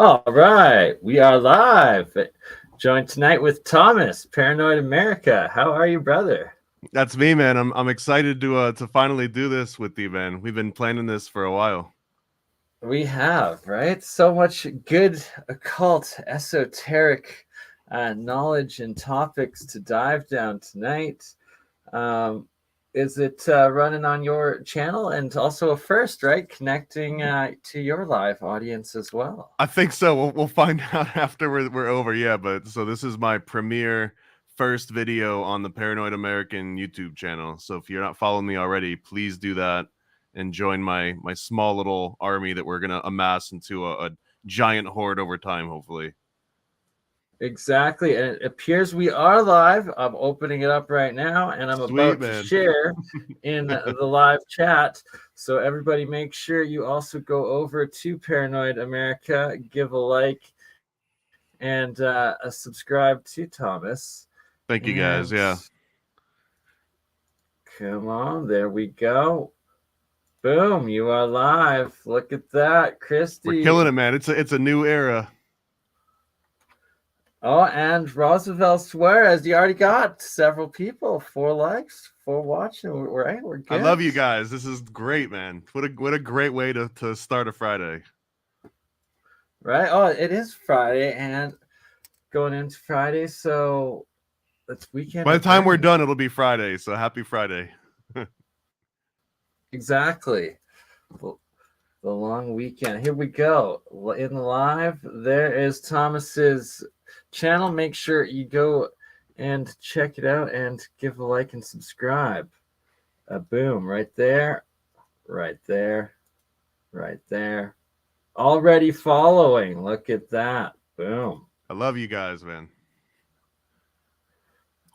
All right, we are live. Joined tonight with Thomas, Paranoid America. How are you, brother? That's me, man. I'm excited to finally do this with you, man. We've been planning this for a while. We have, right? So much good occult, esoteric knowledge and topics to dive down tonight. Um, is it running on your channel and also a first, right? Connecting to your live audience as well. I think so. We'll find out after we're over. Yeah, but so this is my premiere first video on the Paranoid American YouTube channel. So if you're not following me already, please do that and join my small little army that we're gonna amass into a giant horde over time, hopefully. Exactly. And it appears we are live. I'm opening it up right now and I'm Sweet, about to man. share in the live chat. So everybody make sure you also go over to Paranoid America, give a like and a subscribe to Thomas. Thank you, guys. And Yeah. come on, there we go. Boom, you are live. Look at that, We're killing Christy. it, man. It's a new era. Oh, and Roosevelt Suarez, you already got several people, 4 likes, 4 watching. Right, we're I good. love you guys. This is great, man. What a great way to start a Friday. Right? Oh, it is Friday and going into Friday, so it's weekend. By the time we're done, it'll be Friday. So happy Friday. Exactly. The long weekend. Here we go. In the live, there is Thomas's channel. Make sure you go and check it out and give a like and subscribe. Boom, right there, right there, right there. Already following. Look at that. Boom. I love you guys, man.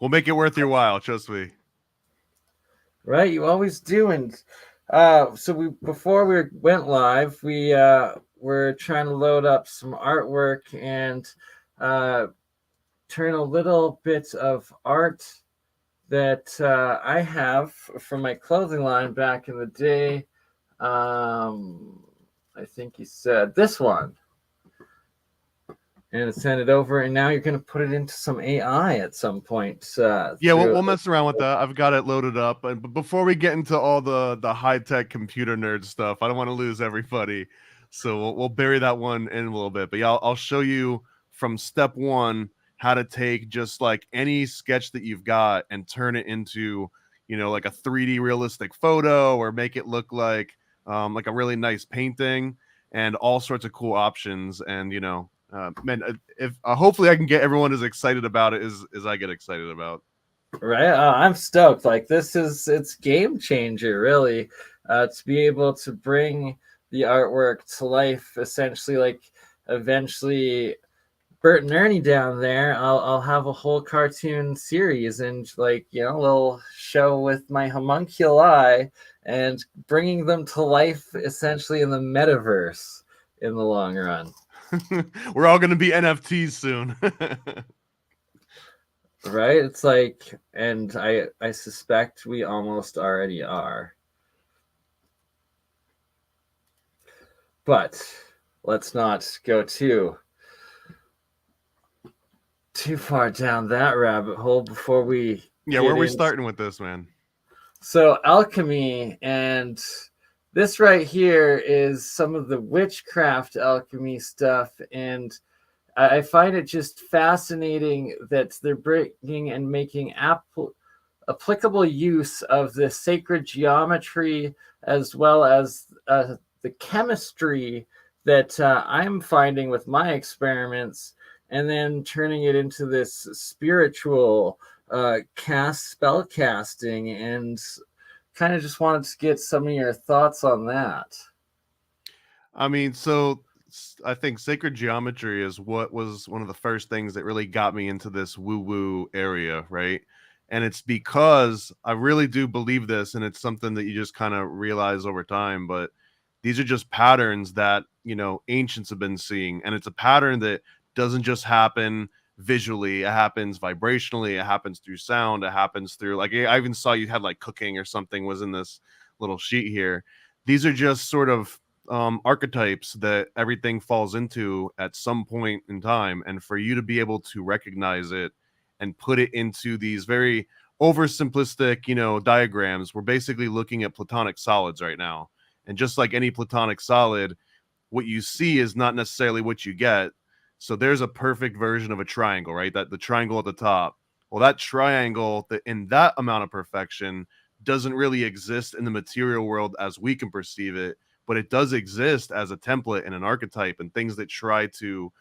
We'll make it worth your while. Trust me. Right, you always do. And so we before we went live, we were trying to load up some artwork and turn a little bit of art that I have from my clothing line back in the day. I think you said this one. And send it over, and now you're going to put it into some AI at some point. Yeah, we'll mess around with that. I've got it loaded up. But before we get into all the high tech computer nerd stuff, I don't want to lose everybody. So we'll bury that one in a little bit. But yeah, I'll show you from step one how to take just like any sketch that you've got and turn it into, like a 3D realistic photo, or make it look like a really nice painting, and all sorts of cool options. And man, if hopefully I can get everyone as excited about it as I get excited about. Right, I'm stoked. Like it's game changer, really, to be able to bring the artwork to life. Essentially, like eventually, Bert and Ernie down there. I'll have a whole cartoon series and like a little show with my homunculi and bringing them to life, essentially in the metaverse in the long run. We're all going to be NFTs soon. Right? It's like, and I suspect we almost already are. But let's not go too far down that rabbit hole before we where are we starting with this, man? So alchemy, and this right here is some of the witchcraft alchemy stuff, and I find it just fascinating that they're bringing and making applicable use of the sacred geometry as well as the chemistry that I'm finding with my experiments, and then turning it into this spiritual spell casting, and kind of just wanted to get some of your thoughts on that. I mean, so I think sacred geometry is what was one of the first things that really got me into this woo-woo area, right? And it's because I really do believe this, and it's something that you just kind of realize over time, but these are just patterns that, ancients have been seeing, and it's a pattern that doesn't just happen visually. It happens vibrationally, it happens through sound, it happens through, like, I even saw you had like cooking or something was in this little sheet here. These are just sort of archetypes that everything falls into at some point in time, and for you to be able to recognize it and put it into these very oversimplistic, diagrams. We're basically looking at platonic solids right now, and just like any platonic solid, what you see is not necessarily what you get. So there's a perfect version of a triangle, right? That the triangle at the top. Well, that triangle, in that amount of perfection, doesn't really exist in the material world as we can perceive it, but it does exist as a template and an archetype and things that try to,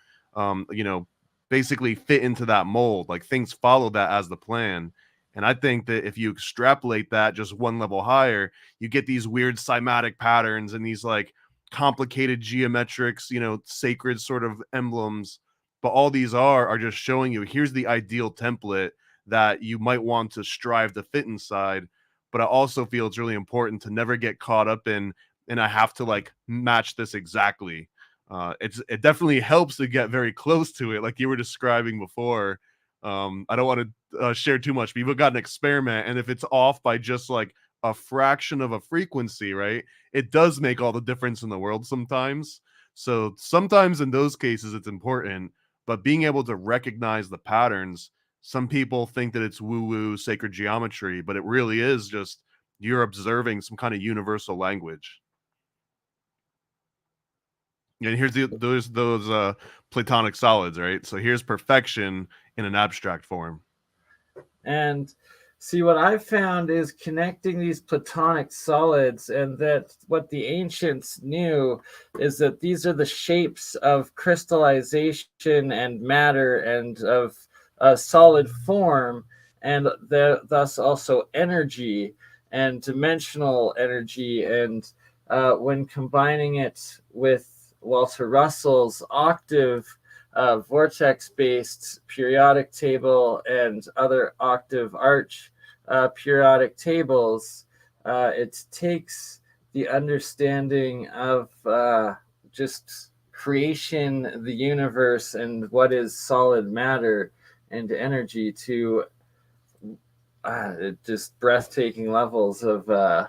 basically fit into that mold. Like things follow that as the plan. And I think that if you extrapolate that just one level higher, you get these weird cymatic patterns and these like complicated geometrics, sacred sort of emblems. But all these are just showing you here's the ideal template that you might want to strive to fit inside. But I also feel it's really important to never get caught up in, and I have to like match this exactly. It definitely helps to get very close to it, like you were describing before. I don't want to share too much, but you've got an experiment, and if it's off by just like a fraction of a frequency, right, it does make all the difference in the world sometimes. So sometimes in those cases, it's important, but being able to recognize the patterns, some people think that it's woo-woo sacred geometry, but it really is just you're observing some kind of universal language. And here's those platonic solids, right? So here's perfection in an abstract form. And see, what I've found is connecting these platonic solids, and that what the ancients knew is that these are the shapes of crystallization and matter and of a solid form, and thus also energy and dimensional energy. And when combining it with Walter Russell's octave vortex-based periodic table and other octave arch periodic tables, it takes the understanding of just creation, the universe, and what is solid matter and energy to just breathtaking levels of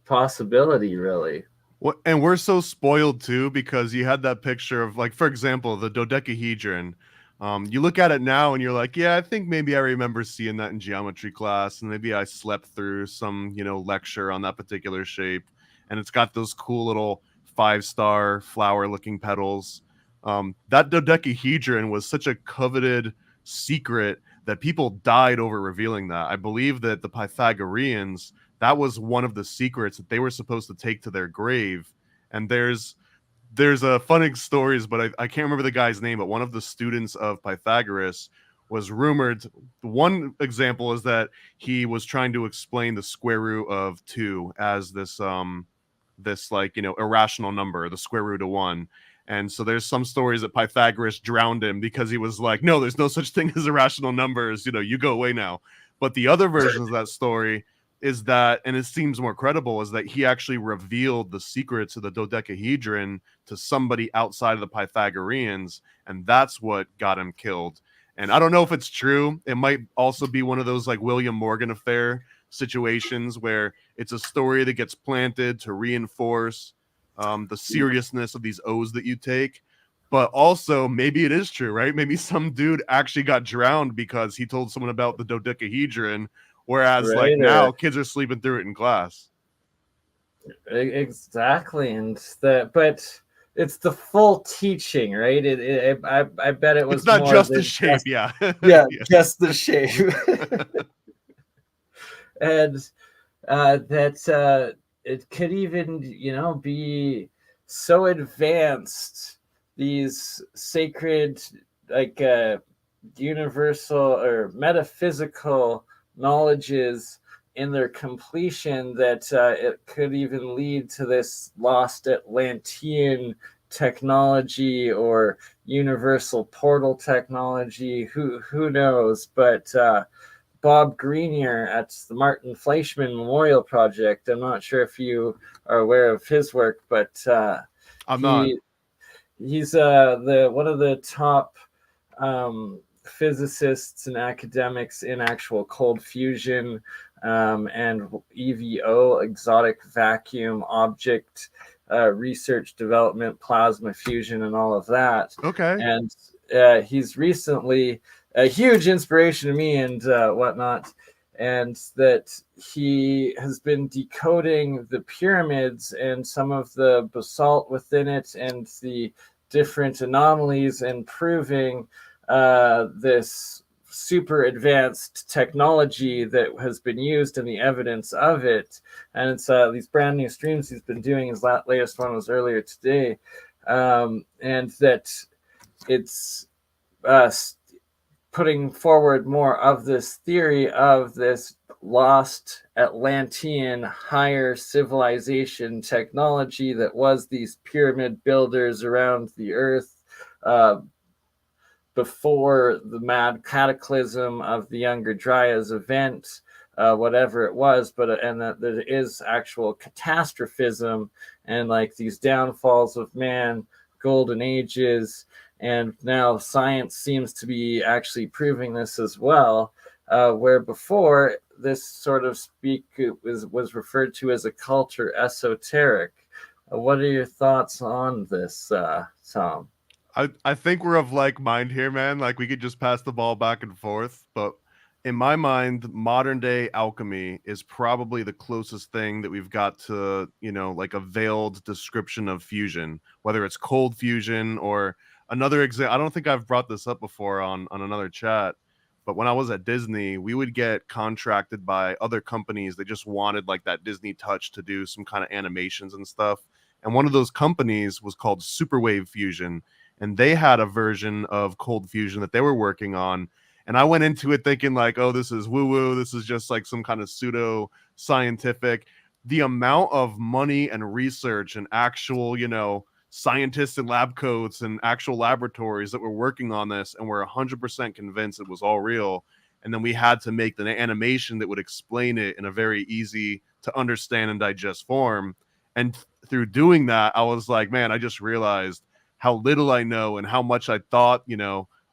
possibility, really. Well, and we're so spoiled too, because you had that picture of, like, for example, the dodecahedron. You look at it now and you're like, yeah, I think maybe I remember seeing that in geometry class, and maybe I slept through some, lecture on that particular shape. And it's got those cool little 5-star flower-looking petals. That dodecahedron was such a coveted secret that people died over revealing that. I believe that the Pythagoreans, that was one of the secrets that they were supposed to take to their grave. And there's a funny stories, but I can't remember the guy's name, but one of the students of Pythagoras was rumored. One example is that he was trying to explain the square root of 2 as this irrational number, the square root of 1. And so there's some stories that Pythagoras drowned him because he was like, no, there's no such thing as irrational numbers, you go away now. But the other versions of that story is that, and it seems more credible, is that he actually revealed the secrets of the dodecahedron to somebody outside of the Pythagoreans, and that's what got him killed. And I don't know if it's true. It might also be one of those like William Morgan affair situations where it's a story that gets planted to reinforce the seriousness of these oaths that you take. But also, maybe it is true, right? Maybe some dude actually got drowned because he told someone about the dodecahedron, whereas like now kids are sleeping through it in class. Exactly. But it's the full teaching, right? I bet it was it's not more just the shape. yeah, yeah. just the shape. And that it could even be so advanced, these sacred, like universal or metaphysical knowledges in their completion, that it could even lead to this lost Atlantean technology or universal portal technology. Who knows? But Bob Greenier at the Martin Fleischmann Memorial Project, I'm not sure if you are aware of his work, but I'm not. He's the one of the top physicists and academics in actual cold fusion and EVO, exotic vacuum object research, development, plasma fusion, and all of that. Okay. And he's recently a huge inspiration to me and whatnot. And that he has been decoding the pyramids and some of the basalt within it and the different anomalies and proving this super advanced technology that has been used and the evidence of it. And it's these brand new streams he's been doing. His latest one was earlier today. And that it's putting forward more of this theory of this lost Atlantean higher civilization technology that was these pyramid builders around the earth before the mad cataclysm of the Younger Dryas event, whatever it was, and that there is actual catastrophism and like these downfalls of man, golden ages. And now science seems to be actually proving this as well, where before this sort of speak was referred to as occult or esoteric. What are your thoughts on this, Tom? I think we're of like mind here, man. Like we could just pass the ball back and forth, but in my mind, modern day alchemy is probably the closest thing that we've got to, like a veiled description of fusion, whether it's cold fusion or another example. I don't think I've brought this up before on another chat, but when I was at Disney, we would get contracted by other companies that just wanted like that Disney touch to do some kind of animations and stuff. And one of those companies was called Superwave Fusion, and they had a version of cold fusion that they were working on. And I went into it thinking like, oh, this is woo-woo. This is just like some kind of pseudo scientific. The amount of money and research and actual, scientists and lab coats and actual laboratories that were working on this and were 100% convinced it was all real. And then we had to make the animation that would explain it in a very easy to understand and digest form. And through doing that, I was like, man, I just realized how little I know and how much I thought,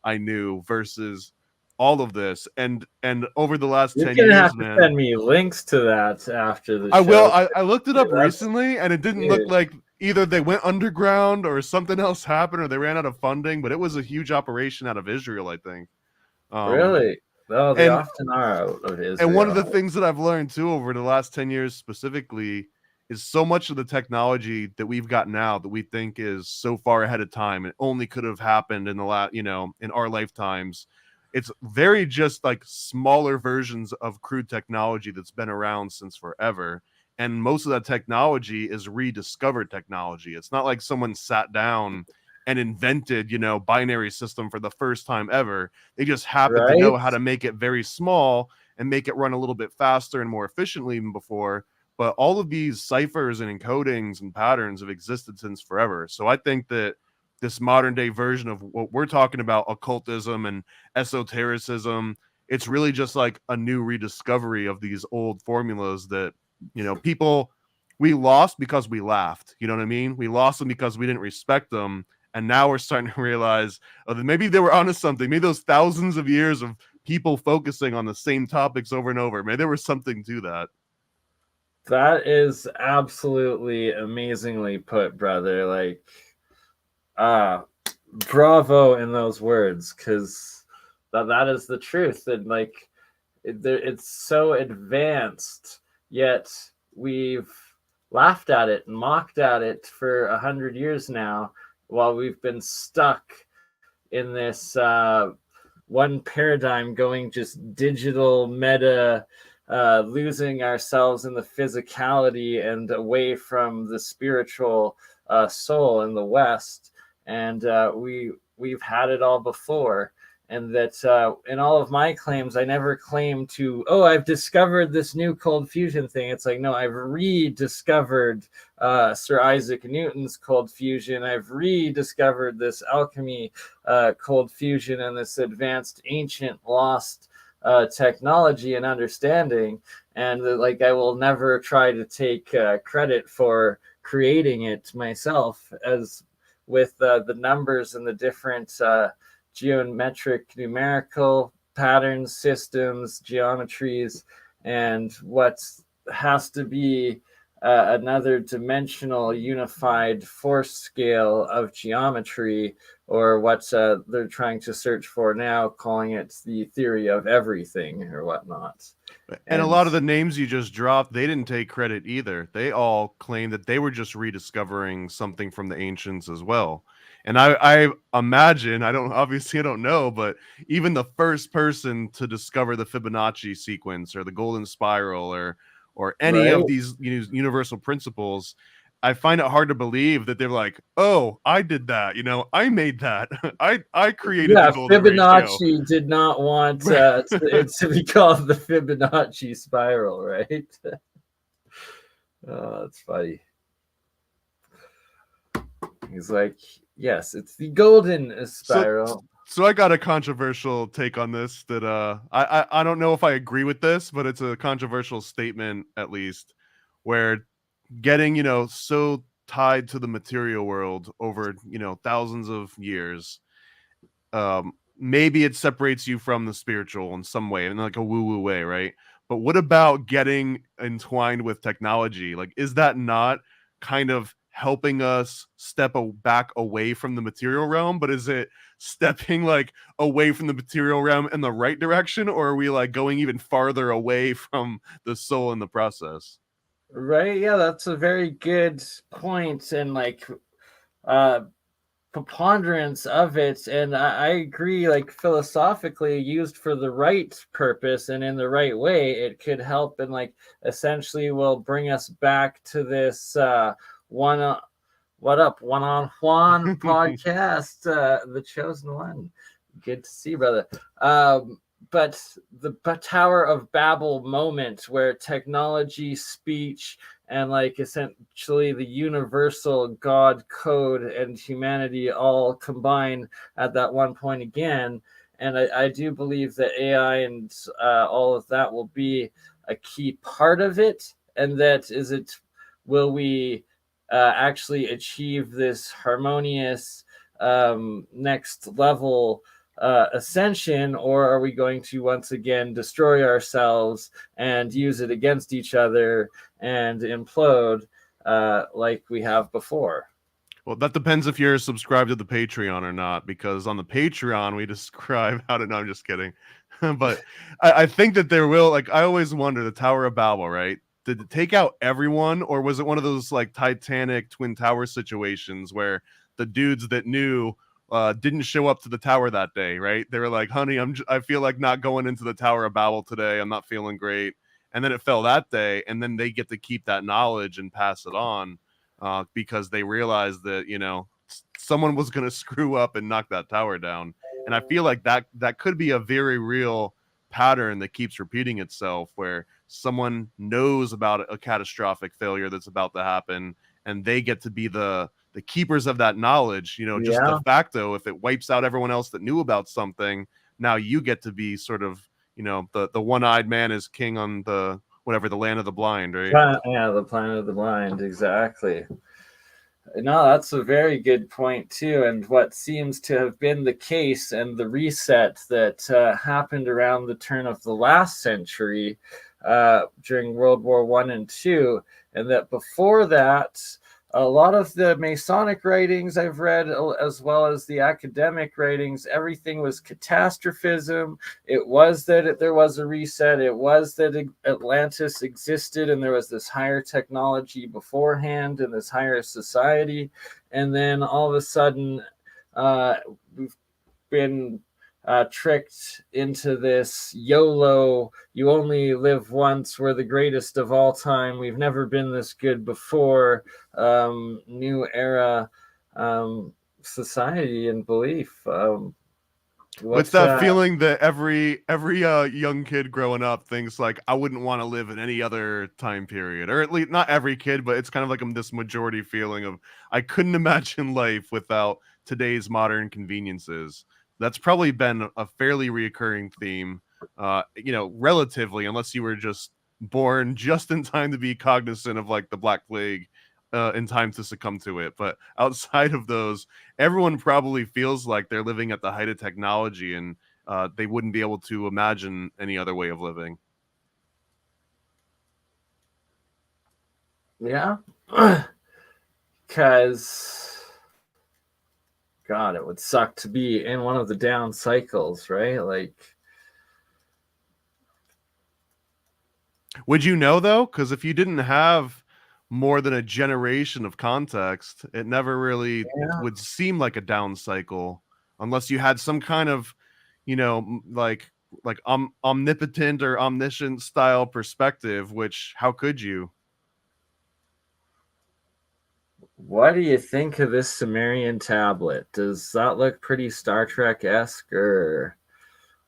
I knew versus all of this. And over the last You're 10 gonna years, have to man, send me links to that after the I will. show. I looked it up That's recently, and it didn't look huge. like either they went underground or something else happened or they ran out of funding, but it was a huge operation out of Israel, I think. Um, Really? No, they and often are out of and one of Israel. the things that I've learned too over the last 10 years specifically is so much of the technology that we've got now that we think is so far ahead of time, it only could have happened in the in our lifetimes. It's very just like smaller versions of crude technology that's been around since forever. And most of that technology is rediscovered technology. It's not like someone sat down and invented, binary system for the first time ever. They just happened to know Right? how to make it very small and make it run a little bit faster and more efficiently than before. But all of these ciphers and encodings and patterns have existed since forever. So I think that this modern day version of what we're talking about, occultism and esotericism, it's really just like a new rediscovery of these old formulas that, people, we lost because we laughed. You know what I mean? We lost them because we didn't respect them. And now we're starting to realize that maybe they were onto something. Maybe those thousands of years of people focusing on the same topics over and over, maybe there was something to that. That is absolutely amazingly put, brother. Like, bravo in those words, because that is the truth. And like, it's so advanced, yet we've laughed at it and mocked at it for 100 years now, while we've been stuck in this one paradigm going just digital meta, losing ourselves in the physicality and away from the spiritual soul in the West. And we've had it all before. And that in all of my claims, I never claim to, I've discovered this new cold fusion thing. It's like, no, I've rediscovered Sir Isaac Newton's cold fusion. I've rediscovered this alchemy cold fusion and this advanced, ancient, lost technology and understanding. And like, I will never try to take credit for creating it myself, as with the numbers and the different geometric numerical patterns, systems, geometries, and what has to be another dimensional unified force scale of geometry, or what they're trying to search for now, calling it the theory of everything or whatnot. And a And lot of the names you just dropped, they didn't take credit either. They all claim that they were just rediscovering something from the ancients as well. And I imagine, I don't know, but even the first person to discover the Fibonacci sequence or the golden spiral or any right, of these universal principles, I find it hard to believe that they're like, oh, I did that. I made that. I created the yeah, golden ratio. Fibonacci did not want it to be called the Fibonacci spiral, right? Oh, that's funny. He's like, yes, it's the golden So spiral. so I got a controversial take on this that I don't know if I agree with this, but it's a controversial statement at least, where getting, so tied to the material world over, thousands of years, maybe it separates you from the spiritual in some way, in like a woo-woo way, right? But what about getting entwined with technology? Like, is that not kind of helping us step back away from the material realm? But is it stepping like away from the material realm in the right direction, or are we like going even farther away from the soul in the process? Right? Yeah, that's a very good point, and like uh preponderance of it. And I agree, like philosophically used for the right purpose and in the right way, it could help and like essentially will bring us back to this one what up one on one podcast, the chosen one. Good to see, brother. But the Tower of Babel moment where technology, speech, and like essentially the universal God code and humanity all combine at that one point again. And I do believe that AI and all of that will be a key part of it. And that is it, will we actually achieve this harmonious next level ascension, or are we going to once again destroy ourselves and use it against each other and implode like we have before? Well, that depends if you're subscribed to the Patreon or not, because on the Patreon we describe how to. No, I'm just kidding. But I think that there will. Like, I always wonder, the Tower of Babel, right? Did it take out everyone, or was it one of those like Titanic Twin Tower situations where the dudes that knew didn't show up to the tower that day, right? They were like, "Honey, I feel like not going into the Tower of Babel today. I'm not feeling great." And then it fell that day, and then they get to keep that knowledge and pass it on because they realized that someone was going to screw up and knock that tower down. And I feel like that could be a very real pattern that keeps repeating itself, where someone knows about a catastrophic failure that's about to happen, and they get to be the keepers of that knowledge. Just de Yeah, facto, if it wipes out everyone else that knew about something, now you get to be sort of the one-eyed man is king on the whatever, the land of the blind, right? yeah, the planet of the blind, exactly. No, that's a very good point too, and what seems to have been the case and the reset that happened around the turn of the last century during World War One and Two, and that before that, a lot of the Masonic writings I've read, as well as the academic writings, everything was catastrophism. It was that there was a reset. It was that Atlantis existed and there was this higher technology beforehand and this higher society. And then all of a sudden, we've been tricked into this YOLO, you only live once, we're the greatest of all time, we've never been this good before, new era society and belief. It's that feeling that every young kid growing up thinks like, I wouldn't want to live in any other time period, or at least not every kid, but it's kind of like this majority feeling of, I couldn't imagine life without today's modern conveniences. That's probably been a fairly reoccurring theme, relatively, unless you were just born just in time to be cognizant of like the Black Plague, in time to succumb to it. But outside of those, everyone probably feels like they're living at the height of technology, and they wouldn't be able to imagine any other way of living. Yeah. Because, God, it would suck to be in one of the down cycles, right? Like, Would you know though? Because if you didn't have more than a generation of context, it never really yeah. would seem like a down cycle unless you had some kind of, like omnipotent or omniscient style perspective. Which how could you? What do you think of this Sumerian tablet? Does that look pretty Star Trek-esque, or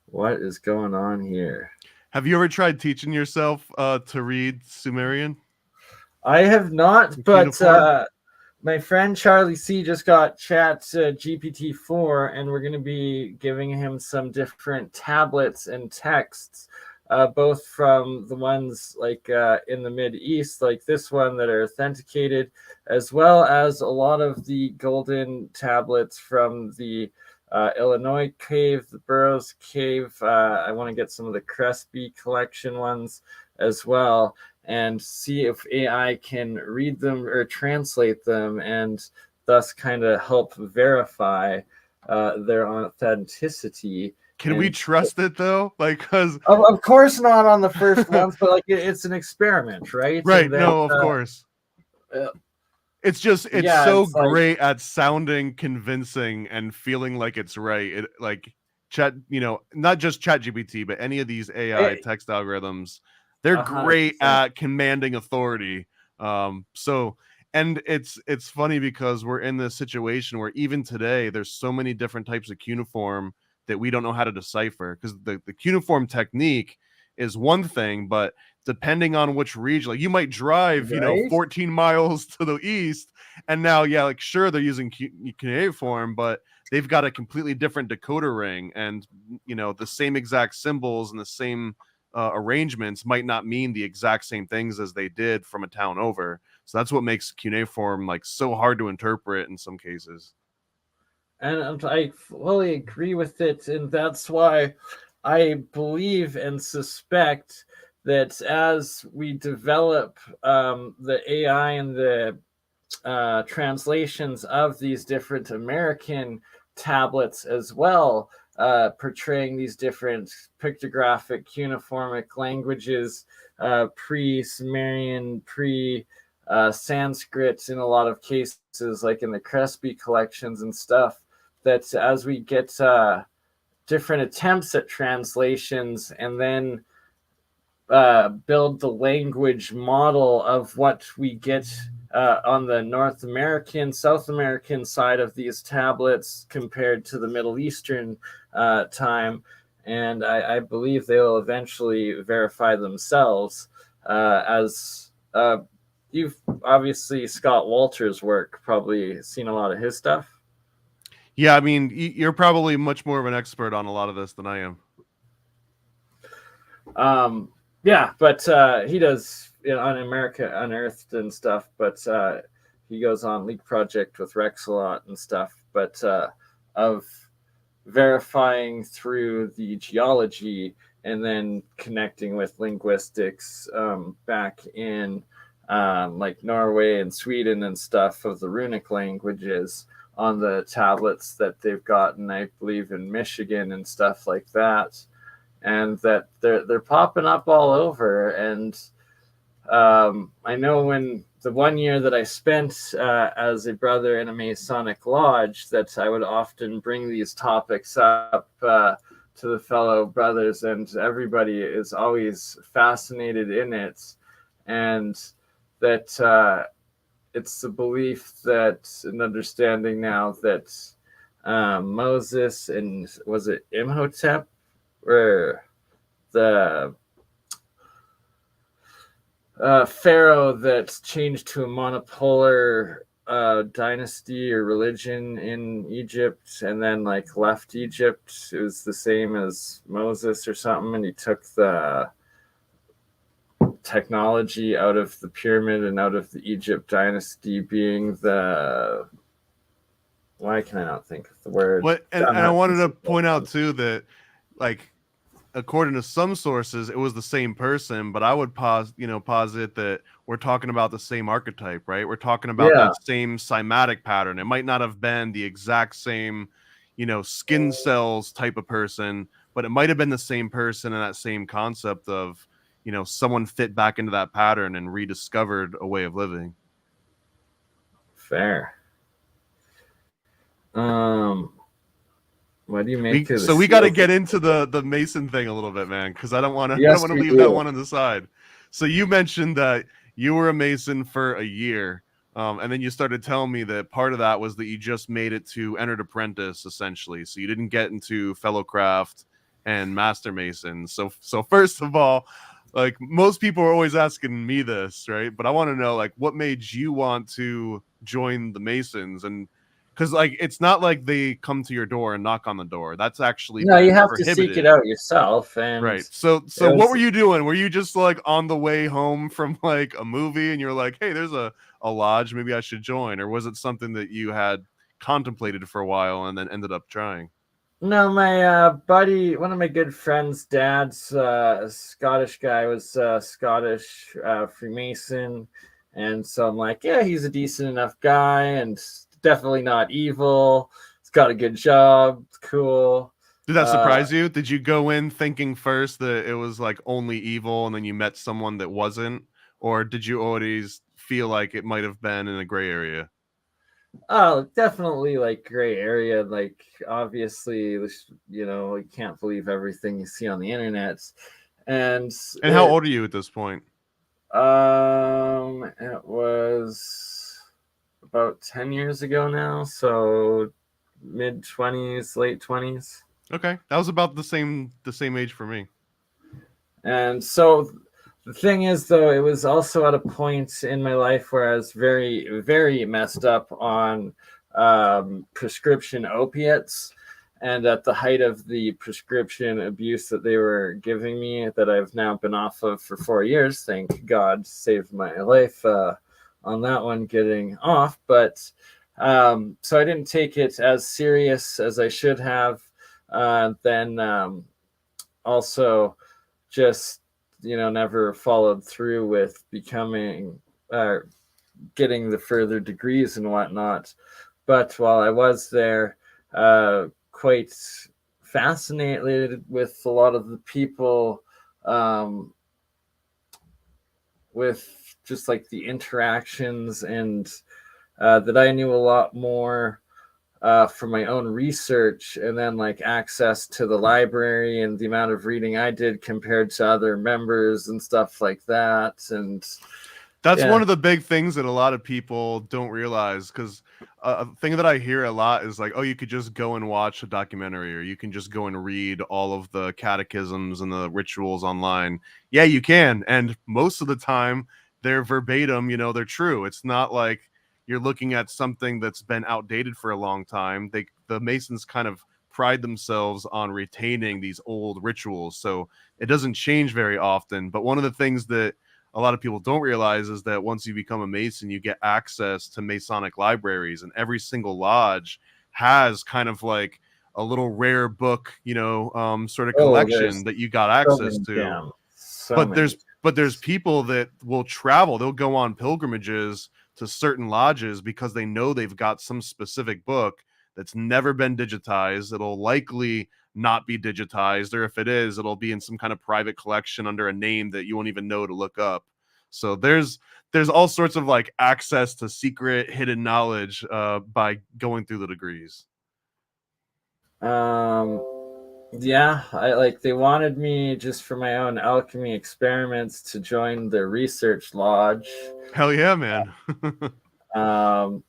what is going on here? Have you ever tried teaching yourself to read Sumerian I have not, in but cuneiform? my friend Charlie C just got Chat GPT-4, and we're going to be giving him some different tablets and texts, both from the ones like in the Mid East, like this one that are authenticated, as well as a lot of the golden tablets from the Illinois cave, the Burroughs cave. I want to get some of the Crespi collection ones as well, and see if AI can read them or translate them, and thus kind of help verify their authenticity. Can we And trust it though? Like, cause of course not on the first ones, but like it's an experiment, right? right? And then No, of course. uh, It's yeah, so it's like great at sounding convincing and feeling like it's right. It like chat, not just chat GPT, but any of these AI it, text algorithms, they're hundred great percent. at commanding authority. So and it's funny because we're in this situation where even today there's so many different types of cuneiform that we don't know how to decipher, because the cuneiform technique is one thing, but depending on which region, like you might drive, Right? 14 miles to the east, and now, yeah, like sure they're using cuneiform, but they've got a completely different decoder ring, and the same exact symbols and the same arrangements might not mean the exact same things as they did from a town over. So that's what makes cuneiform like so hard to interpret in some cases. And I fully agree with it, and that's why I believe and suspect that as we develop the AI and the translations of these different American tablets as well, portraying these different pictographic cuneiformic languages, pre-Sumerian, pre-Sanskrit in a lot of cases, like in the Crespi collections and stuff, that as we get different attempts at translations and then build the language model of what we get on the North American, South American side of these tablets compared to the Middle Eastern time. And I believe they will eventually verify themselves as you've obviously Scott Walter's work, probably seen a lot of his stuff. Yeah, I mean, you're probably much more of an expert on a lot of this than I am. Yeah, but he does on America Unearthed and stuff. But he goes on Leak Project with Rex a lot and stuff. But of verifying through the geology and then connecting with linguistics back in like Norway and Sweden and stuff of the runic languages on the tablets that they've gotten, I believe, in Michigan and stuff like that, and that they're popping up all over. And I know when the 1 year that I spent as a brother in a Masonic lodge, that I would often bring these topics up to the fellow brothers, and everybody is always fascinated in it. And that it's the belief that and understanding now that Moses and was it Imhotep, or the pharaoh that changed to a monopolar dynasty or religion in Egypt and then like left Egypt. It was the same as Moses or something, and he took the technology out of the pyramid and out of the Egypt dynasty, being the, why can I not think of the word? What and I wanted to point out too that like according to some sources, it was the same person, but I would posit that we're talking about the same archetype, right? We're talking about Yeah, that same cymatic pattern. It might not have been the exact same, skin cells type of person, but it might have been the same person and that same concept of, someone fit back into that pattern and rediscovered a way of living. fair. What do you make of the We got to seals? get into the Mason thing a little bit, man, because I don't want Yes, to we leave that do. one on the side. So you mentioned that you were a Mason for a year, and then you started telling me that part of that was that you just made it to entered apprentice, essentially. So you didn't get into fellowcraft and master Mason. So first of all, like most people are always asking me this, right? But I want to know, like, what made you want to join the Masons? And because like it's not like they come to your door and knock on the door. That's actually No, you been have to seek it prohibited. out yourself, and Right. So it what were was you doing? Were you just like on the way home from like a movie and you're like, hey, there's a lodge, maybe I should join? Or was it something that you had contemplated for a while and then ended up trying? no, my buddy, one of my good friends' dad's a Scottish guy, was Scottish Freemason, and so I'm like, yeah, he's a decent enough guy, and definitely not evil. He's got a good job, it's cool. Did that Uh, surprise you? Did you go in thinking first that it was like only evil and then you met someone that wasn't? Or did you always feel like it might have been in a gray area? Oh, definitely like gray area. Like obviously, you can't believe everything you see on the internet. And And how old are you at this point? it was about 10 years ago now, so mid 20s, late 20s. Okay. That was about the same age for me. And so the thing is, though, it was also at a point in my life where I was very, very messed up on prescription opiates. And at the height of the prescription abuse that they were giving me, that I've now been off of for 4 years, thank God saved my life on that one getting off. But so I didn't take it as serious as I should have. Then also, just never followed through with becoming getting the further degrees and whatnot. But while I was there, quite fascinated with a lot of the people, with just like the interactions, and that I knew a lot more for my own research, and then like access to the library and the amount of reading I did compared to other members and stuff like that. And That's yeah. one of the big things that a lot of people don't realize, because a thing that I hear a lot is like, oh, you could just go and watch a documentary, or you can just go and read all of the catechisms and the rituals online. Yeah, you can. And most of the time, they're verbatim, they're true. It's not like you're looking at something that's been outdated for a long time. The Masons kind of pride themselves on retaining these old rituals. So it doesn't change very often. But one of the things that a lot of people don't realize is that once you become a Mason, you get access to Masonic libraries, and every single lodge has kind of like a little rare book, sort of Oh, collection there's that you got so access many to. jams. So But many. there's people that will travel, they'll go on pilgrimages to certain lodges because they know they've got some specific book that's never been digitized. It'll likely not be digitized, or if it is, it'll be in some kind of private collection under a name that you won't even know to look up. So there's all sorts of like access to secret hidden knowledge by going through the degrees. Um, yeah, I like they wanted me just for my own alchemy experiments to join the research lodge. Hell yeah, man. Um,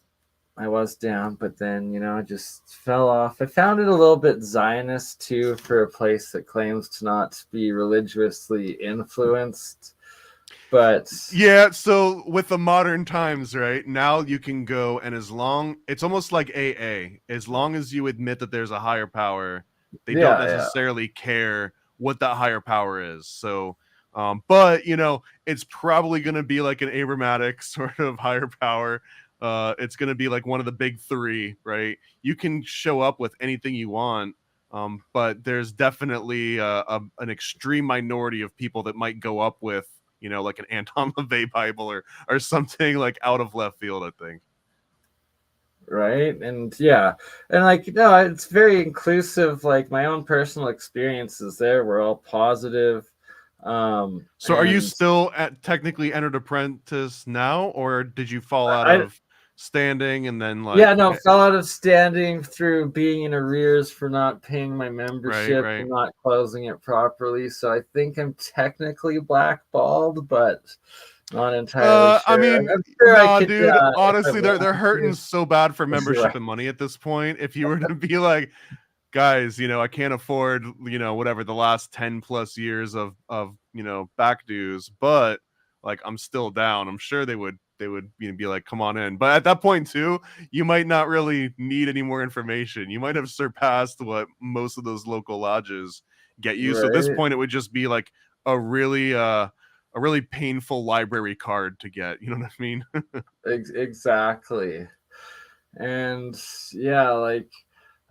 I was down, but then I just fell off. I found it a little bit Zionist too, for a place that claims to not be religiously influenced. But Yeah, so with the modern times, right, now you can go, and it's almost like AA, as long as you admit that there's a higher power, they don't yeah, yeah. necessarily care what that higher power is. So but it's probably going to be like an Abrahamic sort of higher power. It's going to be like one of the big three, right? You can show up with anything you want, But there's definitely an extreme minority of people that might go up with, you know, like an Anton LaVey Bible or something like out of left field, I think. Right. And yeah, and like, no, it's very inclusive. Like my own personal experiences there were all positive. So are you And still technically entered apprentice now, or did you fall out I, of standing and then yeah, like no, fell out of standing through being in arrears for not paying my right, membership right. and not closing it properly. So I think I'm technically blackballed, but not entirely I sure. mean, I'm sure I nah, could, dude. if I Honestly, they're wanted hurting to. so bad for Right. membership and money at this point. If you were to be like, guys, you know, I can't afford, you know, whatever the last 10 plus years of you know, back dues, but like I'm still down. I'm sure they would you know, be like, come on in. But at that point too, you might not really need any more information. You might have surpassed what most of those local lodges get you. So at this Right. point, it would just be like a really a really painful library card to get. You know what I mean? Exactly. And yeah, like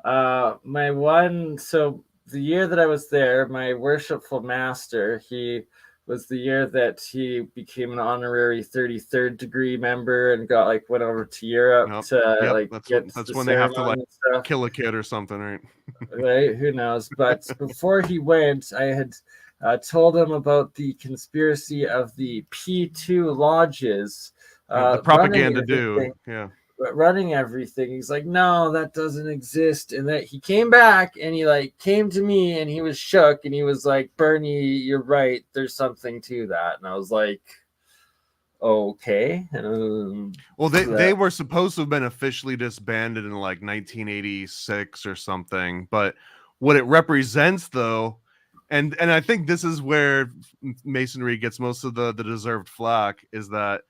my one, so the year that I was there, my worshipful master, he was the year that he became an honorary 33rd degree member and got like went over to Europe Yep. to Yep. like get That's the when they have to like ceremony and stuff. kill a kid or something, right? Right? Who knows? But before he went, I had told him about the conspiracy of the P2 lodges Yeah, the running propaganda do. everything. Yeah. Running everything. He's like, no, that doesn't exist. And that he came back and he like came to me and he was shook and he was like, Bernie, you're right. There's something to that. And I was like, okay. Well, they were supposed to have been officially disbanded in like 1986 or something, but what it represents though, and I think this is where Masonry gets most of the deserved flack, is that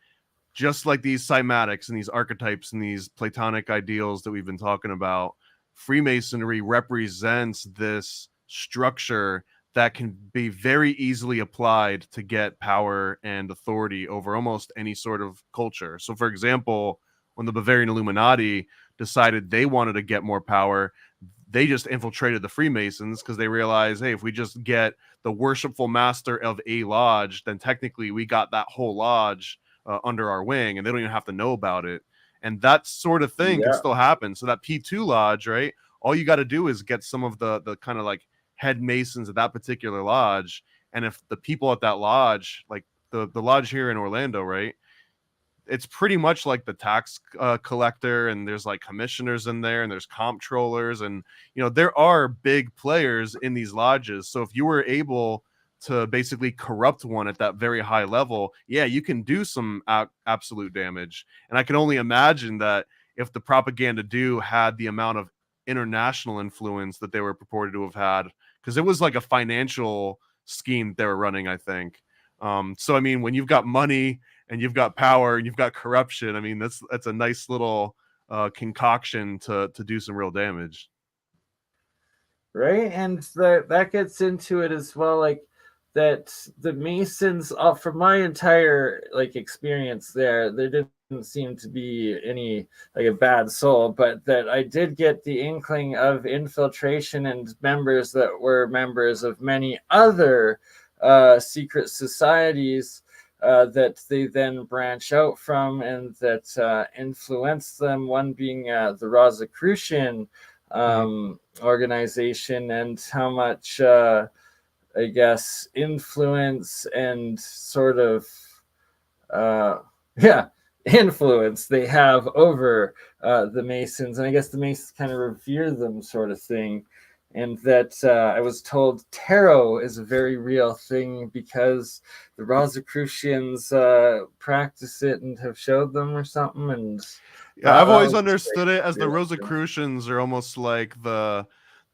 just like these cymatics and these archetypes and these Platonic ideals that we've been talking about, Freemasonry represents this structure that can be very easily applied to get power and authority over almost any sort of culture. So, for example, when the Bavarian Illuminati decided they wanted to get more power, they just infiltrated the Freemasons because they realized, hey, if we just get the worshipful master of a lodge, then technically we got that whole lodge under our wing, and they don't even have to know about it. And that sort of thing can yeah, still happen. So that P2 lodge, right? All you got to do is get some of the kind of like head masons at that particular lodge, and if the people at that lodge, like the lodge here in Orlando, right? It's pretty much like the tax collector, and there's like commissioners in there, and there's comptrollers, and you know there are big players in these lodges. So if you were able to basically corrupt one at that very high level, yeah, you can do some absolute damage. And I can only imagine that if the propaganda do had the amount of international influence that they were purported to have had, because it was like a financial scheme they were running, I think. So I mean, when you've got money and you've got power and you've got corruption, I mean that's a nice little concoction to do some real damage. right. And that gets into it as well, like that the Masons, from my entire like experience there didn't seem to be any like a bad soul, but that I did get the inkling of infiltration and members that were members of many other secret societies that they then branch out from and that influence them. One being the Rosicrucian Mhm. organization, and how much I guess influence and sort of uh, yeah, influence they have over the Masons, and I guess the Masons kind of revere them, sort of thing. And that I was told tarot is a very real thing because the Rosicrucians practice it and have showed them or something. And Yeah, that I've always was understood it as the like, Rosicrucians are almost like the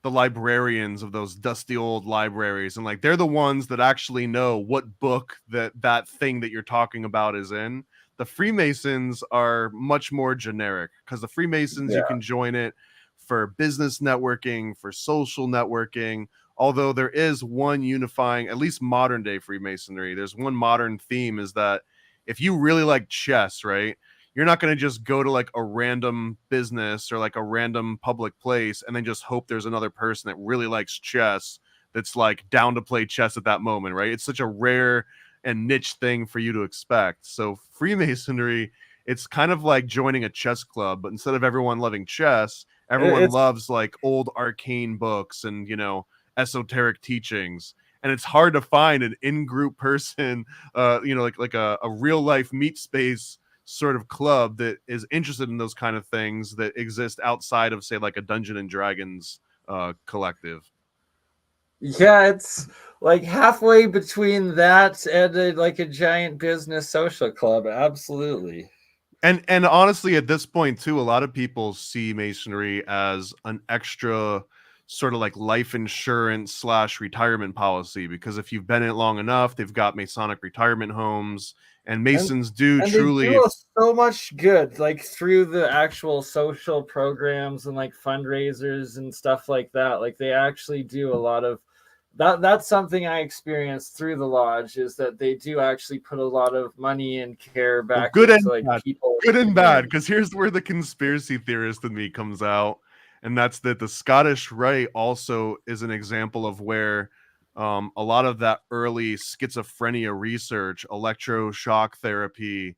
librarians of those dusty old libraries, and like they're the ones that actually know what book that thing that you're talking about is in. The Freemasons are much more generic because the Freemasons, you yeah, can join it for business networking, for social networking. Although there is one unifying, at least modern day Freemasonry, there's one modern theme, is that if you really like chess, right? you're not going to just go to like a random business or like a random public place and then just hope there's another person that really likes chess that's like down to play chess at that moment, right? It's such a rare and niche thing for you to expect. So Freemasonry, it's kind of like joining a chess club, but instead of everyone loving chess, everyone It's loves like old arcane books and, you know, esoteric teachings. And it's hard to find an in-group person, you know, like a real life meet space sort of club that is interested in those kind of things that exist outside of, say, like a Dungeon and Dragons collective. yeah, it's like halfway between that and like a giant business social club. Absolutely. And honestly, at this point too, a lot of people see masonry as an extra sort of like life insurance slash retirement policy, because if you've been in it long enough, they've got Masonic retirement homes, and And Masons do and they truly. do us so much good, like through the actual social programs and like fundraisers and stuff like that. Like they actually do a lot of that. That's something I experienced through the lodge, is that they do actually put a lot of money and care Well, back good and into like bad. people. Good and bad, because here's where the conspiracy theorist in me comes out, and that's that the Scottish Rite also is an example of where a lot of that early schizophrenia research, electroshock therapy,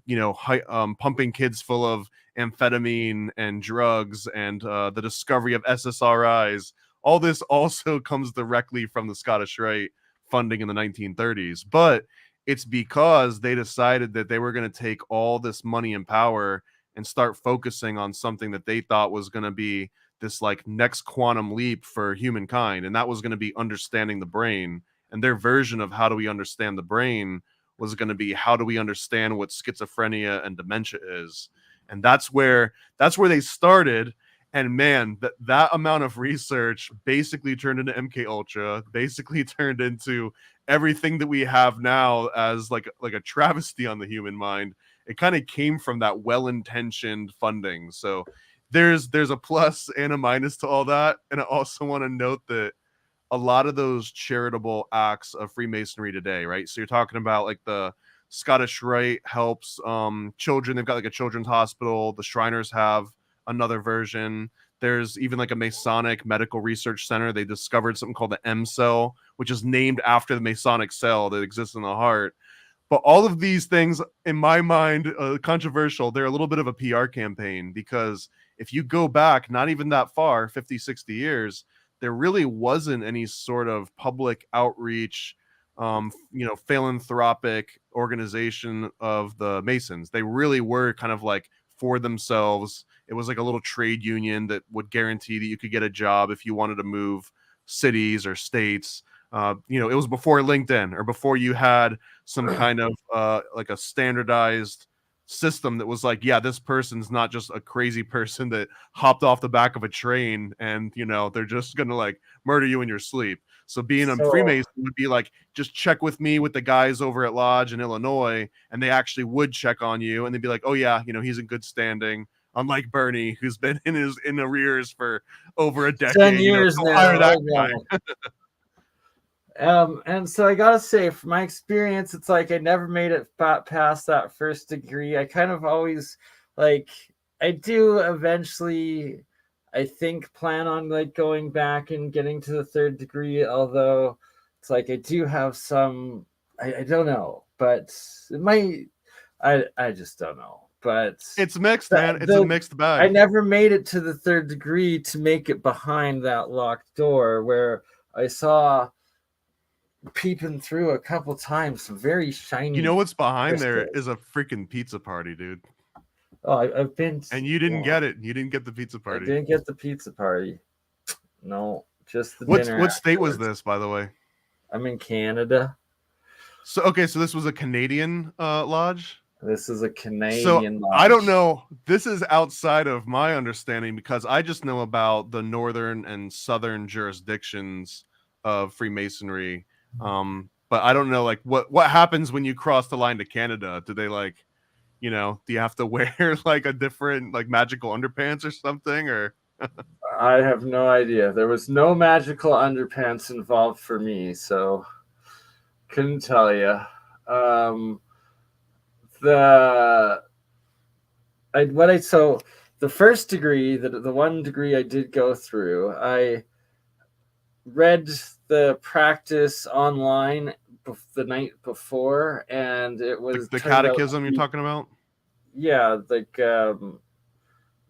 you know, pumping kids full of amphetamine and drugs, and the discovery of SSRIs, all this also comes directly from the Scottish Rite funding in the 1930s. But it's because they decided that they were going to take all this money and power and start focusing on something that they thought was going to be this like next quantum leap for humankind, and that was going to be understanding the brain. And their version of how do we understand the brain was going to be how do we understand what schizophrenia and dementia is. And that's where they started. And man, that amount of research basically turned into MK Ultra, basically turned into everything that we have now as like a travesty on the human mind. It kind of came from that well-intentioned funding. So there's a plus and a minus to all that. And I also want to note that a lot of those charitable acts of Freemasonry today, right? So you're talking about like the Scottish Rite helps children. They've got like a children's hospital. The Shriners have another version. There's even like a Masonic medical research center. They discovered something called the M cell, which is named after the Masonic cell that exists in the heart. But all of these things, in my mind, controversial. They're a little bit of a PR campaign, because if you go back, not even that far, 50, 60 years, there really wasn't any sort of public outreach, you know, philanthropic organization of the Masons. They really were kind of like for themselves. It was like a little trade union that would guarantee that you could get a job if you wanted to move cities or states. You know, it was before LinkedIn, or before you had some kind of like a standardized system that was like, yeah, this person's not just a crazy person that hopped off the back of a train and, you know, they're just gonna like murder you in your sleep. So being a So Freemason would be like, just check with me with the guys over at Lodge in Illinois, and they actually would check on you, and they'd be like, oh yeah, you know, he's in good standing. Unlike BurnEye, who's been in arrears for over a 10 decade, you know, years go now. hire that Oh, guy. no. And so I gotta say, from my experience, it's like I never made it past that first degree. I kind of always like, I do eventually, I think, plan on like going back and getting to the third degree. Although it's like I do have some, I don't know, but it might. I just don't know. But It's mixed, man. It's a mixed I bag. never made it to the third degree to make it behind that locked door where I saw peeping through a couple times some very You shiny know what's behind there crystals. is a freaking pizza party, dude. Oh, I've been. And you didn't Well, get it. You didn't get the pizza I party. didn't get the pizza party. No, just the What's dinner what state was afterwards. this, by the way? I'm in Canada. So okay, so this was a Canadian lodge. This is a So Canadian I don't lodge. know. This is outside of my understanding, because I just know about the northern and southern jurisdictions of Freemasonry. But I don't know like what happens when you cross the line to Canada. Do they like, you know, do you have to wear like a different like magical underpants or something, or I have no idea. There was no magical underpants involved for me, so couldn't tell you. The So the first degree, the one degree I did go through, I read the practice online the night before, and it was The turned out catechism you're talking about? yeah, like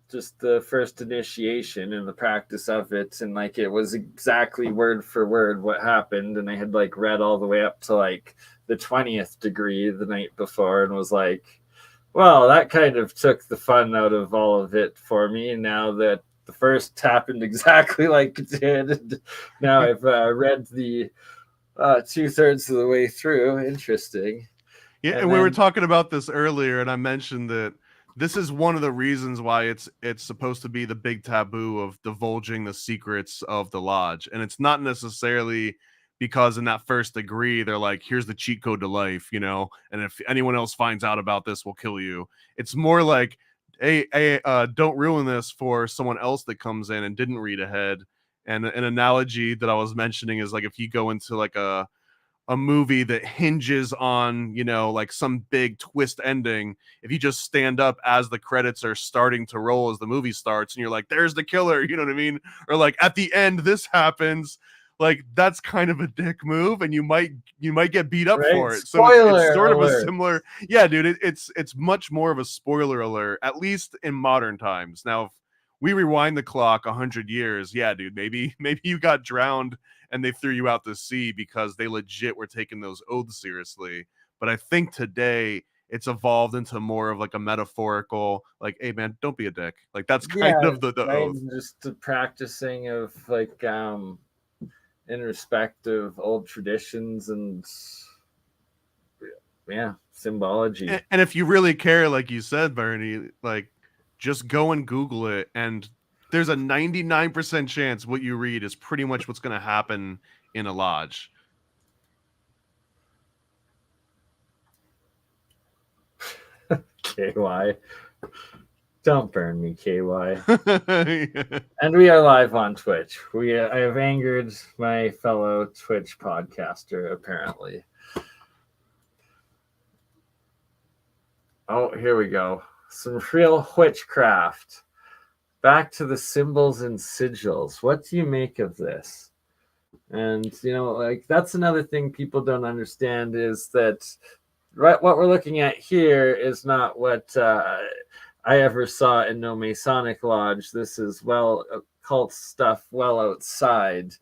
just the first initiation and the practice of it, and like it was exactly word for word what happened, and I had like read all the way up to like the 20th degree the night before, and was like, well, that kind of took the fun out of all of it for me. Now that the first happened exactly like it did, and now I've read the 2/3 of the way through. Interesting. Yeah, and And we were then talking about this earlier, and I mentioned that this is one of the reasons why it's supposed to be the big taboo of divulging the secrets of the lodge. And it's not necessarily because in that first degree they're like, here's the cheat code to life, you know, and if anyone else finds out about this, we'll kill you. It's more like, hey, don't ruin this for someone else that comes in and didn't read ahead. And an analogy that I was mentioning is like if you go into like a movie that hinges on, you know, like some big twist ending, if you just stand up as the credits are starting to roll as the movie starts and you're like, there's the killer, you know what I mean? Or like at the end this happens, like that's kind of a dick move, and you might get beat up right, for it. So it's spoiler sort of a alert. similar, yeah, dude, it's much more of a spoiler alert, at least in modern times. Now if we rewind the clock 100 years, yeah, dude, maybe you got drowned and they threw you out to sea because they legit were taking those oaths seriously. But I think today it's evolved into more of like a metaphorical, like, hey man, don't be a dick. Like that's kind Yeah, of the right. oath. Just the practicing of like in respect of old traditions and yeah, symbology. And if you really care, like you said, Bernie, like just go and Google it, and there's a 99% chance what you read is pretty much what's going to happen in a lodge. KY. Don't burn me, KY. Yeah. And we are live on Twitch. I have angered my fellow Twitch podcaster, apparently. Oh, here we go. Some real witchcraft. Back to the symbols and sigils. What do you make of this? And, you know, like that's another thing people don't understand is that what we're looking at here is not what I ever saw in no Masonic lodge. This is occult stuff well outside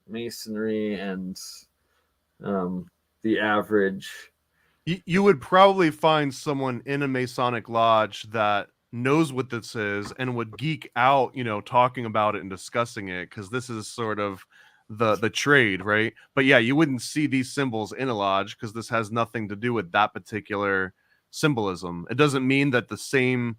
Masonry and the average. You would probably find someone in a Masonic lodge that knows what this is and would geek out, you know, talking about it and discussing it, because this is sort of the trade, right? But yeah, you wouldn't see these symbols in a lodge because this has nothing to do with that particular symbolism. It doesn't mean that the same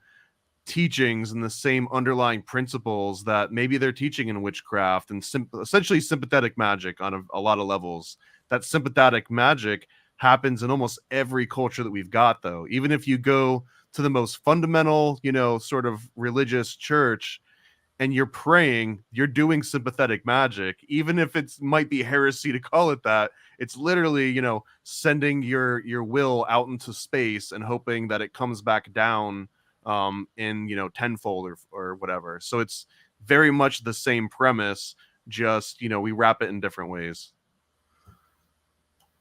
teachings and the same underlying principles that maybe they're teaching in witchcraft and essentially sympathetic magic on a lot of levels, that sympathetic magic happens in almost every culture that we've got, though. Even if you go to the most fundamental, you know, sort of religious church and you're praying, you're doing sympathetic magic, even if it might be heresy to call it that. It's literally, you know, sending your will out into space and hoping that it comes back down in, you know, tenfold or whatever. So it's very much the same premise, just, you know, we wrap it in different ways.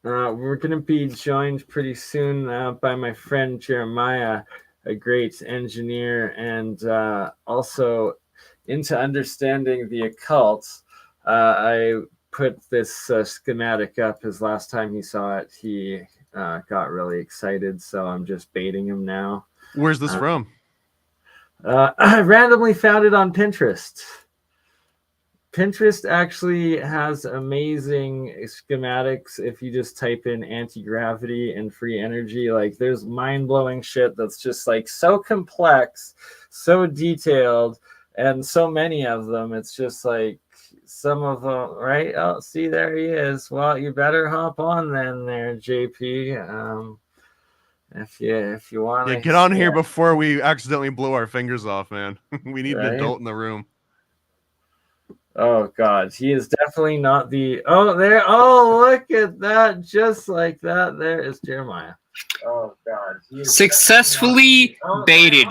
We're going to be joined pretty soon by my friend Jeremiah, a great engineer and also into understanding the occult. I put this schematic up his last time he saw it. He got really excited, so I'm just baiting him now. Where's this from? I randomly found it on Pinterest. Pinterest actually has amazing schematics if you just type in anti-gravity and free energy. Like there's mind-blowing shit that's just like so complex, so detailed, and so many of them. It's just like some of them, right? Oh, see, there he is. Well, you better hop on then there, JP. If you want Yeah, to get on see here it, before we accidentally blow our fingers off, man. We need an right? adult in the room. Oh God, he is definitely not the. Oh, there! Oh, look at that! Just like that, there is Jeremiah. Oh God! Successfully baited.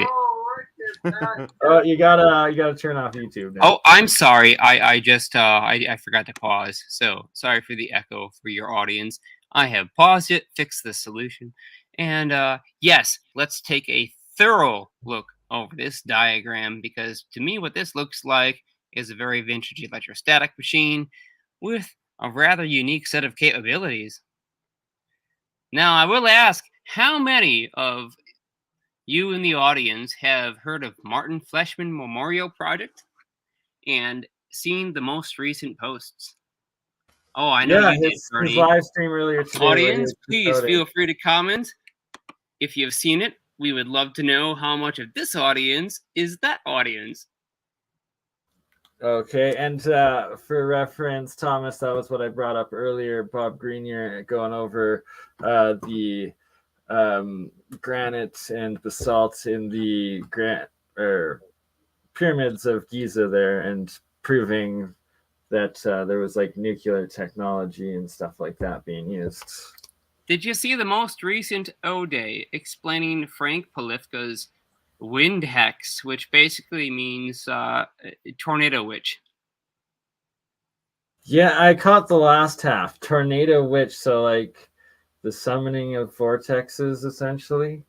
Oh, you gotta turn off YouTube now. Oh, I'm sorry. I just I forgot to pause. So sorry for the echo for your audience. I have paused it, fixed the solution, and yes, let's take a thorough look over this diagram, because to me, what this looks like is a very vintage electrostatic machine with a rather unique set of capabilities. Now, I will ask, how many of you in the audience have heard of Martin Fleshman Memorial Project and seen the most recent posts? Oh, I know you did, his Bernie. live stream earlier today. Audience, please feel free to comment if you've seen it. We would love to know how much of this audience is that audience. Okay, and for reference, Thomas, that was what I brought up earlier. Bob Grenier going over the granite and basalt in the pyramids of Giza there, and proving that there was like nuclear technology and stuff like that being used. Did you see the most recent O-Day explaining Frank Polifka's wind hex, which basically means tornado witch? Yeah, I caught the last half. Tornado witch, so like the summoning of vortexes, essentially.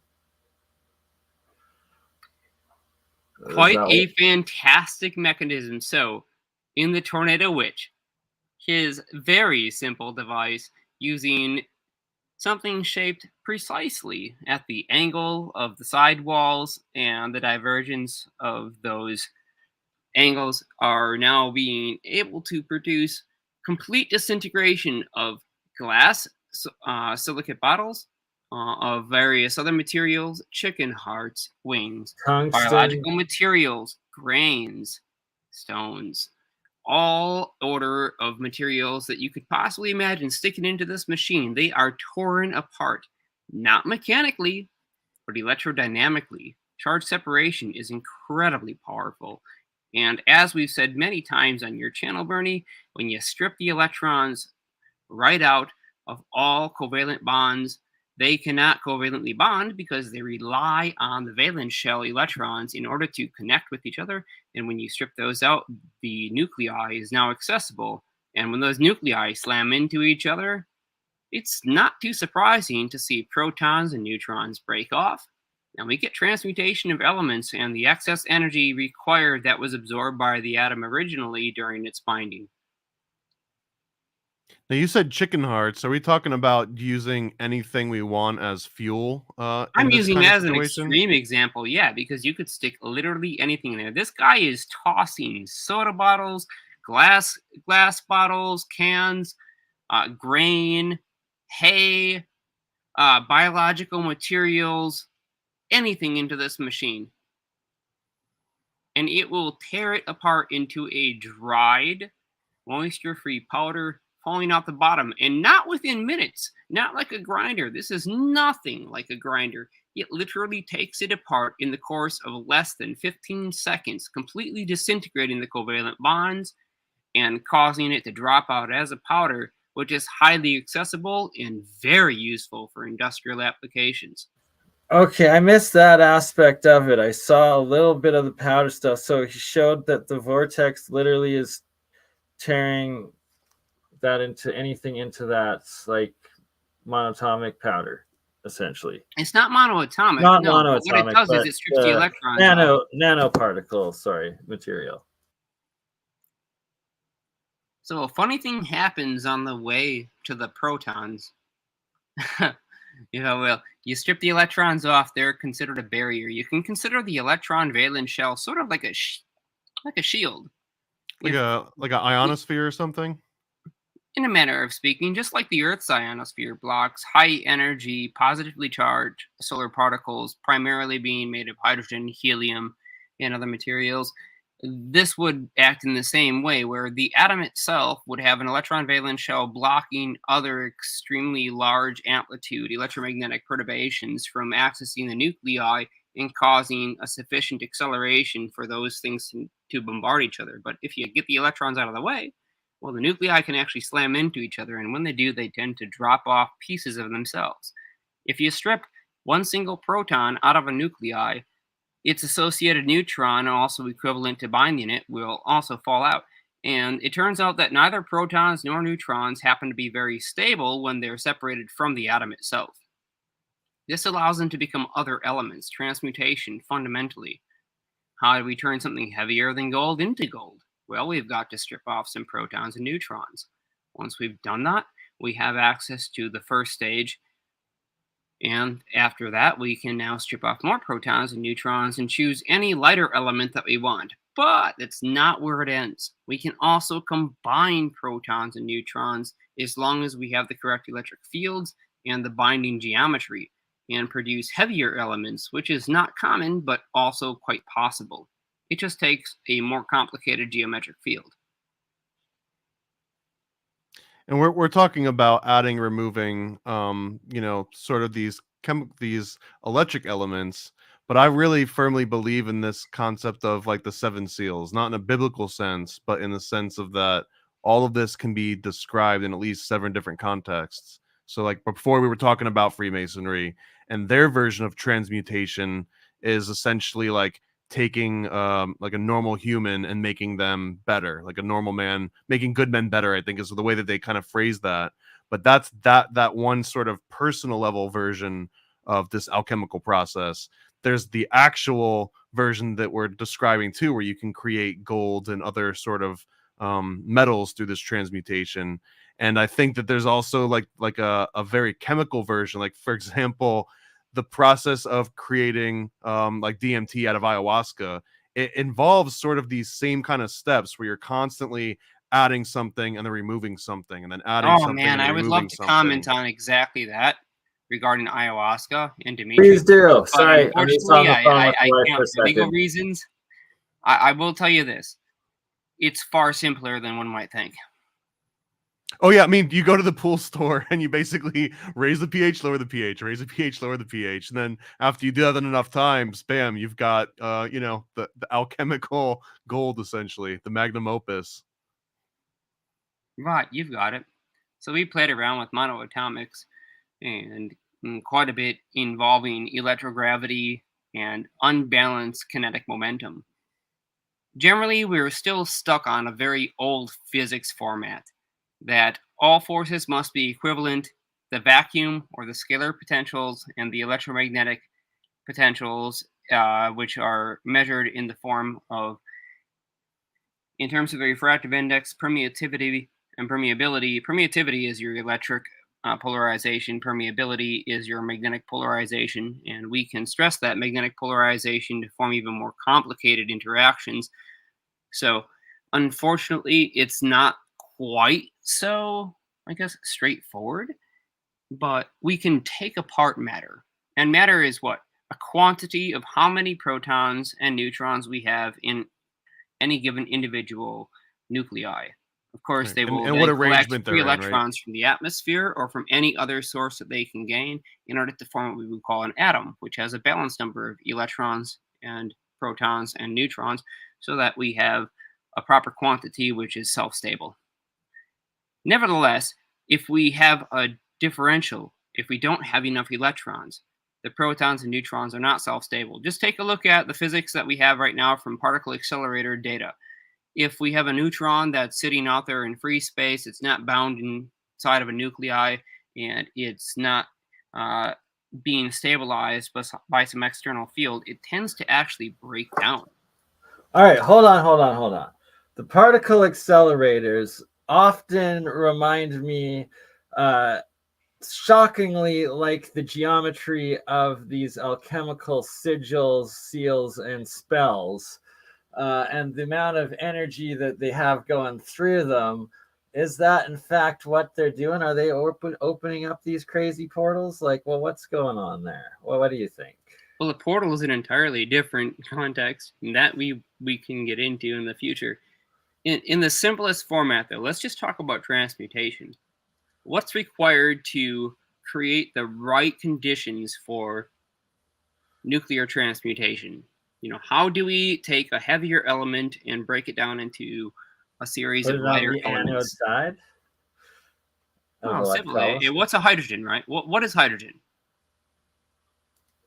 Quite a fantastic mechanism. So, in the Tornado Witch, his very simple device using something shaped precisely at the angle of the side walls, and the divergence of those angles are now being able to produce complete disintegration of glass, silicate bottles, of various other materials, chicken hearts, wings, tungsten, biological materials, grains, stones, all order of materials that you could possibly imagine sticking into this machine. They are torn apart, not mechanically, but electrodynamically. Charge separation is incredibly powerful. And as we've said many times on your channel, Bernie, when you strip the electrons right out of all covalent bonds, they cannot covalently bond because they rely on the valence shell electrons in order to connect with each other. And when you strip those out, the nuclei is now accessible. And when those nuclei slam into each other, it's not too surprising to see protons and neutrons break off. And we get transmutation of elements and the excess energy required that was absorbed by the atom originally during its binding. Now, you said chicken hearts. Are we talking about using anything we want as fuel? I'm using that as an extreme example, yeah, because you could stick literally anything in there. This guy is tossing soda bottles, glass bottles, cans, grain, hay, biological materials, anything into this machine. And it will tear it apart into a dried, moisture-free powder falling out the bottom, and not within minutes, not like a grinder. This is nothing like a grinder. It literally takes it apart in the course of less than 15 seconds, completely disintegrating the covalent bonds and causing it to drop out as a powder, which is highly accessible and very useful for industrial applications. Okay, I missed that aspect of it. I saw a little bit of the powder stuff. So he showed that the vortex literally is tearing that into anything into that, like monatomic powder, essentially. It's not monoatomic. Not no, monoatomic. What it does is it strips the electrons out. Nanoparticle, material. So a funny thing happens on the way to the protons. You strip the electrons off, they're considered a barrier. You can consider the electron valence shell sort of like a shield. Like an ionosphere or something? In a manner of speaking, just like the Earth's ionosphere blocks high energy, positively charged solar particles, primarily being made of hydrogen, helium, and other materials. This would act in the same way, where the atom itself would have an electron valence shell blocking other extremely large amplitude electromagnetic perturbations from accessing the nuclei and causing a sufficient acceleration for those things to bombard each other. But if you get the electrons out of the way, well, the nuclei can actually slam into each other, and when they do, they tend to drop off pieces of themselves. If you strip one single proton out of a nuclei, its associated neutron, also equivalent to binding it, will also fall out. And it turns out that neither protons nor neutrons happen to be very stable when they're separated from the atom itself. This allows them to become other elements, transmutation, fundamentally. How do we turn something heavier than gold into gold? Well, we've got to strip off some protons and neutrons. Once we've done that, we have access to the first stage. And after that, we can now strip off more protons and neutrons and choose any lighter element that we want. But that's not where it ends. We can also combine protons and neutrons as long as we have the correct electric fields and the binding geometry, and produce heavier elements, which is not common, but also quite possible. It just takes a more complicated geometric field. And we're talking about adding, removing, sort of these electric elements. But I really firmly believe in this concept of like the seven seals, not in a biblical sense, but in the sense of that all of this can be described in at least 7 different contexts. So like before we were talking about Freemasonry, and their version of transmutation is essentially like taking like a normal human and making them better, like a normal man making good men better, I think is the way that they kind of phrase that. But that's that one sort of personal level version of this alchemical process. There's the actual version that we're describing too, where you can create gold and other sort of metals through this transmutation. And I think that there's also like a very chemical version, like for example, the process of creating like DMT out of ayahuasca. It involves sort of these same kind of steps where you're constantly adding something and then removing something and then adding something. Oh man, and I would love to something. comment on exactly that regarding ayahuasca and Demetri. Please do. But Sorry, I'm just on unfortunately, the phone I with my wife can't for a for legal second. reasons. I will tell you this. It's far simpler than one might think. Oh yeah, I mean, you go to the pool store and you basically raise the pH, lower the pH, raise the pH, lower the pH, and then after you do that enough times, bam, you've got the alchemical gold, essentially, the magnum opus. Right, you've got it. So we played around with monoatomics and quite a bit involving electrogravity and unbalanced kinetic momentum. Generally, we're still stuck on a very old physics format that all forces must be equivalent. The vacuum or the scalar potentials and the electromagnetic potentials, which are measured in the form of, in terms of the refractive index, permittivity and permeability. Permittivity is your electric polarization. Permeability is your magnetic polarization. And we can stress that magnetic polarization to form even more complicated interactions. So unfortunately, it's not quite so, I guess, straightforward, but we can take apart matter. And matter is what? A quantity of how many protons and neutrons we have in any given individual nuclei. Of course, Right. they will and what then collect arrangement free they're in, right? electrons from the atmosphere or from any other source that they can gain in order to form what we would call an atom, which has a balanced number of electrons and protons and neutrons, so that we have a proper quantity which is self-stable. Nevertheless, if we have a differential, if we don't have enough electrons, the protons and neutrons are not self-stable. Just take a look at the physics that we have right now from particle accelerator data. If we have a neutron that's sitting out there in free space, it's not bound inside of a nuclei, and it's not being stabilized by some external field, it tends to actually break down. All right, hold on. The particle accelerators often remind me shockingly like the geometry of these alchemical sigils, seals, and spells. And the amount of energy that they have going through them. Is that in fact what they're doing? Are they opening up these crazy portals? Like, well, what's going on there? Well, what do you think? Well, a portal is an entirely different context that we can get into in the future. In the simplest format, though, let's just talk about transmutation. What's required to create the right conditions for nuclear transmutation? How do we take a heavier element and break it down into a series of lighter elements? Anode side? Well, simply, what's a hydrogen, right? What is hydrogen?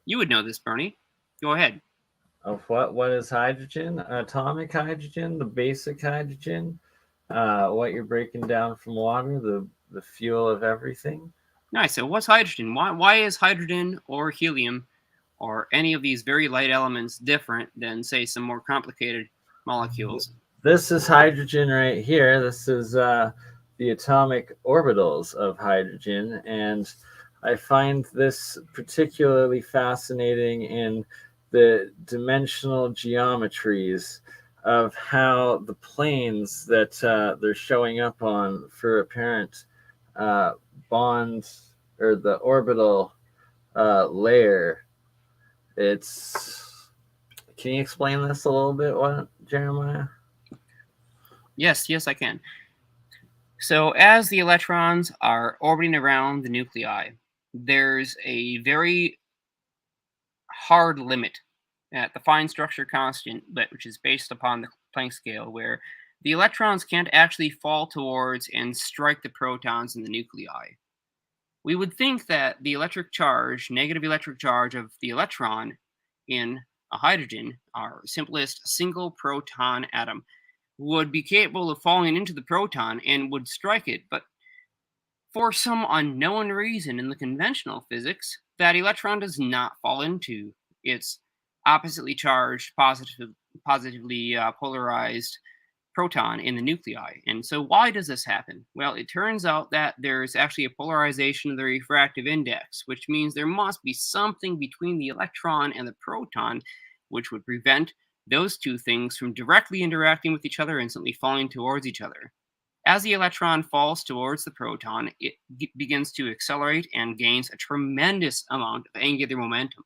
You would know this, Bernie. Go ahead. Of what is hydrogen? Atomic hydrogen, the basic hydrogen, what you're breaking down from water, the fuel of everything. Nice. So what's hydrogen? Why is hydrogen or helium or any of these very light elements different than, say, some more complicated molecules? This is hydrogen right here. This is the atomic orbitals of hydrogen, and I find this particularly fascinating in the dimensional geometries of how the planes that they're showing up on for apparent bond or the orbital layer. Can you explain this a little bit, what, Jeremiah? Yes, I can. So as the electrons are orbiting around the nuclei, there's a very hard limit at the fine structure constant, which is based upon the Planck scale, where the electrons can't actually fall towards and strike the protons in the nuclei. We would think that the electric charge, negative electric charge of the electron in a hydrogen, our simplest single proton atom, would be capable of falling into the proton and would strike it, but for some unknown reason in the conventional physics, that electron does not fall into its oppositely charged, positively polarized proton in the nuclei. And so why does this happen? Well, it turns out that there's actually a polarization of the refractive index, which means there must be something between the electron and the proton which would prevent those two things from directly interacting with each other and simply falling towards each other. As the electron falls towards the proton, it begins to accelerate and gains a tremendous amount of angular momentum.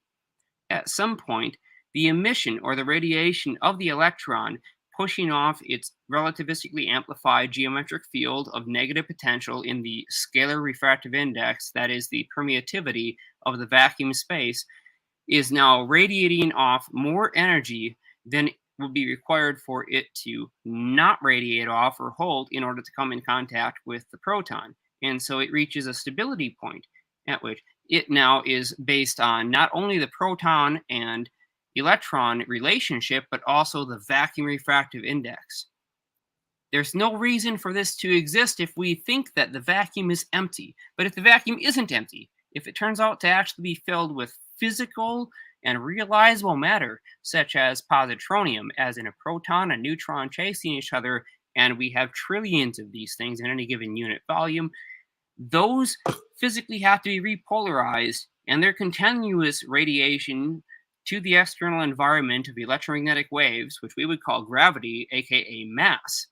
At some point, the emission or the radiation of the electron pushing off its relativistically amplified geometric field of negative potential in the scalar refractive index, that is the permeativity of the vacuum space, is now radiating off more energy than would be required for it to not radiate off or hold in order to come in contact with the proton. And so it reaches a stability point at which it now is based on not only the proton and electron relationship, but also the vacuum refractive index. There's no reason for this to exist if we think that the vacuum is empty. But if the vacuum isn't empty, if it turns out to actually be filled with physical and realizable matter, such as positronium, as in a proton and neutron chasing each other, and we have trillions of these things in any given unit volume, those physically have to be repolarized, and their continuous radiation to the external environment of electromagnetic waves, which we would call gravity, aka mass,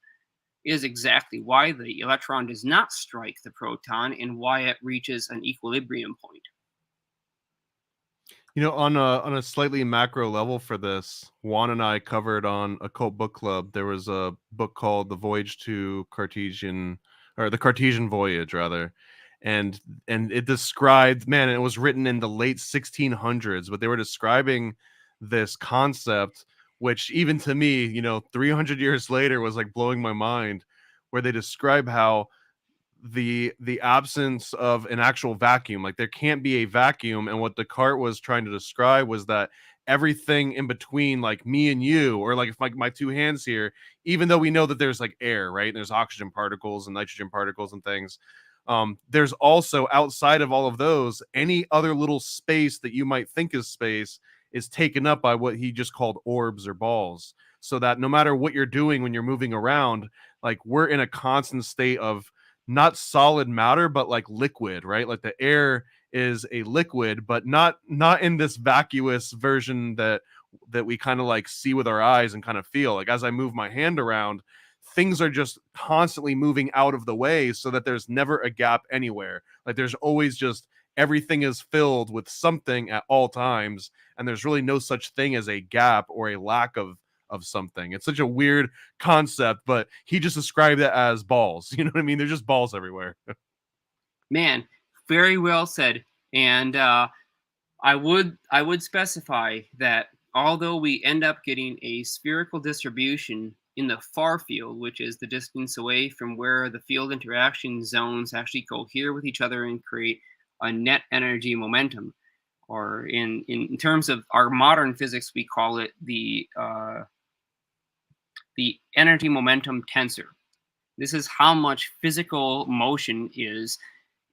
is exactly why the electron does not strike the proton and why it reaches an equilibrium point. You know, on a slightly macro level for this, Juan and I covered on Occult Book Club. There was a book called The Voyage to Cartesian, or The Cartesian Voyage, rather, and it described, man, it was written in the late 1600s, but they were describing this concept, which even to me, you know, 300 years later was like blowing my mind, where they describe how the absence of an actual vacuum, like there can't be a vacuum, and what Descartes was trying to describe was that everything in between, like me and you, or like if my two hands here, even though we know that there's like air, right, and there's oxygen particles and nitrogen particles and things, there's also outside of all of those, any other little space that you might think is space is taken up by what he just called orbs or balls, so that no matter what you're doing when you're moving around, like we're in a constant state of not solid matter, but like liquid, right? Like the air is a liquid, but not in this vacuous version that we kind of like see with our eyes and kind of feel. Like as I move my hand around, things are just constantly moving out of the way so that there's never a gap anywhere. Like there's always just everything is filled with something at all times, and there's really no such thing as a gap or a lack of something. It's such a weird concept, but he just described it as balls. You know what I mean? There's just balls everywhere. Man, very well said. And I would specify that although we end up getting a spherical distribution in the far field, which is the distance away from where the field interaction zones actually cohere with each other and create a net energy momentum, or in terms of our modern physics, we call it the energy momentum tensor. This is how much physical motion is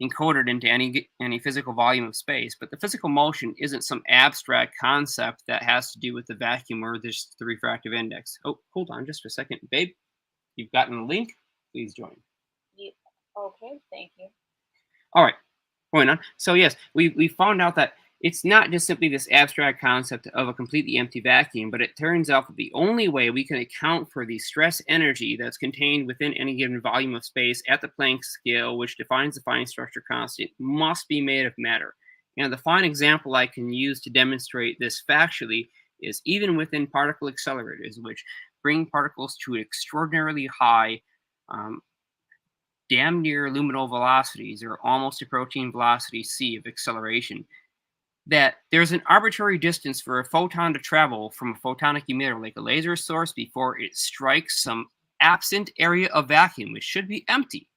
encoded into any physical volume of space. But the physical motion isn't some abstract concept that has to do with the vacuum or the refractive index. Oh, hold on just a second. Babe, you've gotten a link. Please join. Yeah. Okay, thank you. All right, going on. So yes, we found out that it's not just simply this abstract concept of a completely empty vacuum, but it turns out that the only way we can account for the stress energy that's contained within any given volume of space at the Planck scale, which defines the fine structure constant, must be made of matter. And the fine example I can use to demonstrate this factually is even within particle accelerators, which bring particles to extraordinarily high damn near luminal velocities, or almost approaching velocity c of acceleration, that there's an arbitrary distance for a photon to travel from a photonic emitter like a laser source before it strikes some absent area of vacuum, which should be empty.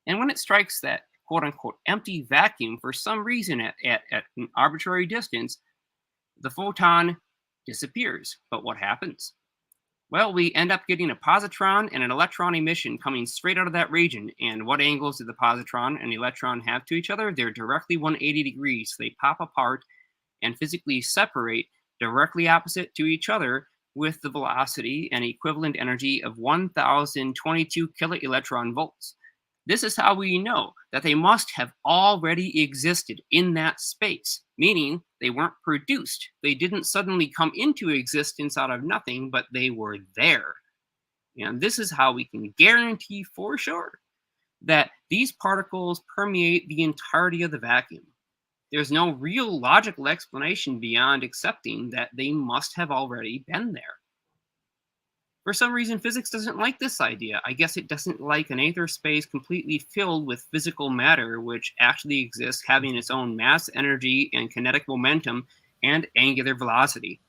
And when it strikes that quote-unquote empty vacuum, for some reason at an arbitrary distance, the photon disappears. But what happens? Well, we end up getting a positron and an electron emission coming straight out of that region. And what angles do the positron and the electron have to each other? They're directly 180 degrees. They pop apart and physically separate directly opposite to each other with the velocity and equivalent energy of 1022 kiloelectron volts. This is how we know that they must have already existed in that space, meaning they weren't produced. They didn't suddenly come into existence out of nothing, but they were there. And this is how we can guarantee for sure that these particles permeate the entirety of the vacuum. There's no real logical explanation beyond accepting that they must have already been there. For some reason, physics doesn't like this idea. I guess it doesn't like an aether space completely filled with physical matter, which actually exists having its own mass, energy, and kinetic momentum and angular velocity.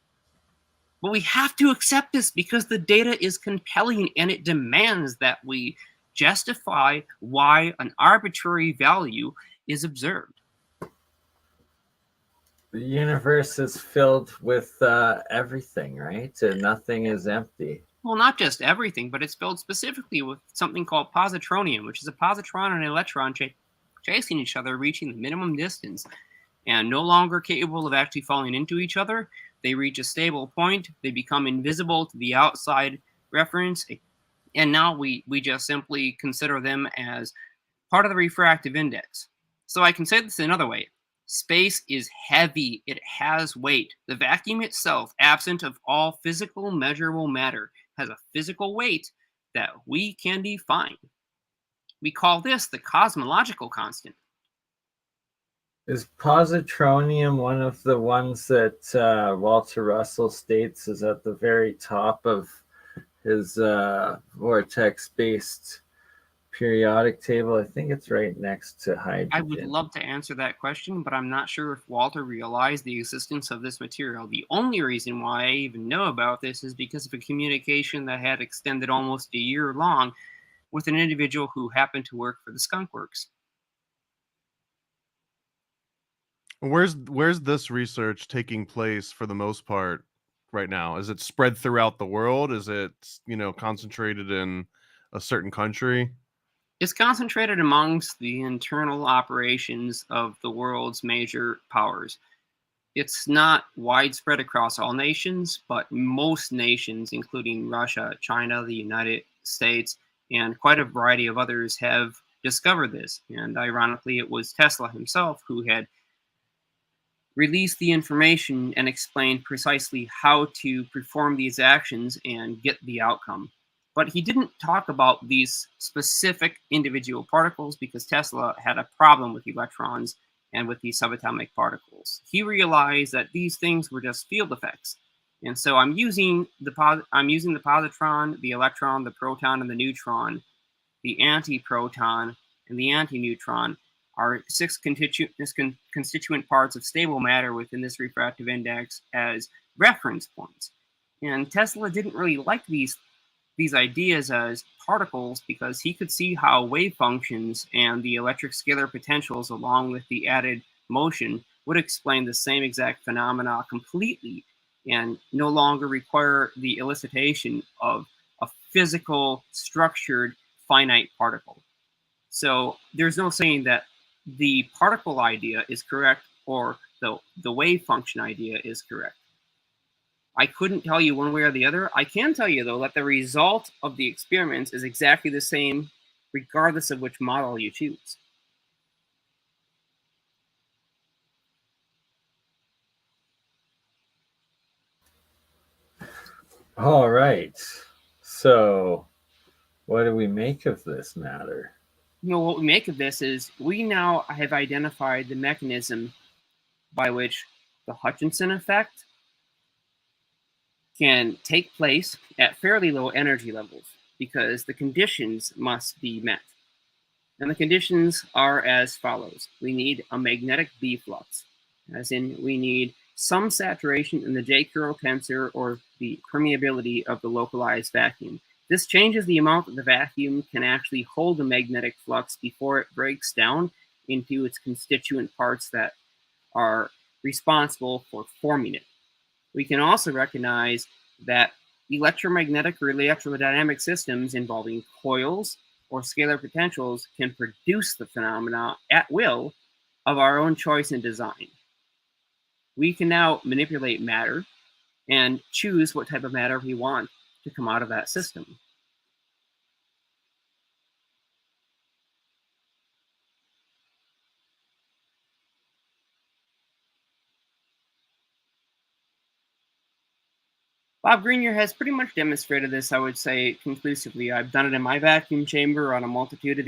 But we have to accept this because the data is compelling and it demands that we justify why an arbitrary value is observed. The universe is filled with everything, right? And nothing is empty. Well, not just everything, but it's filled specifically with something called positronium, which is a positron and an electron chasing each other, reaching the minimum distance, and no longer capable of actually falling into each other. They reach a stable point, they become invisible to the outside reference, and now we just simply consider them as part of the refractive index. So I can say this another way. Space is heavy. It has weight. The vacuum itself, absent of all physical measurable matter, has a physical weight that we can define. We call this the cosmological constant. Is positronium one of the ones that Walter Russell states is at the very top of his vortex-based periodic table? I think it's right next to hydrogen. I would love to answer that question, but I'm not sure if Walter realized the existence of this material. The only reason why I even know about this is because of a communication that had extended almost a year long with an individual who happened to work for the Skunk Works. Where's this research taking place for the most part right now? Is it spread throughout the world? Is it, concentrated in a certain country? It's concentrated amongst the internal operations of the world's major powers. It's not widespread across all nations, but most nations, including Russia, China, the United States, and quite a variety of others, have discovered this. And ironically, it was Tesla himself who had released the information and explained precisely how to perform these actions and get the outcome. But he didn't talk about these specific individual particles because Tesla had a problem with electrons and with these subatomic particles. He realized that these things were just field effects. And so I'm using the positron, the electron, the proton, and the neutron. The antiproton and the antineutron are 6 constituent parts of stable matter within this refractive index as reference points. And Tesla didn't really like these ideas as particles because he could see how wave functions and the electric scalar potentials, along with the added motion, would explain the same exact phenomena completely and no longer require the elicitation of a physical, structured, finite particle. So there's no saying that the particle idea is correct or the wave function idea is correct. I couldn't tell you one way or the other. I can tell you, though, that the result of the experiments is exactly the same regardless of which model you choose. All right. So, what do we make of this matter? What we make of this is we now have identified the mechanism by which the Hutchinson effect can take place at fairly low energy levels because the conditions must be met. And the conditions are as follows. We need a magnetic B flux, as in we need some saturation in the J-curl tensor or the permeability of the localized vacuum. This changes the amount that the vacuum can actually hold the magnetic flux before it breaks down into its constituent parts that are responsible for forming it. We can also recognize that electromagnetic or electrodynamic systems involving coils or scalar potentials can produce the phenomena at will of our own choice and design. We can now manipulate matter and choose what type of matter we want to come out of that system. Bob Grenier has pretty much demonstrated this, I would say, conclusively. I've done it in my vacuum chamber on a multitude of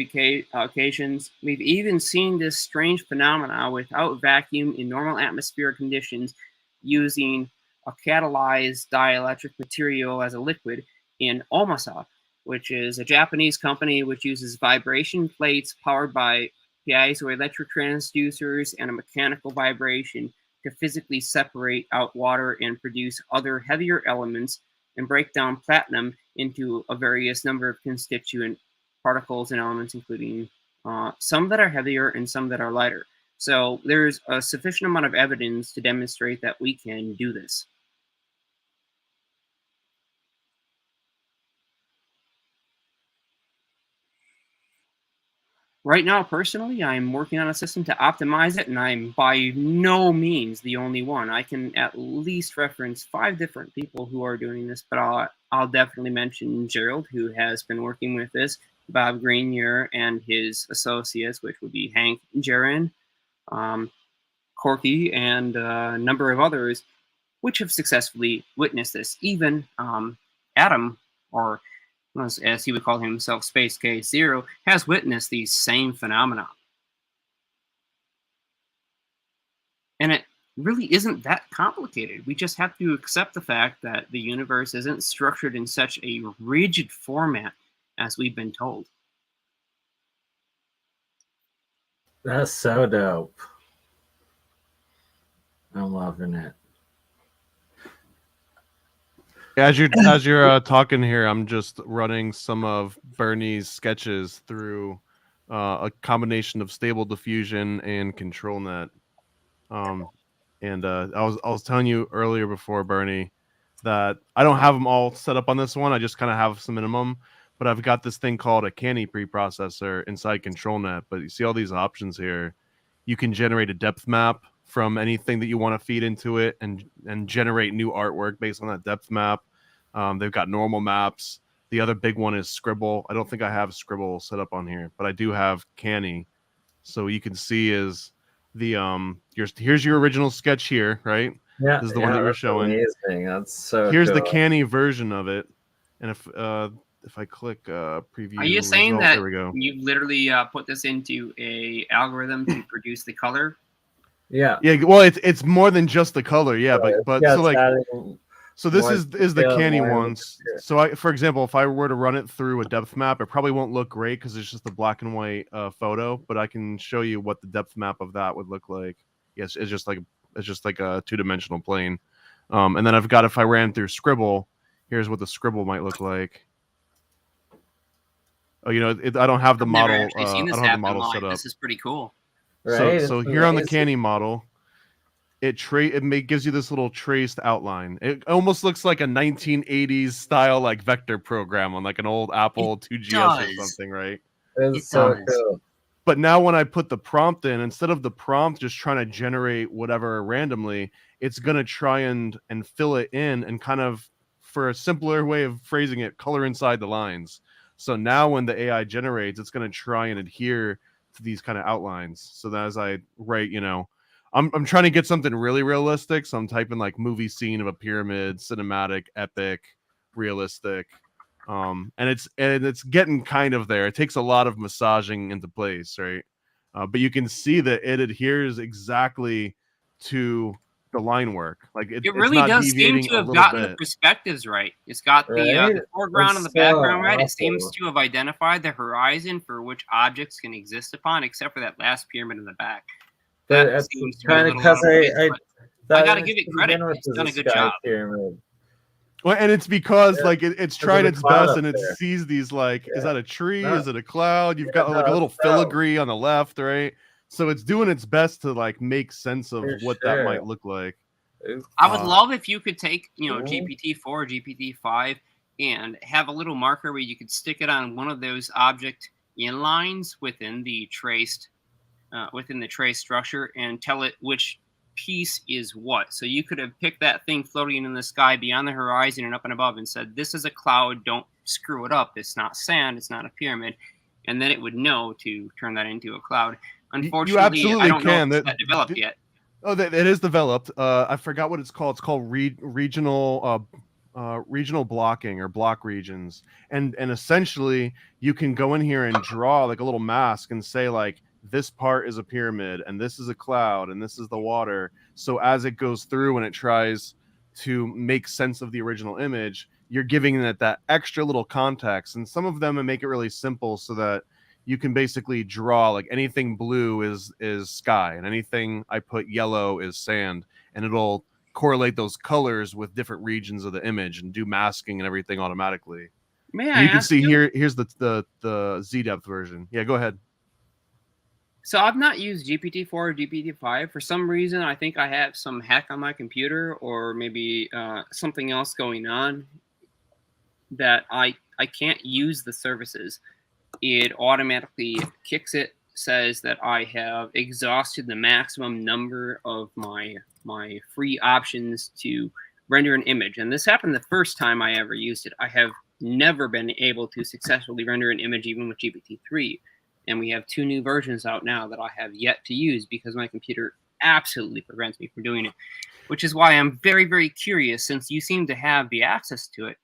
occasions. We've even seen this strange phenomena without vacuum in normal atmospheric conditions using a catalyzed dielectric material as a liquid in Omasa, which is a Japanese company which uses vibration plates powered by piezoelectric transducers and a mechanical vibration to physically separate out water and produce other heavier elements and break down platinum into a various number of constituent particles and elements, including some that are heavier and some that are lighter. So there's a sufficient amount of evidence to demonstrate that we can do this. Right now, personally, I'm working on a system to optimize it, and I'm by no means the only one. I can at least reference 5 different people who are doing this, but I'll definitely mention Gerald, who has been working with this, Bob Grenier and his associates, which would be Hank Jarin, Corky, and a number of others, which have successfully witnessed this. Even Adam, or as he would call himself, Space Case Zero, has witnessed these same phenomena. And it really isn't that complicated. We just have to accept the fact that the universe isn't structured in such a rigid format as we've been told. That's so dope. I'm loving it. As you're talking here, I'm just running some of BurnEye's sketches through a combination of stable diffusion and control net. I was telling you earlier before, BurnEye, that I don't have them all set up on this one. I just kind of have some minimum, but I've got this thing called a canny preprocessor inside control net. But you see all these options here. You can generate a depth map from anything that you want to feed into it and generate new artwork based on that depth map. They've got normal maps. The other big one is Scribble. I don't think I have Scribble set up on here, but I do have Canny. So you can see is the here's your original sketch here, right? Yeah, this is the one that you're showing. Amazing. That's so. Here's cool. the Canny version of it, and if I click preview, Are you saying result, that there we go. you literally put this into a algorithm to produce the color? Yeah. Yeah. Well, it's more than just the color. Yeah, but yeah, so like. So this more is the detail, canny more ones. So for example, if I were to run it through a depth map, it probably won't look great because it's just a black and white photo. But I can show you what the depth map of that would look like. Yes, it's just like a 2-dimensional plane. And then I've got, if I ran through Scribble, here's what the Scribble might look like. Oh, I don't have the model. I don't have the model set up. This is pretty cool. Right? So here on the canny model, gives you this little traced outline. It almost looks like a 1980s style like vector program on like an old Apple 2GS or does. something, right? It's It so does. cool. But now when I put the prompt in, instead of the prompt just trying to generate whatever randomly, it's gonna try and fill it in and kind of, for a simpler way of phrasing it, color inside the lines. So now when the AI generates, it's gonna try and adhere to these kind of outlines. So that as I write, I'm trying to get something really realistic. So I'm typing like movie scene of a pyramid, cinematic, epic, realistic. And it's getting kind of there. It takes a lot of massaging into place, right? But you can see that it adheres exactly to the line work. Like It it's really not does seem deviating to a have little gotten the bit. perspectives right. It's got the Right? foreground It's and the so background right. It seems awesome. to have identified the horizon for which objects can exist upon, except for that last pyramid in the back. But That it's seems to be a kind of little out because of place, I but that I gotta image give it to credit. begin with It's is done a a good sky job. pyramid. Well, and it's because Yeah, like it's because of tried the its cloud best up and it there. sees these like, is Yeah. that a tree? No, Is it a cloud? You've yeah, got like a no, little it's cloud filigree on the left, right? So it's doing its best to like make sense of for what that sure. might look like. Oops. I would love if you could take, Mhm. GPT-4 or GPT-5 and have a little marker where you could stick it on one of those object inlines within the traced structure and tell it which piece is what. So you could have picked that thing floating in the sky beyond the horizon and up and above and said, "This is a cloud. Don't screw it up. It's not sand. It's not a pyramid." And then it would know to turn that into a cloud. You Unfortunately, I absolutely don't know if can. it's that developed yet. Oh, that it is developed. I forgot what it's called. It's called regional blocking or block regions. And essentially you can go in here and draw like a little mask and say like, this part is a pyramid and this is a cloud and this is the water. So as it goes through and it tries to make sense of the original image, you're giving it that extra little context. And some of them make it really simple so that you can basically draw like anything blue is sky and anything I put yellow is sand, and it'll correlate those colors with different regions of the image and do masking and everything automatically. May And I you can ask see you? here's the Z depth version. Yeah, go ahead. So I've not used GPT-4 or GPT-5. For some reason, I think I have some hack on my computer or maybe something else going on that I can't use the services. It automatically kicks it, says that I have exhausted the maximum number of my free options to render an image. And this happened the first time I ever used it. I have never been able to successfully render an image even with GPT-3. And we have 2 new versions out now that I have yet to use because my computer absolutely prevents me from doing it, which is why I'm very, very curious, since you seem to have the access to it.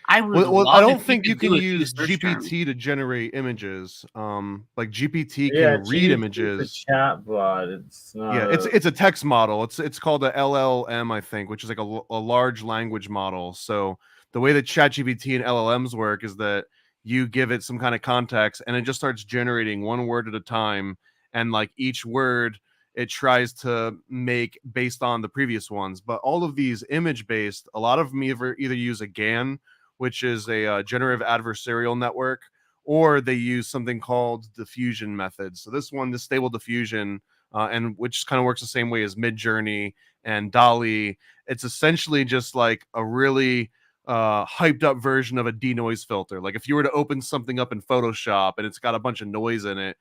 I would Well, I love don't if you think you could can do a few use search terms. GPT to generate images. Like GPT Yeah, can read GPT is images. a chat bot. It's not. Yeah, it's a text model. It's called a LLM, I think, which is like a large language model. So the way that ChatGPT and LLMs work is that you give it some kind of context and it just starts generating one word at a time, and like each word it tries to make based on the previous ones. But all of these image based, a lot of them either use a GAN, which is a generative adversarial network, or they use something called diffusion methods. So this stable diffusion, and which kind of works the same way as Midjourney and DALL-E. It's essentially just like a really hyped up version of a denoise filter. Like if you were to open something up in Photoshop and it's got a bunch of noise in it,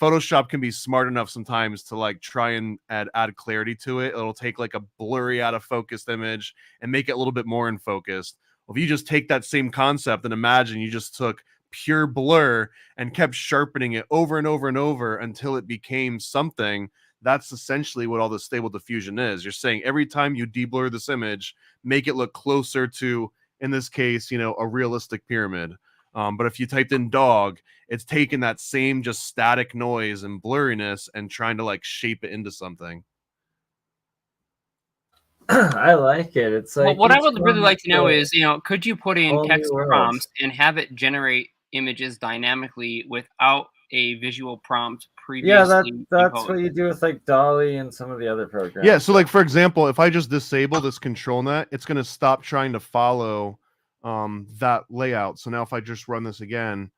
Photoshop can be smart enough sometimes to like try and add clarity to it. It'll take like a blurry out of focused image and make it a little bit more in focus. Well, if you just take that same concept and imagine you just took pure blur and kept sharpening it over and over and over until it became something, that's essentially what all the stable diffusion is. You're saying every time you deblur this image, make it look closer to, in this case, a realistic pyramid. But if you typed in dog, it's taking that same just static noise and blurriness and trying to like shape it into something. I like it. It's Well, like what I each would really one like to know is is, could you put in whole new text world. prompts and have it generate images dynamically without a visual prompt Yeah, previously that's what imposed? you do with like Dolly and some of the other programs. Yeah, so like for example, if I just disable this control net, it's going to stop trying to follow that layout. So now if I just run this again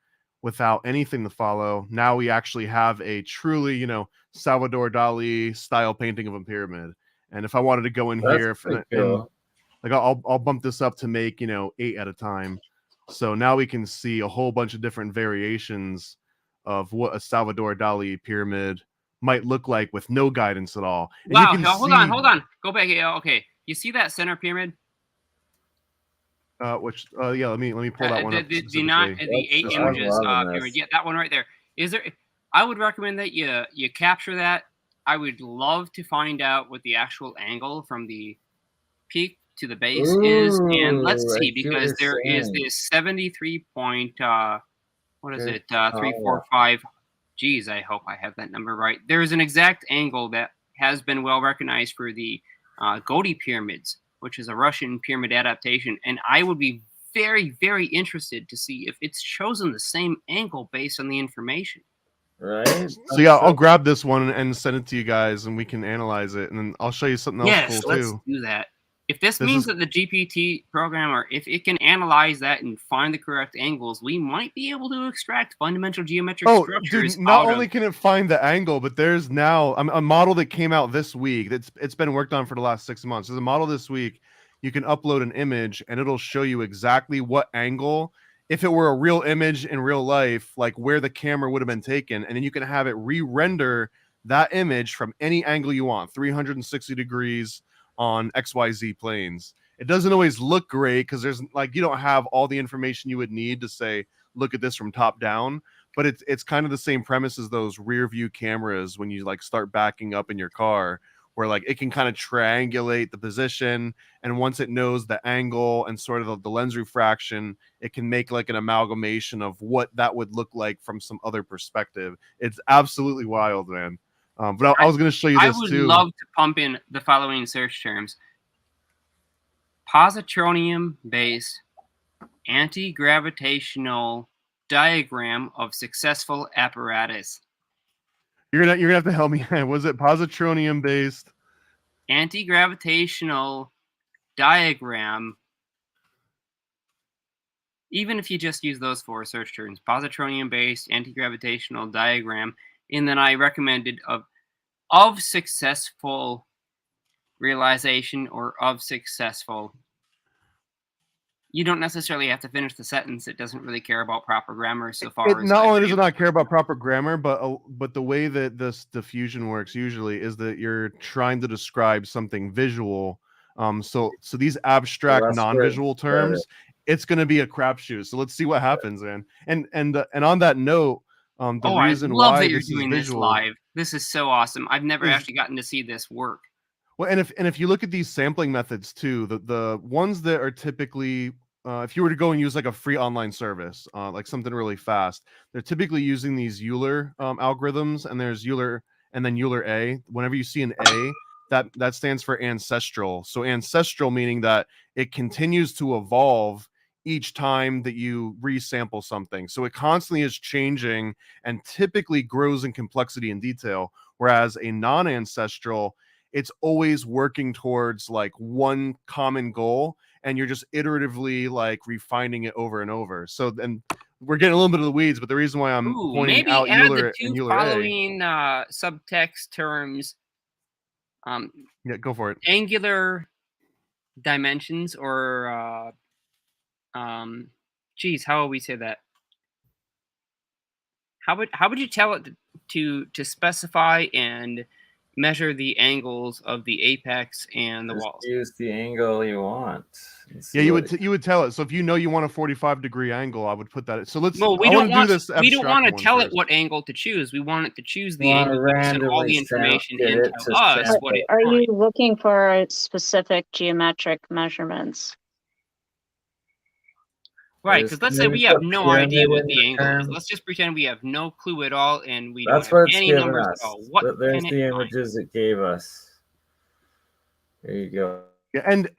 without anything to follow, now we actually have a truly, Salvador Dali style painting of a pyramid. And if I wanted to go in That's here, pretty and cool. like I'll bump this up to make 8 at a time. So now we can see a whole bunch of different variations of what a Salvador Dali pyramid might look like with no guidance at all. And you Wow, can hold see, on. Go back. Yeah, okay. You see that center pyramid? which yeah, let me pull that one up The specifically. 8 This I'm one. images loving pyramid. this. Yeah, that one right there. Is there? I would recommend that you capture that. I would love to find out what the actual angle from the peak to the base is, and let's Ooh, I see, see what because you're there is saying. this 73 point what is Good it 345. Geez, I hope I have that number right. There is an exact angle that has been well recognized for the Godi pyramids, which is a Russian pyramid adaptation, and I would be very, very interested to see if it's chosen the same angle based on the information. Right? So yeah, I'll grab this one and send it to you guys, and we can analyze it, and then I'll show you something else Yes, cool let's too. do that. If this This means is- that the GPT program, or if it can analyze that and find the correct angles, we might be able to extract fundamental geometric structures. Dude, not out only of... can it find the angle, but there's now a model that came out this week. It's been worked on for the last 6 months. There's a model this week. You can upload an image, and it'll show you exactly what angle, if it were a real image in real life, like where the camera would have been taken, and then you can have it re-render that image from any angle you want, 360 degrees on XYZ planes. It doesn't always look great because there's like you don't have all the information you would need to say, look at this from top down. But it's kind of the same premise as those rear view cameras when you like start backing up in your car, where like it can kind of triangulate the position, and once it knows the angle and sort of the lens refraction, it can make like an amalgamation of what that would look like from some other perspective. It's absolutely wild, man. But I was going to show you this I would too. love to pump in the following search terms: positronium-based anti-gravitational diagram of successful apparatus. You're gonna have to help me. Was it positronium based? Anti-gravitational diagram. Even if you just use those 4 search terms: positronium-based anti-gravitational diagram, and then I recommended of successful realization or of successful. You don't necessarily have to finish the sentence. It doesn't really care about proper grammar so far as Not I've only been does it able not care about proper grammar, but the way that this diffusion works usually is that you're trying to describe something visual. So these abstract That's where non-visual it started. terms, it's going to be a crapshoot. So let's see what happens, man. And on that note, the reason I love why that you're this is doing visual, this live. This is so awesome. I've never is- actually gotten to see this work. well, and if you look at these sampling methods too, the ones that are typically if you were to go and use like a free online service, like something really fast, they're typically using these Euler algorithms, and there's Euler and then Euler A. Whenever you see an A, that stands for ancestral. So ancestral meaning that it continues to evolve each time that you resample something. So it constantly is changing and typically grows in complexity and detail. Whereas a non-ancestral, it's always working towards like one common goal, and you're just iteratively like refining it over and over. So then we're getting a little bit of the weeds, but the reason why I'm pointing Maybe out add Euler the and 2 Euler A, following subtext terms: yeah, go for it. angular dimensions, or geez, how would we say that? How would you tell it to specify and measure the angles of the apex and the Just walls? use the angle you want. Yeah, you would tell it. So if you know you want a 45-degree angle, I would put that. So let's. Well, we I don't want to do this. we don't want to abstract tell one it what angle to choose. We want it to choose the You wanna angle based on all randomly the information get and it tell to us sample. what it Are you finds. looking for specific geometric measurements? Right, because let's say we have no idea what the angle is. terms. Let's just pretend we have no clue at all, and we That's don't what have it's any given numbers us. at all. What But there's can the it find? images it gave us. There you go. Yeah, and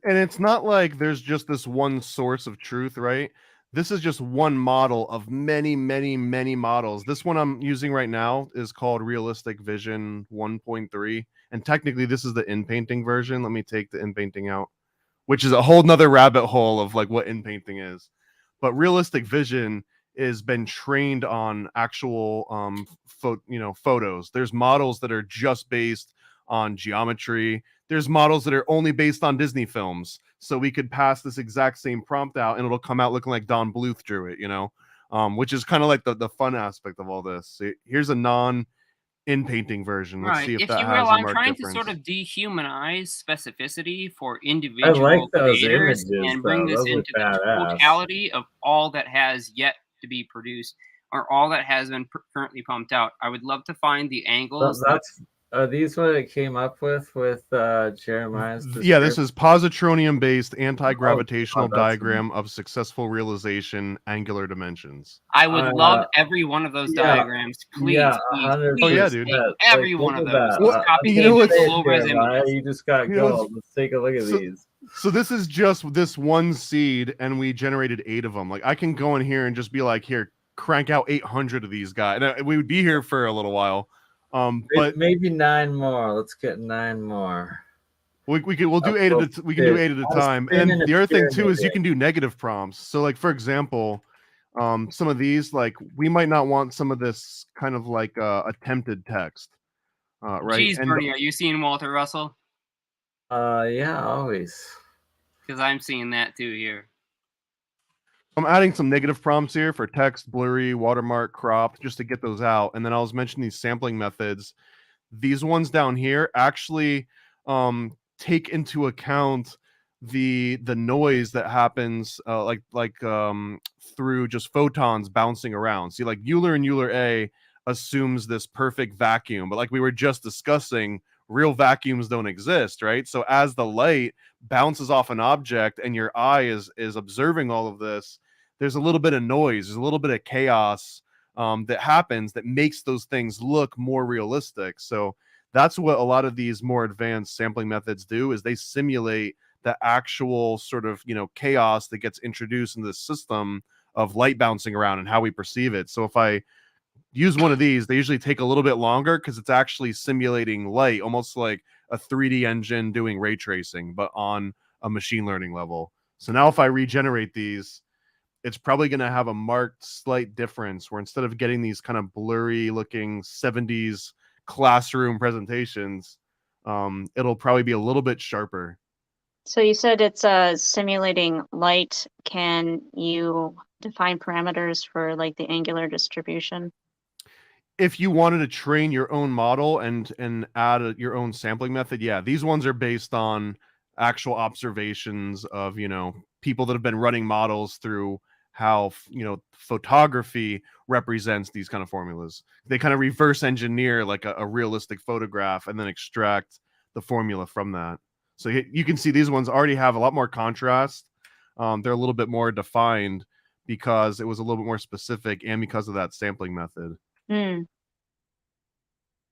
it's not like there's just this one source of truth, right? This is just one model of many, many, many models. This one I'm using right now is called Realistic Vision 1.3, and technically this is the in-painting version. Let me take the in-painting out, which is a whole nother rabbit hole of like what in-painting is. But Realistic Vision has been trained on actual photos. There's models that are just based on geometry. There's models that are only based on Disney films. So we could pass this exact same prompt out and it'll come out looking like Don Bluth drew it, you know, which is kind of like the fun aspect of all this. So here's a non-in-painting version. Let's see if that you has will, a I'm marked trying difference. to sort of dehumanize specificity for I individual like those creators images, and bring though. this Those look into the badass. totality of all that has yet to be produced or all that has been currently pumped out. I would love to find the angles. Are these what it came up with Jeremiah's Yeah, this description? is positronium-based anti-gravitational Oh, that's diagram of successful realization, angular dimensions. I would love every one of those diagrams. Please, Yeah, please, 100%. please, Oh, yeah, dude. take Like, every look one of at those. that. Well, Copy you know and what's- paste all over as Jeremiah, images. you just got You know, gold. Let's take a look at these. So this is just this one seed, and we generated 8 of them. Like, I can go in here and just be like, here, crank out 800 of these guys. And we would be here for a little while. But maybe 9 more. Let's get 9 more. we'll do 8 at a we can do 8 at a time. And then the other thing too is you can do negative prompts. So like, for example, some of these, like, we might not want some of this kind of like attempted text, right? Jeez, And Bernie, are you seeing Walter Russell? Yeah, always. Because I'm seeing that too here. I'm adding some negative prompts here for text, blurry, watermark, cropped, just to get those out. And then I was mentioning these sampling methods. These ones down here actually take into account the noise that happens through just photons bouncing around. See, like Euler and Euler A assumes this perfect vacuum, but like we were just discussing, real vacuums don't exist, right? So as the light bounces off an object and your eye is observing all of this, there's a little bit of noise, there's a little bit of chaos that happens that makes those things look more realistic. So that's what a lot of these more advanced sampling methods do, is they simulate the actual sort of, you know, chaos that gets introduced into the system of light bouncing around and how we perceive it. So if I use one of these, they usually take a little bit longer because it's actually simulating light, almost like a 3D engine doing ray tracing, but on a machine learning level. So now if I regenerate these, it's probably going to have a marked slight difference where instead of getting these kind of blurry looking 70s classroom presentations, it'll probably be a little bit sharper. So you said it's simulating light. Can you define parameters for like the angular distribution? If you wanted to train your own model and add your own sampling method, yeah, these ones are based on actual observations of, you know, people that have been running models through how, you know, photography represents these kind of formulas. They kind of reverse engineer like a realistic photograph and then extract the formula from that. So you can see these ones already have a lot more contrast. They're a little bit more defined because it was a little bit more specific and because of that sampling method. Mm. And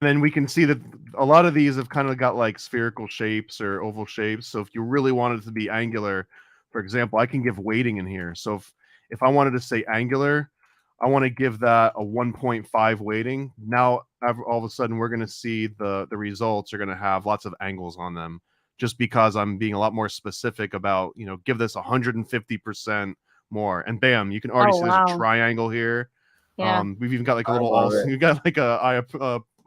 then we can see that a lot of these have kind of got like spherical shapes or oval shapes. So if you really wanted it to be angular, for example, I can give weighting in here. So if I wanted to say angular, I want to give that a 1.5 weighting. Now, all of a sudden, we're going to see the results are going to have lots of angles on them, just because I'm being a lot more specific about, you know, give this 150% more. And bam, you can already see there's a triangle here. Yeah. We've even got like a little, you've got like a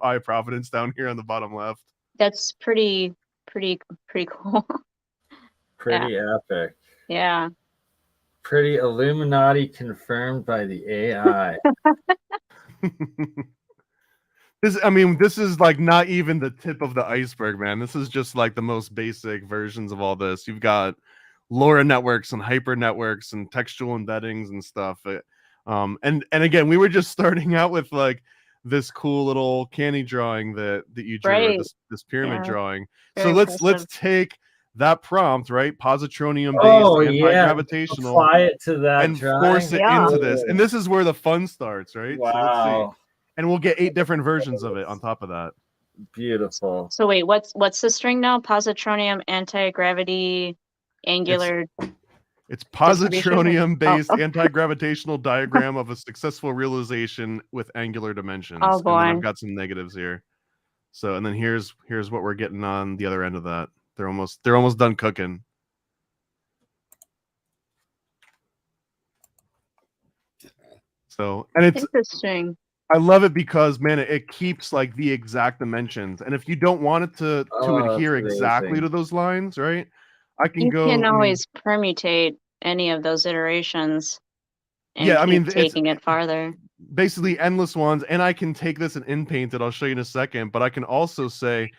eye of Providence down here on the bottom left. That's pretty cool. Pretty epic. Yeah. Pretty Illuminati confirmed by the AI. This is like not even the tip of the iceberg, man. This is just like the most basic versions of all this. You've got LoRa networks and hyper networks and textual embeddings and stuff. And again, we were just starting out with like this cool little canny drawing that you drew, right. or this pyramid drawing. Very So impressive. let's take that prompt, right? Positronium based anti-gravitational. Apply it to that and drawing. force it into this. And this is where the fun starts, right? Wow. So let's see. And we'll get 8 different versions of it on top of that. Beautiful. So wait, what's the string now? Positronium anti-gravity angular. It's positronium-based anti-gravitational diagram of a successful realization with angular dimensions. Oh boy. And then I've got some negatives here. So, and then here's what we're getting on the other end of that. They're almost done cooking. So, and it's interesting. I love it because, man, it keeps like the exact dimensions. And if you don't want it to Oh, that's adhere exactly amazing. to those lines, right? I can You go. can I mean, always permutate any of those iterations and yeah, I mean, keep it's taking it farther. basically endless ones. And I can take this and inpaint it. I'll show you in a second. But I can also say,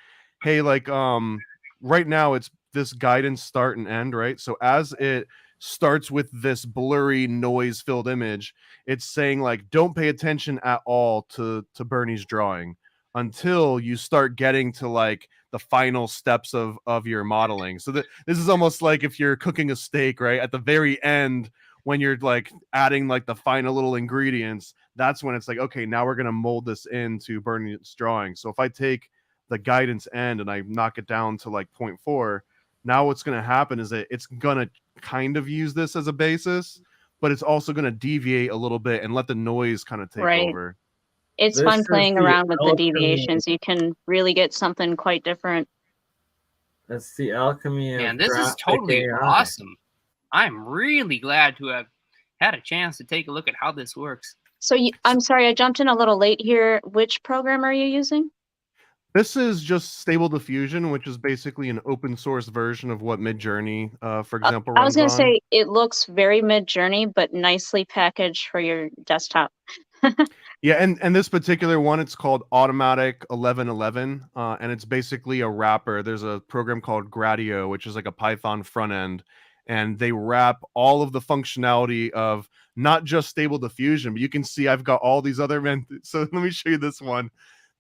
hey, like, right now it's this guidance start and end, right? So as it starts with this blurry noise filled image, it's saying like don't pay attention at all to Bernie's drawing until you start getting to like the final steps of your modeling. So that this is almost like if you're cooking a steak, right? At the very end, when you're like adding like the final little ingredients, that's when it's like, okay, now we're gonna mold this into Bernie's drawing. So if I take the guidance end and I knock it down to like 0.4, now what's going to happen is that it's going to kind of use this as a basis, but it's also going to deviate a little bit and let the noise kind of take Right. over. It's This fun is playing the around with the Alchemy. deviations. You can really get something quite different. That's the alchemy of And this is graphic totally AI. awesome. I'm really glad to have had a chance to take a look at how this works. So I'm sorry, I jumped in a little late here. Which program are you using? This is just Stable Diffusion, which is basically an open source version of what Midjourney, for example, I was runs going to on. say it looks very Midjourney, but nicely packaged for your desktop. Yeah, and this particular one, it's called Automatic 1111, and it's basically a wrapper. There's a program called Gradio, which is like a Python front end, and they wrap all of the functionality of not just Stable Diffusion, but you can see I've got all these other So let me show you this one.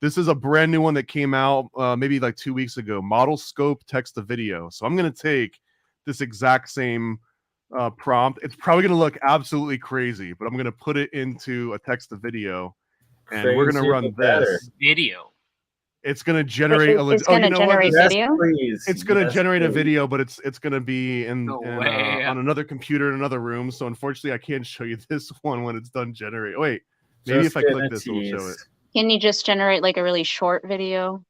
This is a brand new one that came out maybe like 2 weeks ago. Model Scope Text to Video. So I'm going to take this exact same prompt. It's probably going to look absolutely crazy, but I'm going to put it into a text to video, and we're going to Crazier run the better. this. Video. It's going to generate a It's going to generate Yes, video? please. It's going to Yes, generate a please. video, but it's going to be No way. on another computer in another room. So unfortunately, I can't show you this one when it's done generate. Wait, maybe Just if I click gonna this, it'll show tease. it. Can you just generate like a really short video?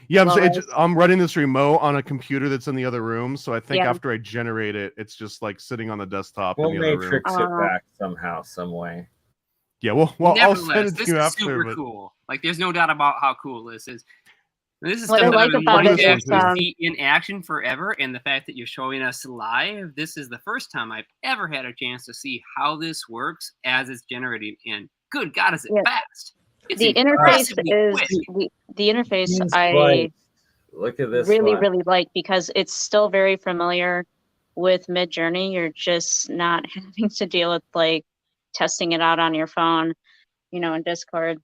Yeah, Lois? I'm running this remote on a computer that's in the other room. So I think Yeah. after I generate it, it's just like sitting on the desktop We'll in the other room. matrix it back somehow, some way. Yeah, well, I'll send Nevertheless, it this to you is after. super But cool. Like, there's no doubt about how cool this is. This is What I stuff that like I've been about wanting it to is, actually see in action forever, and the fact that you're showing us live, this is the first time I've ever had a chance to see how this works as it's generating. And good God, is it Yeah. fast! It's the interface impressively is quick. the interface Seems I like- Look at this really one. like, because it's still very familiar with Midjourney. You're just not having to deal with like testing it out on your phone, you know, in Discord.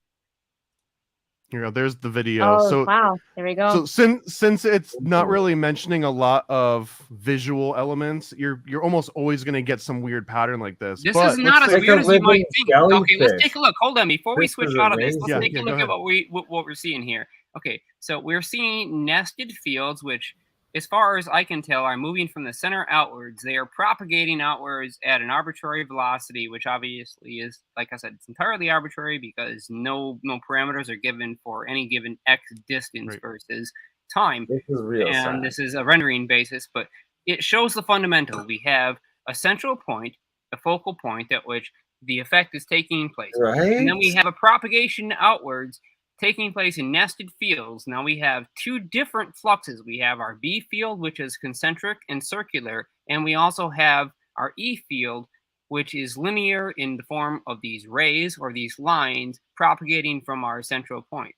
you know, there's the video. Oh So wow, there we go. So since it's not really mentioning a lot of visual elements, you're almost always going to get some weird pattern like this. This But is not as let's say- weird as you might living think. Okay, let's jellyfish. take a look. Hold on, before we This switch is out of this, let's amazing. take Yeah, a look go at what we're seeing here. Okay, so we're seeing nested fields, which, as far as I can tell, are moving from the center outwards. They are propagating outwards at an arbitrary velocity, which obviously is, like I said, it's entirely arbitrary because no parameters are given for any given x distance Right. versus time. This is real And science. this is a rendering basis, but it shows the fundamental. We have a central point, a focal point at which the effect is taking place. Right? And then we have a propagation outwards taking place in nested fields. Now we have two different fluxes. We have our B field, which is concentric and circular, and we also have our E field, which is linear in the form of these rays or these lines propagating from our central point.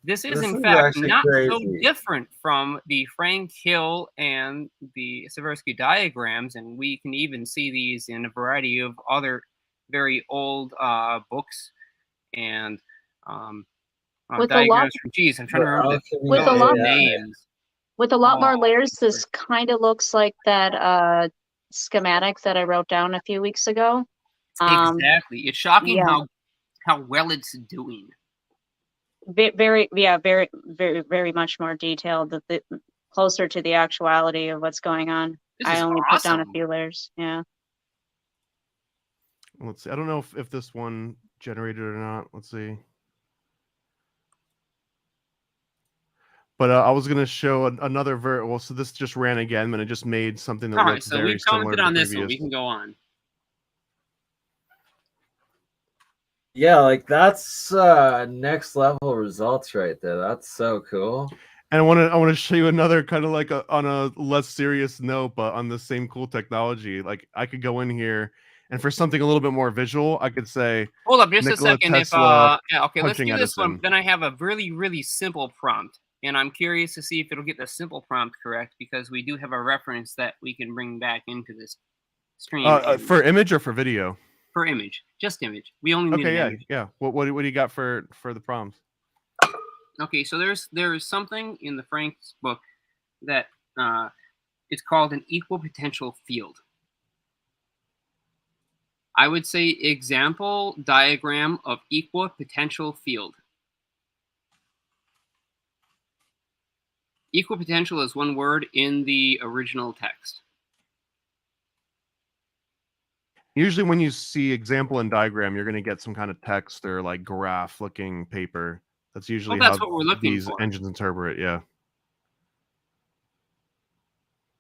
This is in fact actually not so crazy. different from the Frank Hill and the Seversky diagrams, and we can even see these in a variety of other very old books and With a lot- diagrams from, geez, I'm trying to remember With a lot- the names. With a lot more Oh, layers, this kind of looks like that schematic that I wrote down a few weeks ago. Exactly. It's shocking yeah. how well it's doing. Very much more detailed, the closer to the actuality of what's going on. This I is only put down a awesome. few layers. Yeah. let's see. I don't know if this one generated or not. Let's see. But I was going to show another well, so this just ran again, and it just made something that All right, looks so very we've similar commented to on the this one. previous. We can go on. Yeah, like that's next level results right there. That's so cool. And I want to show you another kind of like on a less serious note, but on the same cool technology. Like I could go in here, and for something a little bit more visual, I could say Hold up just a Nikola second. Tesla Yeah, okay, let's punching do this one. Edison. Then I have a really, really simple prompt. And I'm curious to see if it'll get the simple prompt correct, because we do have a reference that we can bring back into this stream. For image or for video? For image. Just image. We only need Okay, an image. yeah. What do you got for the prompts? Okay, so there's something in the Frank's book that it's called an equal potential field. I would say example diagram of equal potential field. Equal potential is one word in the original text. Usually when you see example and diagram, you're going to get some kind of text or like graph looking paper. That's usually Well, that's how what we're looking these for. engines interpret, yeah.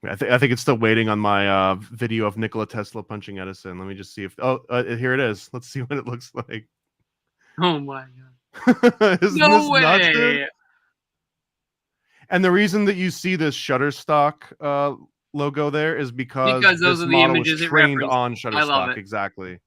I think it's still waiting on my video of Nikola Tesla punching Edison. Let me just see if here it is. Let's see what it looks like. Oh my god. Isn't No this way. nuts, dude? And the reason that you see this Shutterstock logo there is because those this are the model was images it trained referenced. on I love Shutterstock. it. Exactly.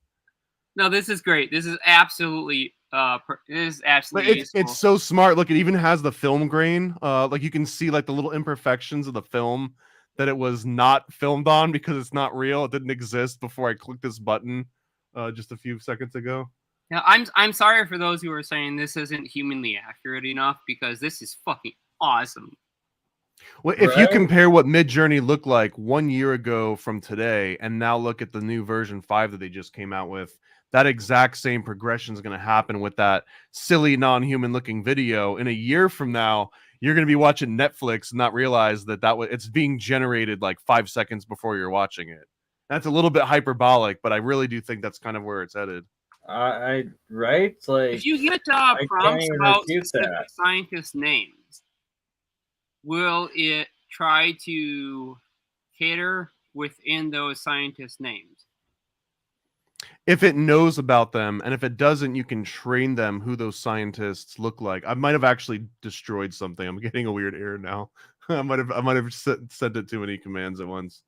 No, this is great. This is absolutely it's so smart. Look, it even has the film grain. Like you can see like the little imperfections of the film that it was not filmed on because it's not real. It didn't exist before I clicked this button just a few seconds ago. Now, I'm sorry for those who are saying this isn't humanly accurate enough, because this is fucking awesome. Well, if you compare what Midjourney looked like 1 year ago from today, and now look at the new version 5 that they just came out with, that exact same progression is going to happen with that silly non-human looking video. In a year from now, you're going to be watching Netflix and not realize that it's being generated like 5 seconds before you're watching it. That's a little bit hyperbolic, but I really do think that's kind of where it's headed. Right? Like if you get prompts about specific scientist names, will it try to cater within those scientist names? If it knows about them, and if it doesn't, you can train them who those scientists look like. I might have actually destroyed something. I'm getting a weird error now. I might have sent it too many commands at once.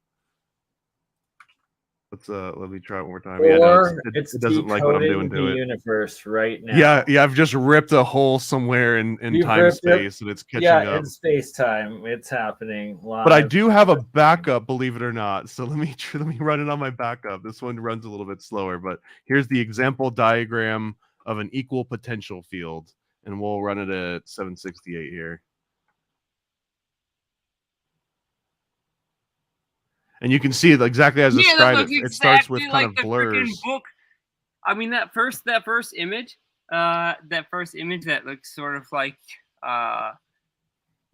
Let me try it one more time. Or it doesn't like what I'm doing to it. Universe right now. Yeah, I've just ripped a hole somewhere in time space, and it's catching up. Yeah, in space time, it's happening live. But I do have a backup, believe it or not. So let me run it on my backup. This one runs a little bit slower, but here's the example diagram of an equal potential field, and we'll run it at 768 here. And you can see it exactly as described. It starts with kind of blurs. Book. I mean, that first image, that looks sort of like,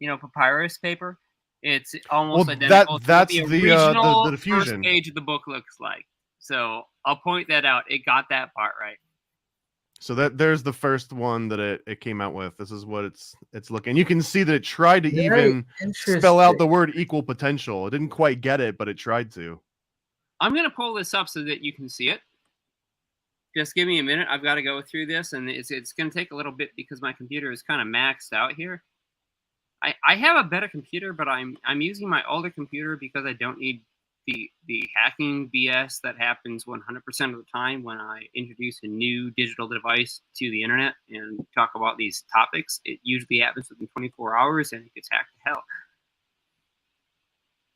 papyrus paper. It's almost identical to that's the original the diffusion. First page of the book looks like. So I'll point that out. It got that part right. So there's the first one that it came out with. This is what it's looking. You can see that it tried to even spell out the word equal potential. It didn't quite get it, but it tried to. I'm going to pull this up so that you can see it. Just give me a minute. I've got to go through this, and it's going to take a little bit because my computer is kind of maxed out here. I have a better computer, but I'm using my older computer because I don't need the hacking BS that happens 100% of the time when I introduce a new digital device to the internet and talk about these topics. It usually happens within 24 hours and it gets hacked to hell.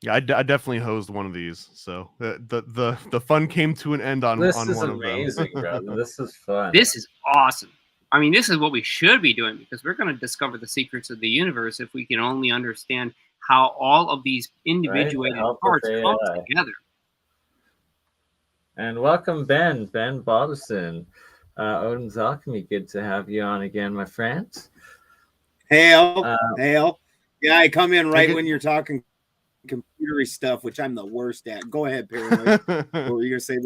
Yeah, I definitely hosed one of these, so the fun came to an end on one of them. This is amazing, brother. This is fun. This is awesome. I mean, this is what we should be doing, because we're going to discover the secrets of the universe if we can only understand how all of these individuated parts come together. And welcome, Ben Boddison. Odin's Alchemy, good to have you on again, my friend. Hail. Yeah, I come in right when you're talking computery stuff, which I'm the worst at. Go ahead, Perry. What were you going to say?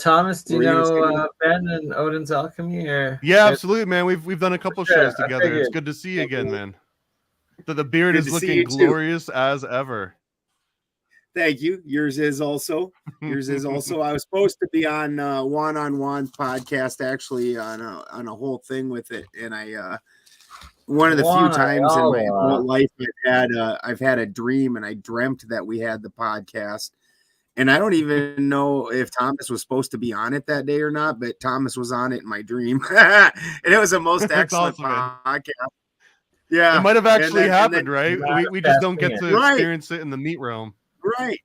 Thomas, do you know Ben and Odin's Alchemy? Yeah, absolutely, man. We've done a couple shows together. It's good to see you again, man. The beard is looking glorious as ever. Thank you. Yours is also. Yours is also. I was supposed to be on one-on-one podcast, actually, on a whole thing with it, and I one of the few times in my adult life I've had a dream, and I dreamt that we had the podcast, and I don't even know if Thomas was supposed to be on it that day or not, but Thomas was on it in my dream, and it was the most excellent podcast. Yeah, it might have actually happened, right? We just don't get to experience it in the meat realm. Right.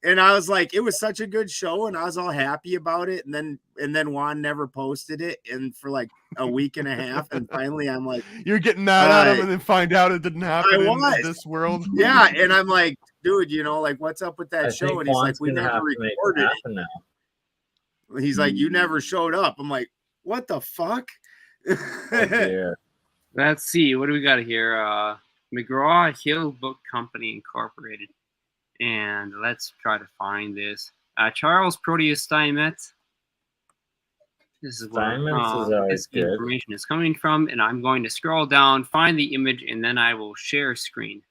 And I was like, it was such a good show, and I was all happy about it. And then Juan never posted it, and for like a week and a half, and finally I'm like, you're getting mad at him, and then find out it didn't happen in this world. Yeah, and I'm like, dude, like, what's up with that show? And he's like, we never recorded it. Now. He's like, you never showed up. I'm like, what the fuck? Yeah. Let's see, what do we got here? McGraw-Hill Book Company Incorporated. And let's try to find this. Charles Proteus Steinmetz. This is where this information is coming from. And I'm going to scroll down, find the image, and then I will share screen.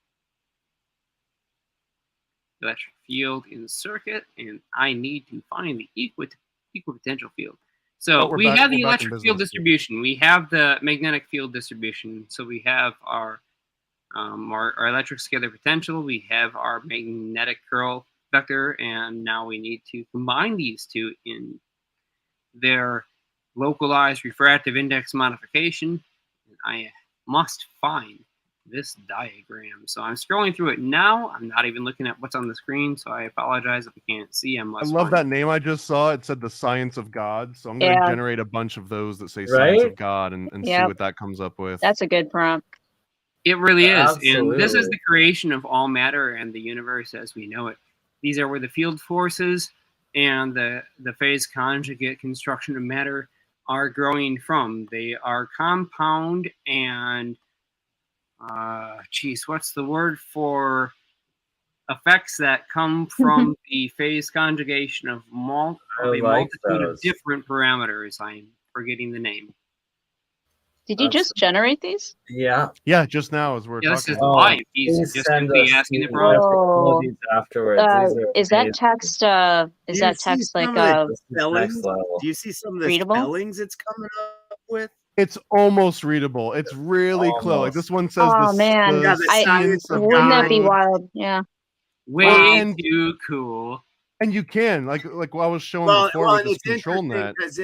Electric field in circuit, and I need to find the equipotential field. So we have the electric field distribution. We have the magnetic field distribution. So we have our electric scalar potential. We have our magnetic curl vector, and now we need to combine these two in their localized refractive index modification. I must find this diagram. So I'm scrolling through it now. I'm not even looking at what's on the screen, so I apologize if I can't see. I love that name I just saw. It said the Science of God. So I'm going to generate a bunch of those that say Science of God and see what that comes up with. That's a good prompt. It really is. Absolutely. And this is the creation of all matter and the universe as we know it. These are where the field forces and the phase conjugate construction of matter are growing from. They are compound and what's the word for effects that come from the phase conjugation of a multitude of different parameters? I'm forgetting the name. Did you just generate these? Yeah. Yeah, just now as we're talking. This is live. He's just going to be asking the prompt afterwards. Is that text? Is that text like spellings? Do you see some of the spellings it's coming up with? It's almost readable. It's really close. Like this one says. Oh man, wouldn't that be wild? Yeah. Way too cool. And you can like what I was showing before with this control net. Because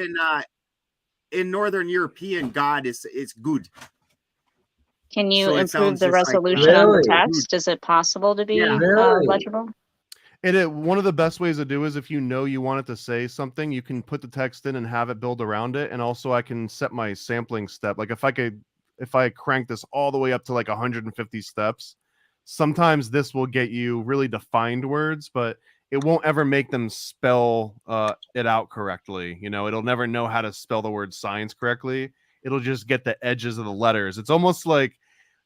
in Northern European, God is good. Can you improve the resolution on the text? Is it possible to be legible? One of the best ways to do is if you know you want it to say something, you can put the text in and have it build around it. And also I can set my sampling step. Like if I crank this all the way up to like 150 steps, sometimes this will get you really defined words, but it won't ever make them spell it out correctly. It'll never know how to spell the word science correctly. It'll just get the edges of the letters. It's almost like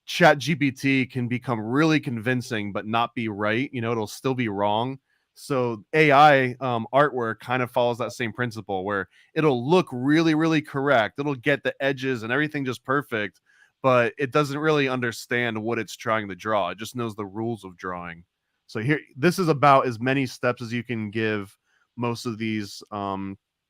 ChatGPT can become really convincing, but not be right. It'll still be wrong. So AI artwork kind of follows that same principle where it'll look really, really correct. It'll get the edges and everything just perfect, but it doesn't really understand what it's trying to draw. It just knows the rules of drawing. So here, this is about as many steps as you can give most of these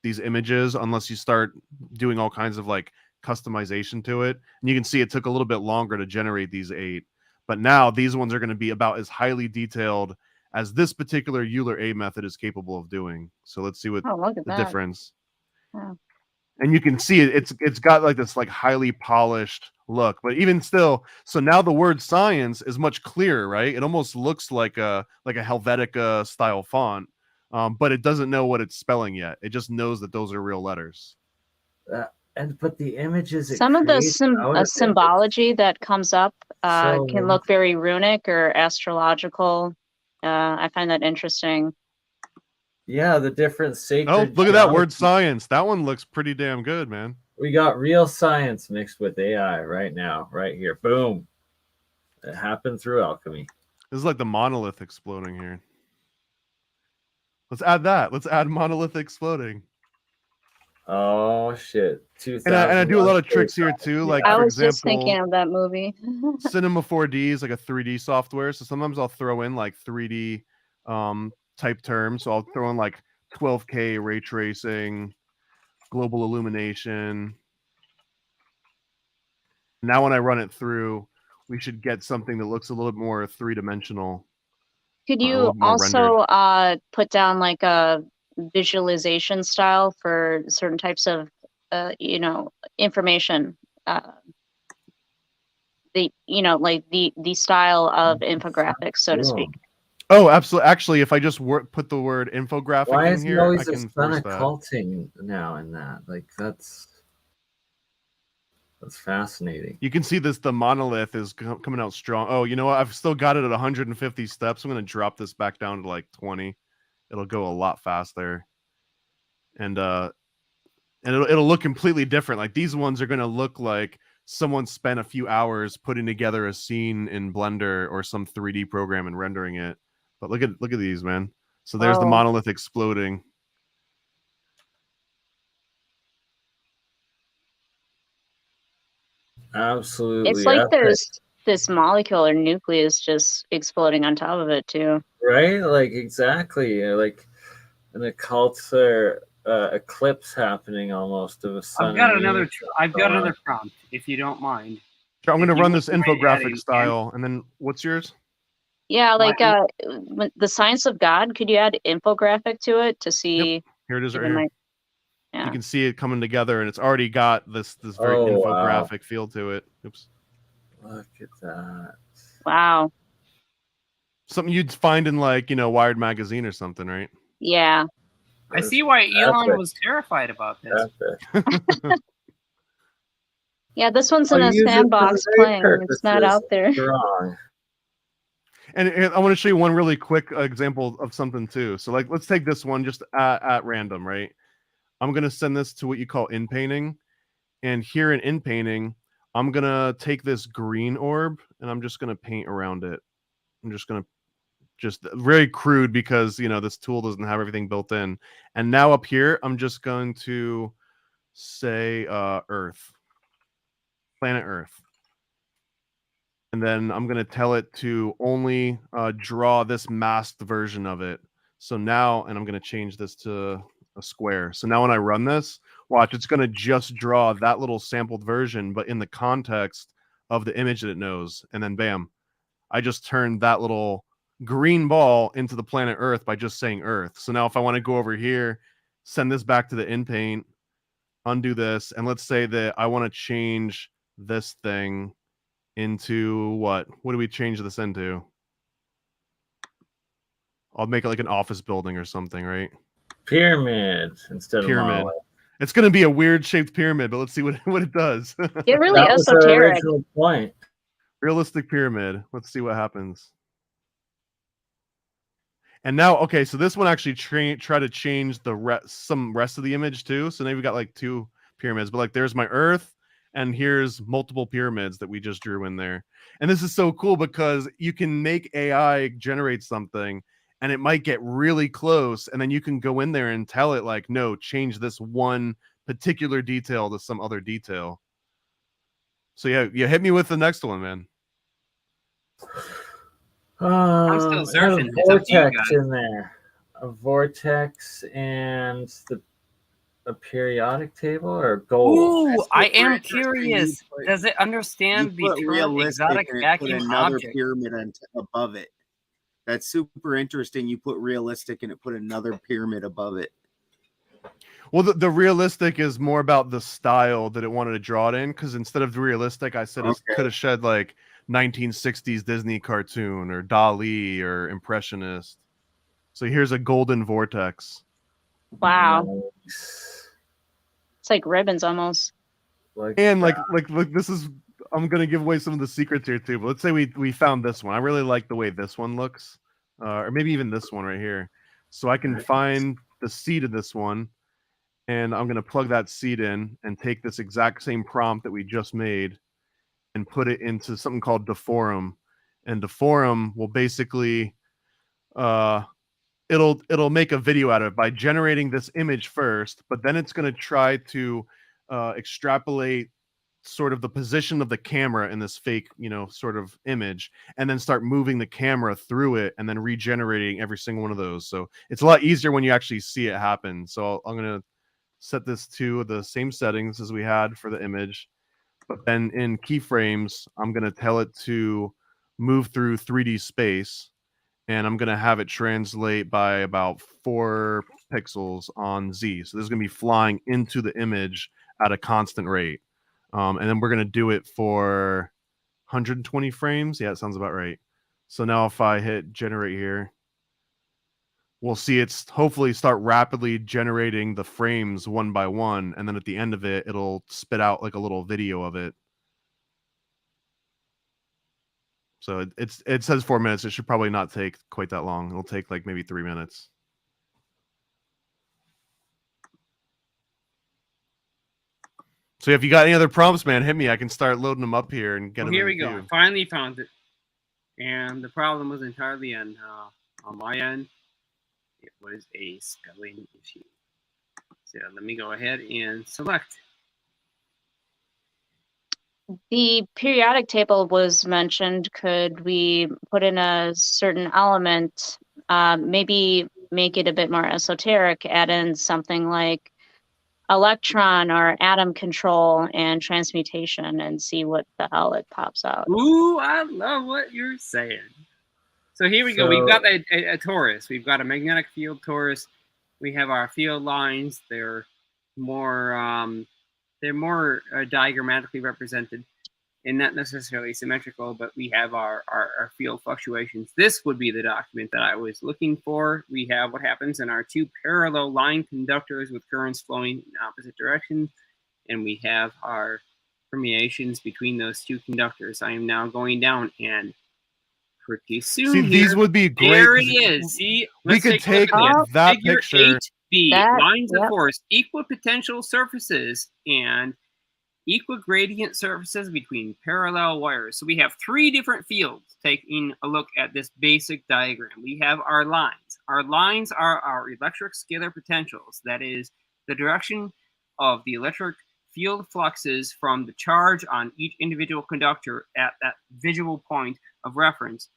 images, unless you start doing all kinds of like customization to it. And you can see it took a little bit longer to generate these 8, but now these ones are going to be about as highly detailed as this particular Euler-A method is capable of doing. So let's see what the difference. Yeah. And you can see it's got like this like highly polished look, but even still, so now the word science is much clearer, right? It almost looks like a Helvetica style font, but it doesn't know what it's spelling yet. It just knows that those are real letters. But the images, some of the symbology that comes up can look very runic or astrological. I find that interesting. Yeah, the different sacred. Oh, look at that word science. That one looks pretty damn good, man. We got real science mixed with AI right now, right here. Boom. It happened through alchemy. This is like the monolith exploding here. Let's add that. Let's add monolith exploding. Oh shit! And I do a lot of tricks here too. Like I for was example, just thinking of that movie. Cinema 4D is like a 3D software, so sometimes I'll throw in like 3D type terms. So I'll throw in like 12K ray tracing, global illumination. Now when I run it through, we should get something that looks a little bit more three-dimensional. Could a you little bit more also put down like a visualization style for certain types of information? Like the style of infographics, so to speak. Oh, absolutely. Actually, if I just put the word infographic Why in is here, there always I a can ton force of that. occulting now in that? Like that's fascinating. You can see the monolith is coming out strong. Oh, you know what? I've still got it at 150 steps. I'm going to drop this back down to like 20. It'll go a lot faster. And it'll look completely different. Like these ones are going to look like someone spent a few hours putting together a scene in Blender or some 3D program and rendering it. But look at these, man. So there's the monolith exploding. Absolutely. It's like epic. there's this molecule or nucleus just exploding on top of it too. Right? Like exactly. Like an occult or eclipse happening almost of a sun. I've got another prompt, if you don't mind. Sure, I'm going to run this infographic style, and then what's yours? Yeah, like the science of God. Could you add infographic to it to see? Yep. Here it is right here. Yeah. You can see it coming together, and it's already got this very infographic feel to it. Oops. Look at that. Wow. Something you'd find in like, Wired magazine or something, right? Yeah. I see why Elon was terrified about this. Yeah, this one's in a sandbox playing. It's not out there. Wrong. And I want to show you one really quick example of something too. So like, let's take this one just at random, right? I'm going to send this to what you call in painting. And here in painting, I'm going to take this green orb and I'm just going to paint around it. I'm just going to very crude because, this tool doesn't have everything built in. And now up here, I'm just going to say Earth, planet Earth. And then I'm going to tell it to only draw this masked version of it. So now, and I'm going to change this to a square. So now when I run this, watch, it's going to just draw that little sampled version, but in the context of the image that it knows. And then bam, I just turned that little green ball into the planet Earth by just saying Earth. So now if I want to go over here, send this back to the in paint, undo this, and let's say that I want to change this thing into what do we change this into? I'll make it like an office building or something, right? Pyramid instead of monolith. It's going to be a weird shaped pyramid, but let's see what it does. Get really that esoteric. Was our original point. Realistic pyramid. Let's see what happens. And now, okay, so this one actually try to change some rest of the image too. So now we've got like two pyramids, but like there's my Earth. And here's multiple pyramids that we just drew in there. And this is so cool because you can make AI generate something and it might get really close. And then you can go in there and tell it like, no, change this one particular detail to some other detail. So yeah, you hit me with the next one, man. I'm still surfing. A vortex in there. A vortex and a periodic table or gold? Ooh, I am curious. Does it understand the term exotic vacuum object? Pyramid above it. That's super interesting. You put realistic and it put another pyramid above it. Well, the realistic is more about the style that it wanted to draw it in. Because instead of the realistic, I said it could have shed like 1960s Disney cartoon or Dali or Impressionist. So here's a golden vortex. Wow. Nice. It's like ribbons almost. Like this is, I'm gonna give away some of the secrets here too. But let's say we found this one. I really like the way this one looks, or maybe even this one right here. So I can find the seed of this one, and I'm gonna plug that seed in and take this exact same prompt that we just made, and put it into something called Deforum, and Deforum will basically, it'll make a video out of it by generating this image first, but then it's going to try to extrapolate sort of the position of the camera in this fake, sort of image, and then start moving the camera through it and then regenerating every single one of those. So it's a lot easier when you actually see it happen. So I'm going to set this to the same settings as we had for the image, but then in keyframes, I'm going to tell it to move through 3D space, and I'm going to have it translate by about 4 pixels on Z. So this is going to be flying into the image at a constant rate. And then we're going to do it for 120 frames. Yeah, it sounds about right. So now if I hit generate here, we'll see it's hopefully start rapidly generating the frames one by one. And then at the end of it, it'll spit out like a little video of it. So it says 4 minutes. It should probably not take quite that long. It'll take like maybe 3 minutes. So if you got any other prompts, man, hit me. I can start loading them up here and get them. Here we go. I finally found it. And the problem was entirely on my end. It was a spelling issue. So let me go ahead and select. The periodic table was mentioned. Could we put in a certain element, maybe make it a bit more esoteric, add in something like electron or atom control and transmutation, and see what the hell it pops out? Ooh, I love what you're saying. So here we go. We've got a torus. We've got a magnetic field torus. We have our field lines. They're more diagrammatically represented and not necessarily symmetrical, but we have our field fluctuations. This would be the document that I was looking for. We have what happens in our 2 parallel line conductors with currents flowing in opposite directions, and we have our permeations between those 2 conductors. I am now going down, and pretty soon see, these would be great. There it is. See, we could take that Figure picture. 8B, lines of force, equipotential surfaces, and equigradient surfaces between parallel wires. So we have 3 different fields taking a look at this basic diagram. We have our lines. Our lines are our electric scalar potentials. That is the direction of the electric field fluxes from the charge on each individual conductor at that visual point of reference.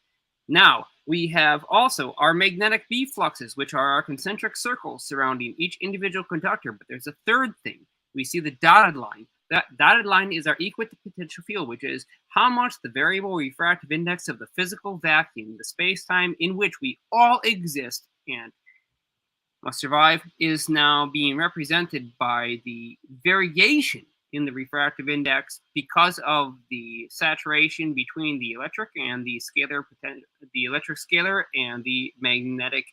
Now, we have also our magnetic B fluxes, which are our concentric circles surrounding each individual conductor. But there's a third thing. We see the dotted line. That dotted line is our equipotential field, which is how much the variable refractive index of the physical vacuum, the space-time in which we all exist and must survive, is now being represented by the variation in the refractive index because of the saturation between the electric and the scalar the electric scalar and the magnetic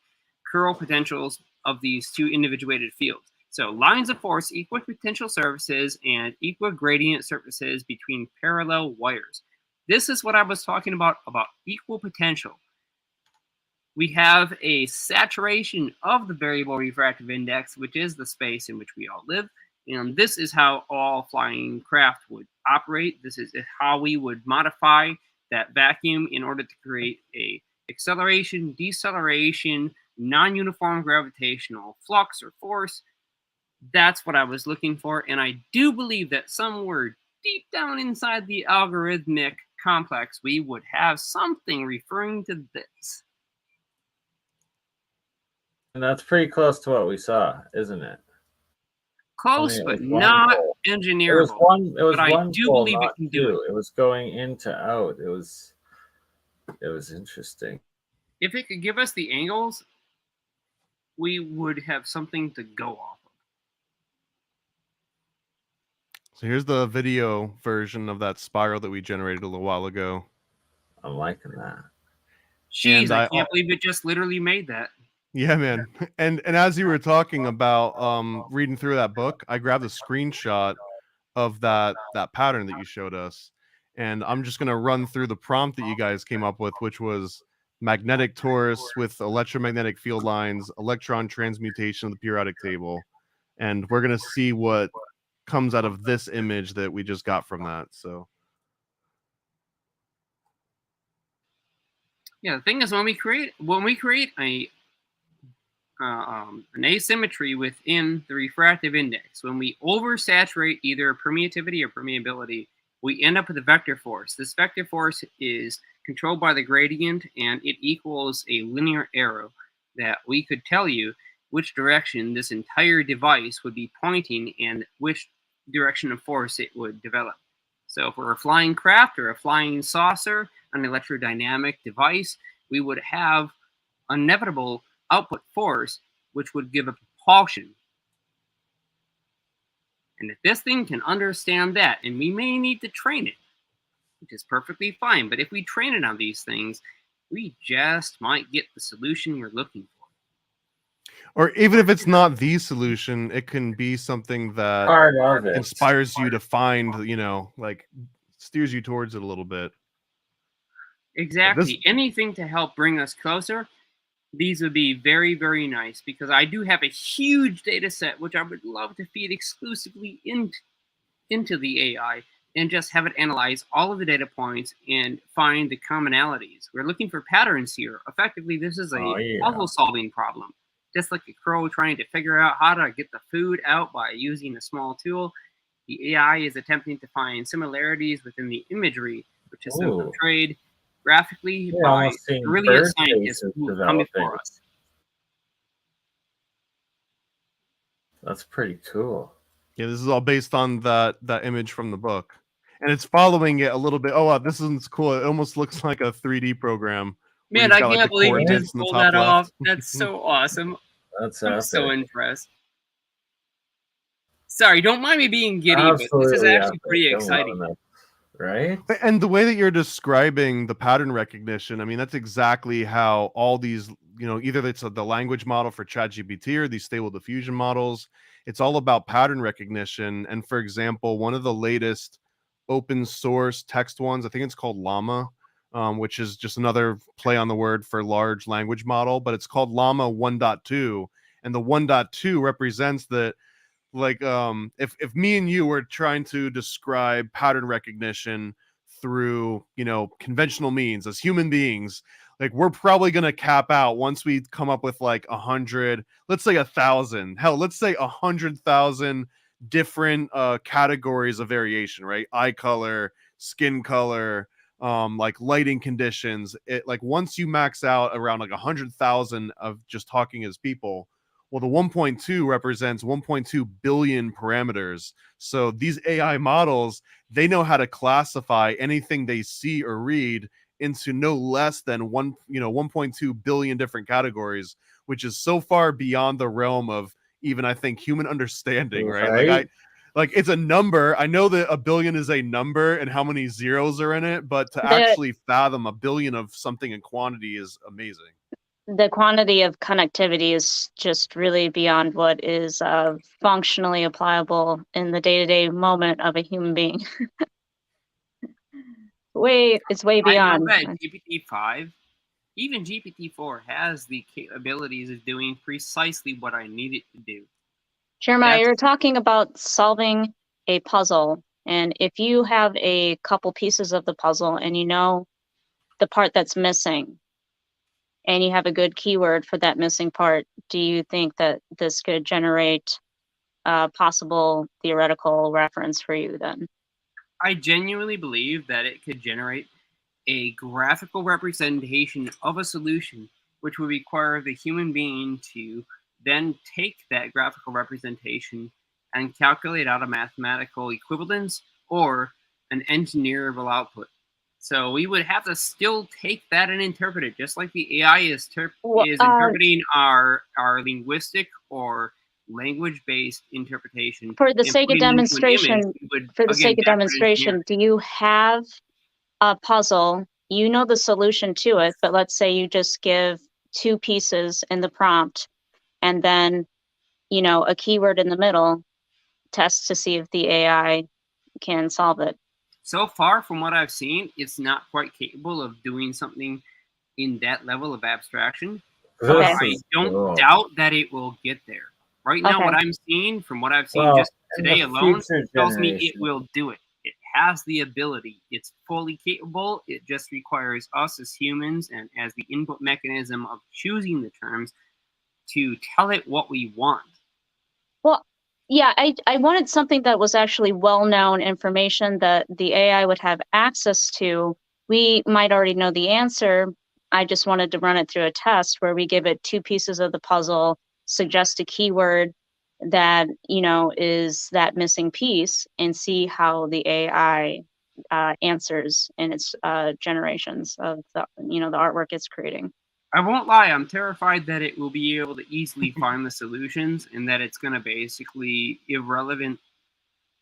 curl potentials of these 2 individuated fields. So lines of force, equipotential surfaces, and equigradient surfaces between parallel wires. This is what I was talking about equal potential. We have a saturation of the variable refractive index, which is the space in which we all live. And this is how all flying craft would operate. This is how we would modify that vacuum in order to create a acceleration, deceleration, non-uniform gravitational flux or force. That's what I was looking for, and I do believe that somewhere deep down inside the algorithmic complex, we would have something referring to this. And that's pretty close to what we saw, isn't it? Close, but not engineerable. It was but I one do pole, believe it can do it. It was going in to out. It was interesting. If it could give us the angles, we would have something to go off of. So here's the video version of that spiral that we generated a little while ago. I'm liking that. Jeez, I can't believe it just literally made that. Yeah, man. And as you were talking about reading through that book, I grabbed a screenshot of that pattern that you showed us. And I'm just going to run through the prompt that you guys came up with, which was magnetic torus with electromagnetic field lines, electron transmutation of the periodic table. And we're going to see what comes out of this image that we just got from that. So yeah, the thing is, when we create an asymmetry within the refractive index. When we oversaturate either permeativity or permeability, we end up with a vector force. This vector force is controlled by the gradient, and it equals a linear arrow that we could tell you which direction this entire device would be pointing and which direction of force it would develop. So if we're a flying craft or a flying saucer, an electrodynamic device, we would have inevitable output force, which would give a propulsion. And if this thing can understand that, and we may need to train it, which is perfectly fine, but if we train it on these things, we just might get the solution we're looking for. Or even if it's not the solution, it can be something that Part of it. inspires you to find, you know, like steers you towards it a little bit. Exactly. Anything to help bring us closer, these would be very, very nice, because I do have a huge data set which I would love to feed exclusively into the AI and just have it analyze all of the data points and find the commonalities. We're looking for patterns here. Effectively, this is a puzzle-solving problem. Just like a crow trying to figure out how to get the food out by using a small tool, the AI is attempting to find similarities within the imagery, which is so portrayed graphically by brilliant scientists who come before us. That's pretty cool. Yeah, this is all based on that image from the book. And it's following it a little bit. Oh, wow, this is cool. It almost looks like a 3D program. Man, I can't believe you just pulled that off. That's so awesome. I'm so impressed. Sorry, don't mind me being giddy, but this is actually pretty exciting. Right? And the way that you're describing the pattern recognition, I mean, that's exactly how all these, you know, either it's the language model for ChatGPT or these stable diffusion models, it's all about pattern recognition. And for example, one of the latest open source text ones, I think it's called Llama, which is just another play on the word for large language model, but it's called Llama 1.2. And the 1.2 represents that, like, if me and you were trying to describe pattern recognition through, you know, conventional means as human beings, like, we're probably going to cap out once we come up with like 100, let's say 1,000, hell, let's say 100,000 different categories of variation, right? Eye color, skin color, like lighting conditions. It, like, once you max out around like 100,000 of just talking as people, well, the 1.2 represents 1.2 billion parameters. So these AI models, they know how to classify anything they see or read into no less than 1.2 billion different categories, which is so far beyond the realm of even, I think, human understanding, right? Like it's a number. I know that a billion is a number and how many zeros are in it, but to actually fathom a billion of something in quantity is amazing. The quantity of connectivity is just really beyond what is functionally applicable in the day-to-day moment of a human being. It's way beyond. I know that GPT-5, even GPT-4 has the capabilities of doing precisely what I need it to do. Jeremiah, you're talking about solving a puzzle, and if you have a couple pieces of the puzzle and you know the part that's missing, and you have a good keyword for that missing part, do you think that this could generate a possible theoretical reference for you then? I genuinely believe that it could generate a graphical representation of a solution, which would require the human being to then take that graphical representation and calculate out a mathematical equivalence or an engineerable output. So we would have to still take that and interpret it, just like the AI is interpreting our linguistic or language-based interpretation. For the sake of demonstration, do you have a puzzle? You know the solution to it, but let's say you just give 2 pieces in the prompt, and then, you know, a keyword in the middle, test to see if the AI can solve it. So far, from what I've seen, it's not quite capable of doing something in that level of abstraction. Okay. I don't doubt that it will get there. Right now, what I'm seeing, from what I've seen just today alone, tells me it will do it. It has the ability. It's fully capable. It just requires us as humans and as the input mechanism of choosing the terms to tell it what we want. Well, yeah, I wanted something that was actually well-known information that the AI would have access to. We might already know the answer. I just wanted to run it through a test where we give it 2 pieces of the puzzle, suggest a keyword that, you know, is that missing piece, and see how the AI answers in its generations of the, you know, the artwork it's creating. I won't lie, I'm terrified that it will be able to easily find the solutions and that it's going to basically irrelevant.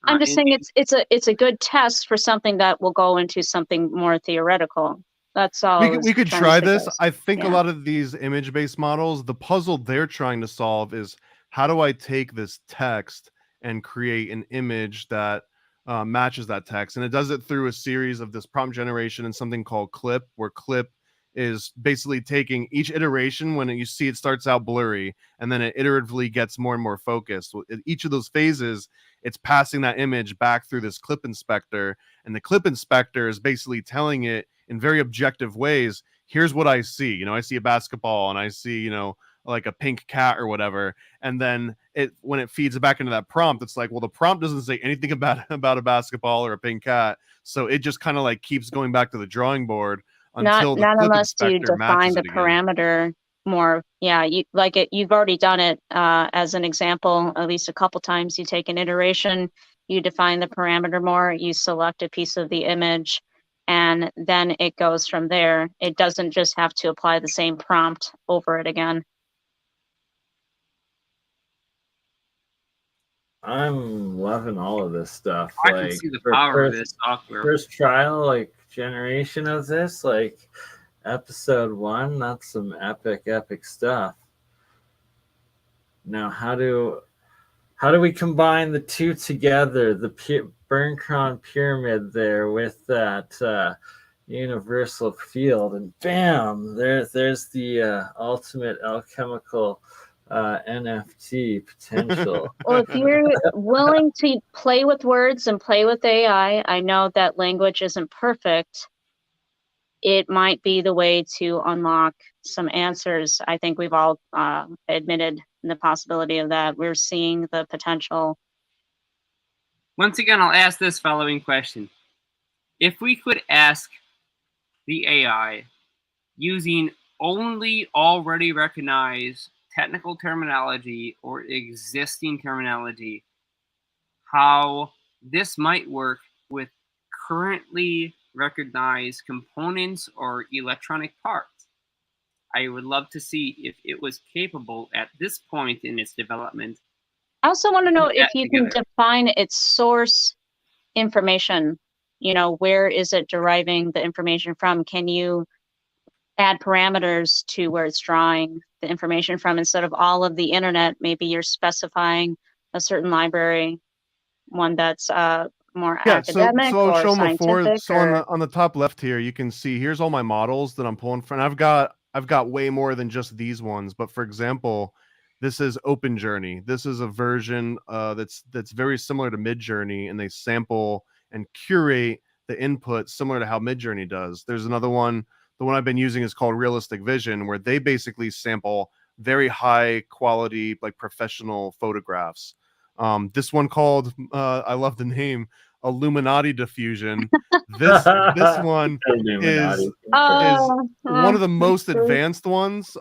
I'm just saying it's a good test for something that will go into something more theoretical. That's all. We could try this. I think a Yeah. lot of these image-based models, the puzzle they're trying to solve is how do I take this text and create an image that matches that text, and it does it through a series of this prompt generation and something called clip, where clip is basically taking each iteration. When you see it starts out blurry and then it iteratively gets more and more focused. In each of those phases, it's passing that image back through this clip inspector, and the clip inspector is basically telling it in very objective ways, here's what I see. You know, I see a basketball and I see, you know, like a pink cat or whatever. And then when it feeds it back into that prompt, it's like, well, the prompt doesn't say anything about a basketball or a pink cat. So it just kind of like keeps going back to the drawing board until the not clip unless you inspector define matches the it again. parameter more. Yeah, you've already done it as an example at least a couple times. You take an iteration, you define the parameter more, you select a piece of the image, and then it goes from there. It doesn't just have to apply the same prompt over it again. I'm loving all of this stuff. I can see the power of this software. First trial, like generation of this, like episode 1, that's some epic stuff. Now, how do we combine the two together? The Burncron pyramid there with that universal field, and bam, there's the ultimate alchemical NFT potential. Well, if you're willing to play with words and play with AI, I know that language isn't perfect. It might be the way to unlock some answers. I think we've all admitted the possibility of that. We're seeing the potential. Once again, I'll ask this following question. If we could ask the AI using only already recognized technical terminology or existing terminology, how this might work with currently recognized components or electronic parts. I would love to see if it was capable at this point in its development. I also want to know if you together. can define its source information. You know, where is it deriving the information from? Can you add parameters to where it's drawing the information from instead of all of the internet? Maybe you're specifying a certain library, one that's more academic so I'll or show them before. scientific. So on the top left here, you can see here's all my models that I'm pulling from. I've got way more than just these ones. But for example, this is Open Journey. This is a version that's very similar to Midjourney, and they sample and curate the input similar to how Midjourney does. There's another one. The one I've been using is called Realistic Vision, where they basically sample very high quality, like professional photographs. This one called, I love the name, Illuminati Diffusion. This one is one of the most advanced ones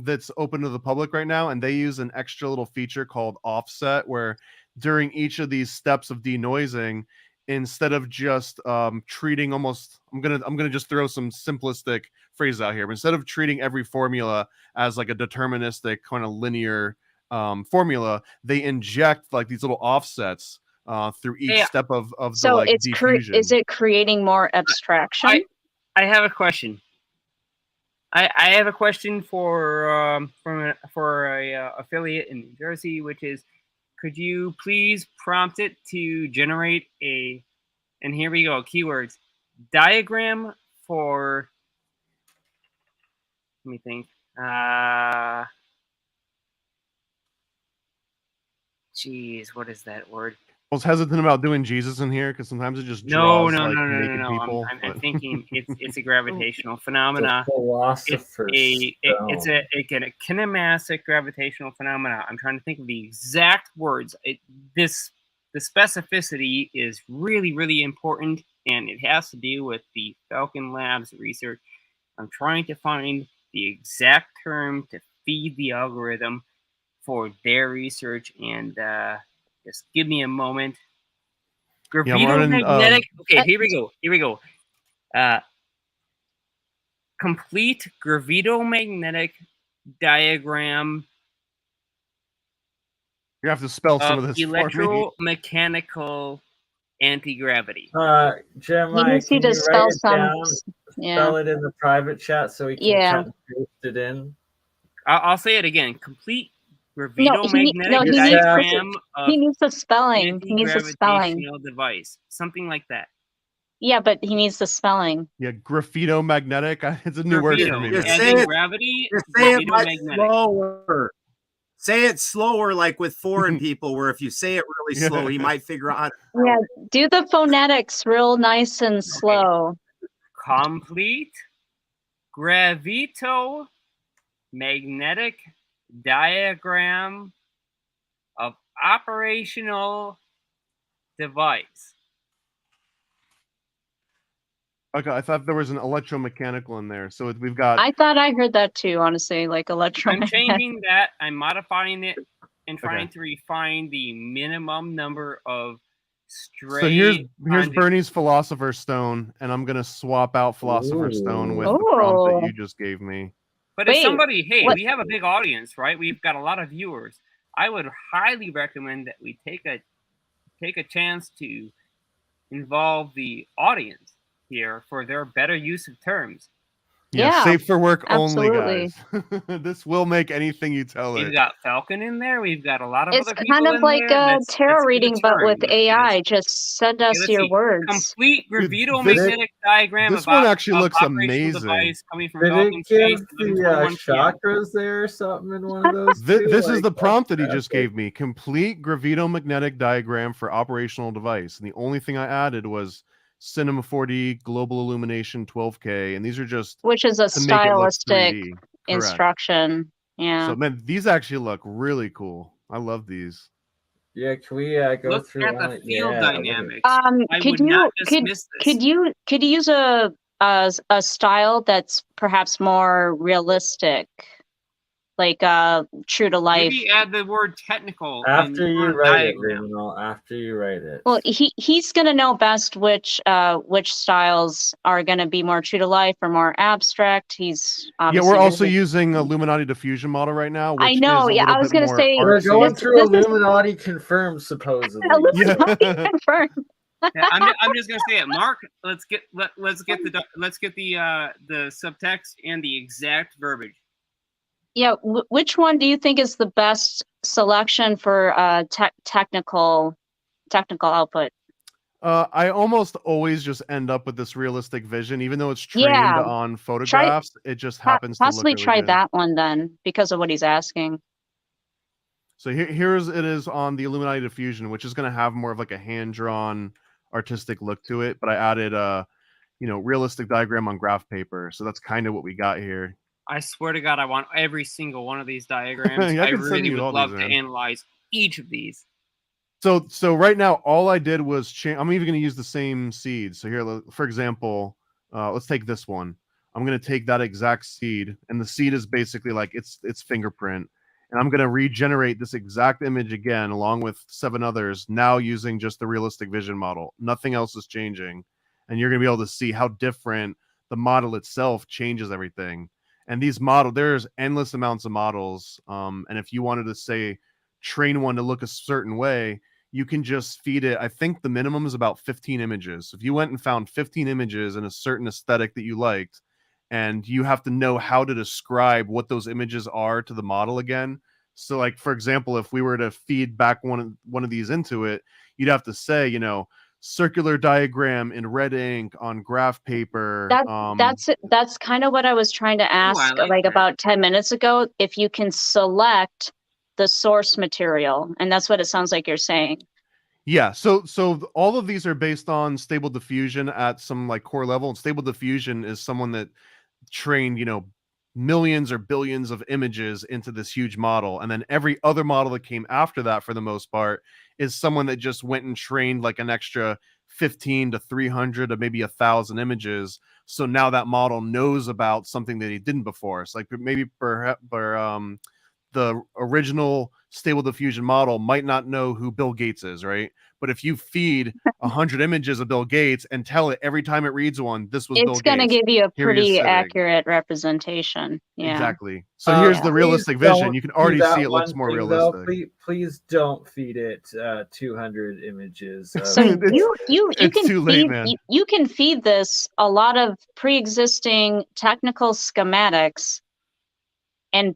that's open to the public right now, and they use an extra little feature called offset, where during each of these steps of denoising, instead of just treating almost, I'm gonna just throw some simplistic phrases out here, but instead of treating every formula as like a deterministic kind of linear formula, they inject like these little offsets through each step of so the like it's diffusion. is it creating more abstraction? I have a question. I have a question for a affiliate in New Jersey, which is, could you please prompt it to generate and here we go, keywords, diagram for, let me think, geez, what is that word? was hesitant about doing Jesus in here because sometimes it just No, draws no, like no, no, no, naked no. people. I'm but- thinking it's a gravitational The phenomena. philosopher's It's stone. a kinematic gravitational phenomena. I'm trying to think of the exact words. The specificity is really, really important, and it has to do with the Falcon Labs research. I'm trying to find the exact term to feed the algorithm for their research, and just give me a moment. Yeah, I'm running, Gravitomagnetic. Okay, here we go. Here we go. Complete gravitomagnetic diagram You have to spell some of of this for me. electromechanical anti-gravity. He Jeremiah, needs you can to you write spell it some. down? Yeah. Spell it in the private chat so we can Yeah. cut and paste it in. I'll say it again. Complete No, gravitomagnetic he diagram of needs the spelling. He needs the spelling. anti-gravitational device. Something like that. Yeah, but he needs the spelling. Yeah, graphitomagnetic. It's a new word for me. Graphito, Just man. as say in it- gravity, Just say it much gravitomagnetic. slower. Say it slower, like with foreign people, where if you say it really slow, he might figure out how to spell Yeah, it. do the phonetics real nice and slow. Complete gravitomagnetic diagram of operational device. Okay, I thought there was an electromechanical in there. So we've got. I thought I heard that too, honestly, like I'm electromagnetic. changing that. I'm modifying it and trying to refine the minimum number of stray. So here's conjugate- Bernie's Philosopher's Stone, and I'm gonna swap out Philosopher's Stone with the prompt that you just gave me. But if Wait, somebody, hey, what- we have a big audience, right? We've got a lot of viewers. I would highly recommend that we take a chance to involve the audience here for their better use of terms. Yeah, safe for work absolutely. only, guys. This will make anything you tell We've it. got Falcon in there. We've got a lot of It's other people kind of in like there. a Let's tarot give a reading, but turn. with Let's give AI. it- Just send Okay, us let's your see. words. Complete Dude, gravitomagnetic diagram this of one actually of looks operational amazing. device coming from Did Falcon it give Space, the 11:21 p.m. chakras there or something in one of those? This too? is the Like, prompt that he that's just gave me. Complete gravitomagnetic diagram for operational device. And the only thing I added was Cinema 4D, Global Illumination 12K. And these are just Which is a to make it look stylistic 3D. Correct. instruction. Yeah. So, man, these actually look really cool. I love these. Yeah, can we go Look through at one? the field Yeah, dynamics. I Could would you not dismiss this. could you use a style that's perhaps more realistic, like true to life? Maybe add the word technical After in you front of write it, diagram. Liminal, after you write it. Well, he's gonna know best which styles are gonna be more true to life or more abstract. He's Yeah, obviously we're also busy. using Illuminati diffusion model right now, which I know, is a yeah, little I was bit gonna more say, We're artsy. going through this is- Illuminati confirmed, supposedly. Illuminati Yeah. confirmed. Yeah, I'm just gonna say it, Mark. Let's get the subtext and the exact verbiage. Yeah, which one do you think is the best selection for technical output? I almost always just end up with this realistic vision, even though it's trained Yeah. on photographs. It just happens to look Possibly really try good. that one then, because of what he's asking. So here's it is on the Illuminati diffusion, which is going to have more of like a hand-drawn artistic look to it. But I added a realistic diagram on graph paper, so that's kind of what we got here. I swear to God, I want every single one of these diagrams. Yeah, I I can send really you would all love these, to man. analyze each of these. So right now, all I did was change. I'm even going to use the same seed. So here, for example, let's take this one. I'm going to take that exact seed, and the seed is basically like its fingerprint. And I'm going to regenerate this exact image again, along with 7 others, now using just the realistic vision model. Nothing else is changing. And you're going to be able to see how different the model itself changes everything. And these there's endless amounts of models. And if you wanted to say, train one to look a certain way, you can just feed it. I think the minimum is about 15 images. So if you went and found 15 images in a certain aesthetic that you liked, and you have to know how to describe what those images are to the model again. So like, for example, if we were to feed back one of these into it, you'd have to say, circular diagram in red ink on graph paper. That's kind of what I was trying to ask, like that. about 10 minutes ago. If you can select the source material, and that's what it sounds like you're saying. Yeah, so all of these are based on Stable Diffusion at some like core level, and Stable Diffusion is someone that trained, millions or billions of images into this huge model, and then every other model that came after that, for the most part, is someone that just went and trained like an extra 15 to 300 to maybe 1,000 images. So now that model knows about something that he didn't before. So like maybe perhaps the original Stable Diffusion model might not know who Bill Gates is, right? But if you feed 100 images of Bill Gates and tell it every time it reads one, this was Bill It's going to Gates. give you a Here he is pretty sitting. accurate representation. Yeah. Exactly. So here's Yeah. the realistic Please vision. don't You can do already that see it looks one more thing, though. realistic. Please don't feed it 200 images. So you It's can too late, feed man. you can feed this a lot of pre-existing technical schematics, and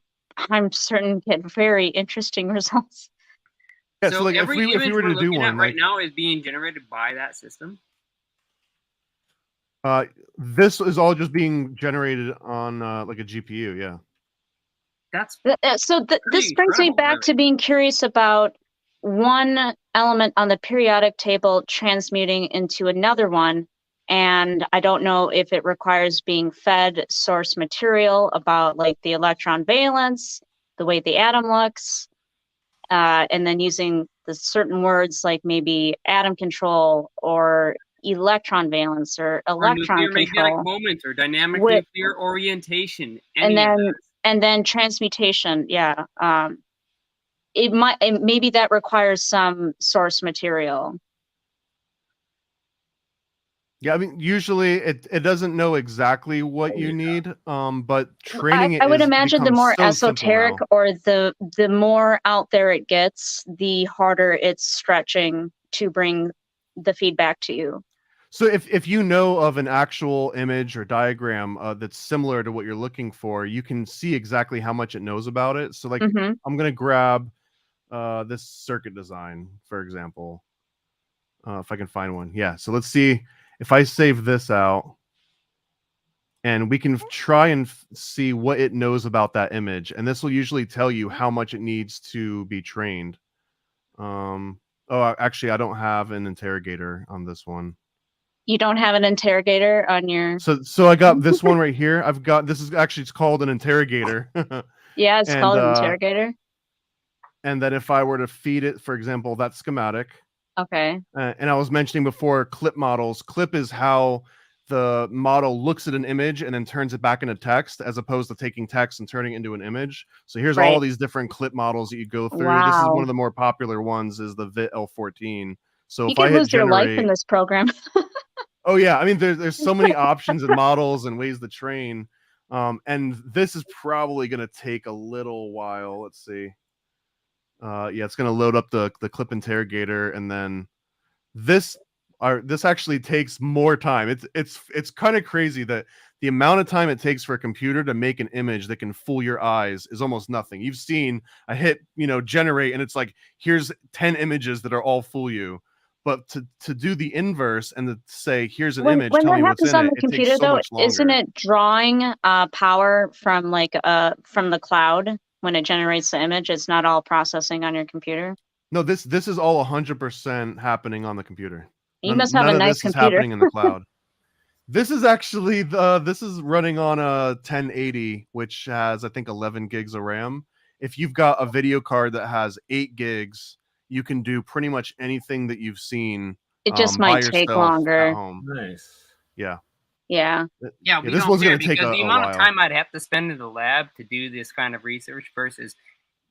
I'm certain get very interesting results. Yeah, So so like if every we image were we're to do looking at one, right like now is being generated by that system. this is all just being generated on like a GPU, yeah. That's So this pretty brings me incredible, back really. to being curious about one element on the periodic table transmuting into another one. And I don't know if it requires being fed source material about like the electron valence, the way the atom looks, and then using the certain words like maybe atom control or electron valence or Or electron nuclear magnetic control. moment or dynamic With- nuclear orientation. And Any of then those. and then transmutation, yeah. Maybe that requires some source material. Yeah, I mean, usually it doesn't know exactly what you need, but training it I would is imagine the becomes more so simple esoteric now. or the more out there it gets, the harder it's stretching to bring the feedback to you. So if you know of an actual image or diagram that's similar to what you're looking for, you can see exactly how much it knows about it. So like Mhm. I'm gonna grab this circuit design, for example, if I can find one. Yeah, so let's see if I save this out, and we can try and see what it knows about that image, and this will usually tell you how much it needs to be trained. Oh, actually, I don't have an interrogator on this one. You don't have an interrogator on your. So I got this one right here. I've got this is actually it's called an interrogator. Yeah, it's and, called an interrogator. And then if I were to feed it, for example, that schematic. Okay. And I was mentioning before clip models. Clip is how the model looks at an image and then turns it back into text, as opposed to taking text and turning it into an image. So here's all these different clip models that you go through. Wow. This is one of the more popular ones, is the VIT L14. So You if I could hit lose your life generate, in this program. oh yeah, I mean there's so many options and models and ways to train, and this is probably going to take a little while. Let's see. Yeah, it's going to load up the clip interrogator, and then this actually takes more time. It's kind of crazy that the amount of time it takes for a computer to make an image that can fool your eyes is almost nothing. You've seen I hit generate, and it's like here's 10 images that are all fool you. But to do the inverse and to say here's an image, When tell that me what's happens in on it, the it computer, takes so though, much longer. isn't it drawing power from from the cloud when it generates the image? It's not all processing on your computer. No, this is all 100% happening on the computer. You must have a None of nice this is computer. happening in the cloud. This is actually this is running on a 1080, which has I think 11 gigs of RAM. If you've got a video card that has 8 gigs, you can do pretty much anything that you've seen. It just by might take yourself longer. at home. Nice. Yeah. Yeah. Yeah, we this don't one's care gonna take because a the amount while. of time I'd have to spend in the lab to do this kind of research versus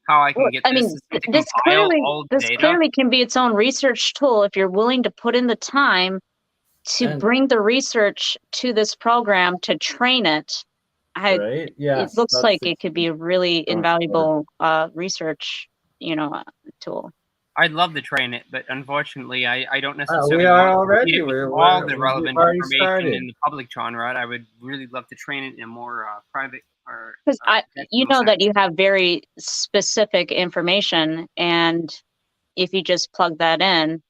how I can Well, get I mean, this system to compile all the this data. clearly can be its own research tool if you're willing to put in the time to And- bring the research to this program to train it. Right? Yes, it looks that's like the it could be a really Going invaluable research, tool. I'd love to train it, but unfortunately, I don't necessarily we are want already. to feed it with We're- all we're- the we've relevant already information started. in the public genre. I would really love to train it in a more private or Because you know sense. that you have very specific information, and if you just plug that in,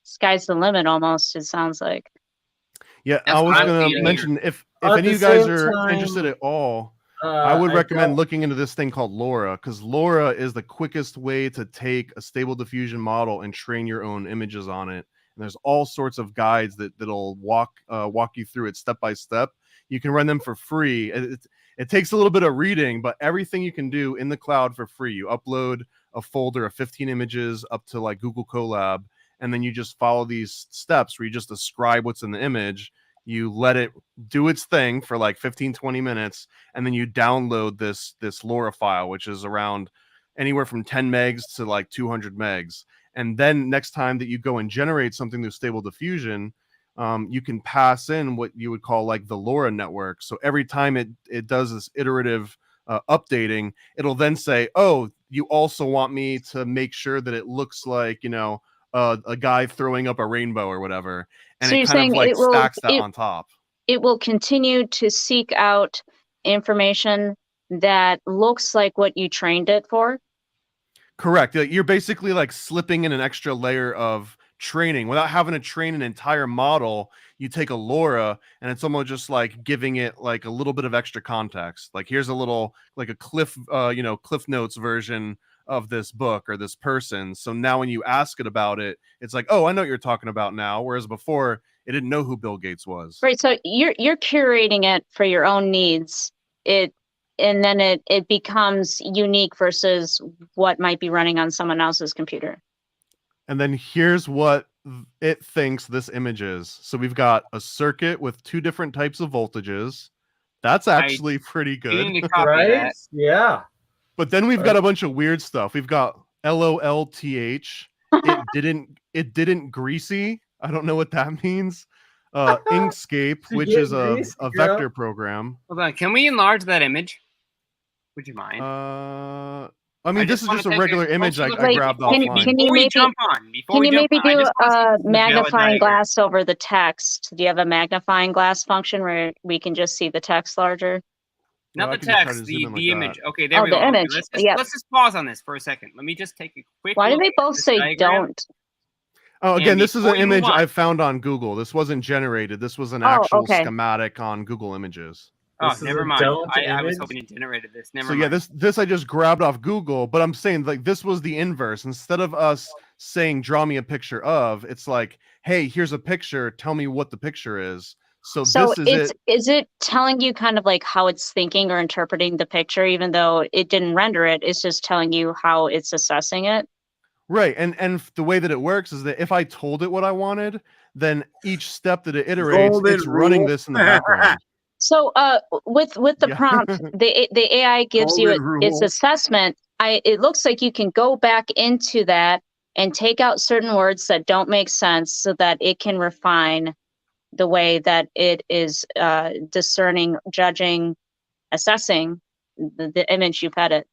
sky's the limit almost, it sounds like. Yeah, That's I was what I'm gonna seeing mention if At any the of you guys same are time- interested at all, I would recommend don't- looking into this thing called LoRa, because LoRa is the quickest way to take a stable diffusion model and train your own images on it. And there's all sorts of guides that'll walk you through it step by step. You can run them for free. It takes a little bit of reading, but everything you can do in the cloud for free. You upload a folder of 15 images up to like Google Colab, and then you just follow these steps where you just describe what's in the image. You let it do its thing for like 15, 20 minutes, and then you download this LoRa file, which is around anywhere from 10 megs to like 200 megs. And then next time that you go and generate something through Stable Diffusion, you can pass in what you would call like the LoRa network. So every time it does this iterative updating, it'll then say, oh, you also want me to make sure that it looks like, you know, a guy throwing up a rainbow or whatever. And So it you're kind of saying like it will- stacks that it- on top. It will continue to seek out information that looks like what you trained it for. Correct. You're basically like slipping in an extra layer of training without having to train an entire model. You take a LoRa and it's almost just like giving it like a little bit of extra context. Like here's a little like a Cliff Notes version of this book or this person. So now when you ask it about it, it's like, oh, I know what you're talking about now. Whereas before it didn't know who Bill Gates was. Right. So you're curating it for your own needs. And then it becomes unique versus what might be running on someone else's computer. And then here's what it thinks this image is. So we've got a circuit with two different types of voltages. That's actually pretty good. need to copy Right? that. Yeah. But then we've got a bunch of weird stuff. We've got LOLTH. It didn't greasy. I don't know what that means. Inkscape, To which get is a greasy, girl. vector program. Hold on. Can we enlarge that image? Would you mind? I mean, this is wanna just a take regular closer image I look Like, grabbed can you- offline. can Before we maybe- jump on, Can you maybe I do just wanna see a if this is valid magnifying diagram. glass over the text? Do you have a magnifying glass function where we can just see the text larger? Not Well, I the can just try text, to the zoom in like image. that. Okay, there Oh, we the go. Okay, image, yeah. let's just pause on this for a second. Let me just take a quick Why do look they at both this say diagram. don't? Oh, again, And this is before an you move image on- I found on Google. This wasn't generated. This was an Oh, actual okay. schematic on Google Images. Oh, This is never a mind. don't I was image? hoping it generated this. Never So mind. yeah, this I just grabbed off Google, but I'm saying like this was the inverse. Instead of us saying draw me a picture of, it's like, hey, here's a picture, tell me what the picture is. So So this is it. is it telling you kind of like how it's thinking or interpreting the picture, even though it didn't render it? It's just telling you how it's assessing it. Right. And the way that it works is that if I told it what I wanted, then each step that it iterates, Golden it's running rule. this in the background. So with the Yeah. prompt, the AI gives you Golden its rule. assessment. It looks like you can go back into that and take out certain words that don't make sense so that it can refine the way that it is discerning, judging, assessing the image you fed it.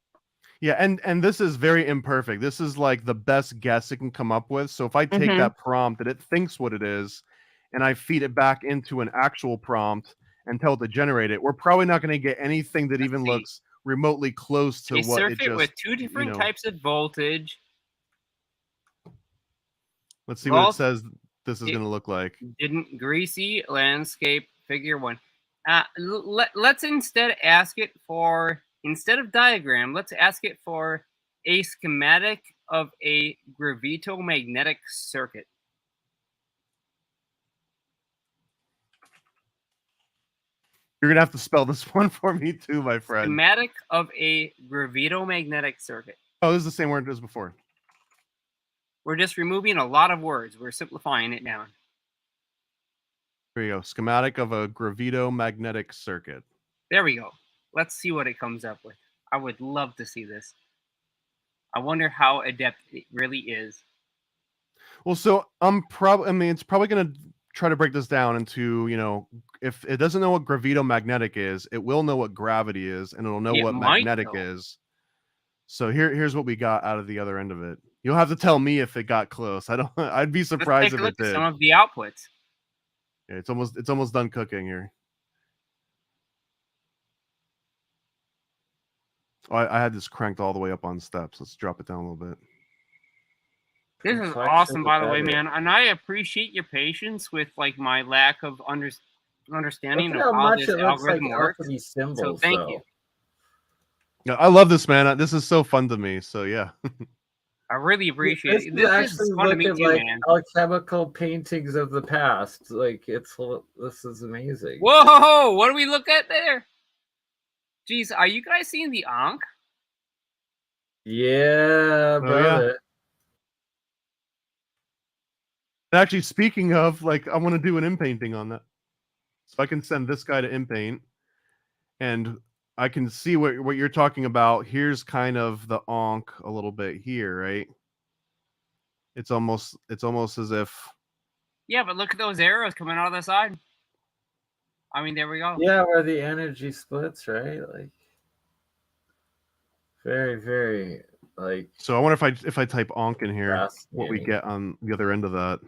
Yeah, and this is very imperfect. This is like the best guess it can come up with. So if I take Mhm. that prompt that it thinks what it is, and I feed it back into an actual prompt and tell it to generate it, we're probably not going to get anything that even see. looks remotely close to A what it circuit just. with two different know. types of voltage. Let's see what Well, it says this is it- going to look like. Didn't greasy landscape figure 1. Let's instead ask it for, instead of diagram, let's ask it for a schematic of a gravitomagnetic circuit. You're going to have to spell this one for me too, my friend. Schematic of a gravitomagnetic circuit. Oh, this is the same word as before. We're just removing a lot of words. We're simplifying it down. Here you go. Schematic of a gravitomagnetic circuit. There we go. Let's see what it comes up with. I would love to see this. I wonder how adept it really is. Well, so it's probably going to try to break this down into, if it doesn't know what gravitomagnetic is, it will know what gravity is, and it'll know It what might magnetic know. is. So here's what we got out of the other end of it. You'll have to tell me if it got close. I'd be Let's surprised take if a look it at did. some of the outputs. Yeah, it's almost done cooking here. Oh, I had this cranked all the way up on steps. Let's drop it down a little bit. This is Reflection awesome, by the of way, it. man. And I appreciate your patience with like my lack of understanding Look at of how how much this it looks like algorithm works. alchemy symbols. So thank though. you. Yeah, I love this, man. This is so fun to me. So yeah. I really appreciate This it. is This actually is fun to me looking too, like man. alchemical paintings of the past. Like this is amazing. Whoa! What do we look at there? Jeez, are you guys seeing the Ankh? Yeah, brother. Actually, speaking of, like, I want to do an inpainting on that. So I can send this guy to inpaint, and I can see what you're talking about. Here's kind of the Ankh a little bit here, right? It's almost as if. Yeah, but look at those arrows coming out of the side. I mean, there we go. Yeah, where the energy splits, right? Like very, very like. So I wonder if I type Ankh in here, what we fascinating. get on the other end of that.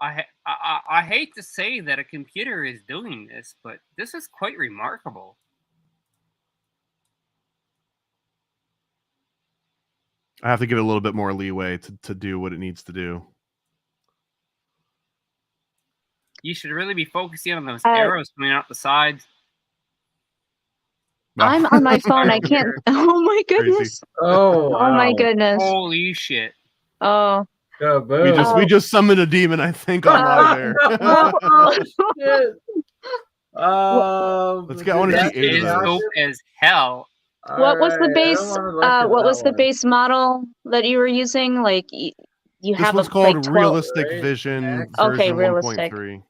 I hate to say that a computer is doing this, but this is quite remarkable. I have to give it a little bit more leeway to do what it needs to do. You should really be focusing on those arrows coming out the sides. I'm on my phone. I can't. Oh my goodness. Crazy. Oh, wow. Oh my goodness. Holy shit. Oh. We just summoned a demon, I think, on live air. Oh, shit. Let's get. I want to see 8 of those. Dope as hell. What was the base? What was the base model that you were using? Like you This have one's a called like 12. Realistic Vision. Okay, version realistic. 1.3.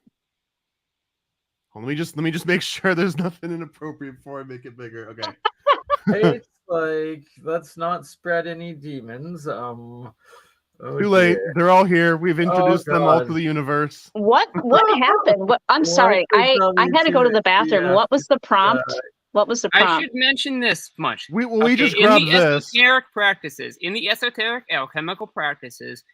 Well, let me just make sure there's nothing inappropriate before I make it bigger. Okay. It's like, let's not spread any demons. Too late. Dear. They're all here. We've introduced them all to the universe. What happened? What? I'm sorry. I had to go to the bathroom. What was the prompt? What was the prompt? I should mention this much. We just grabbed this. In the esoteric alchemical practices,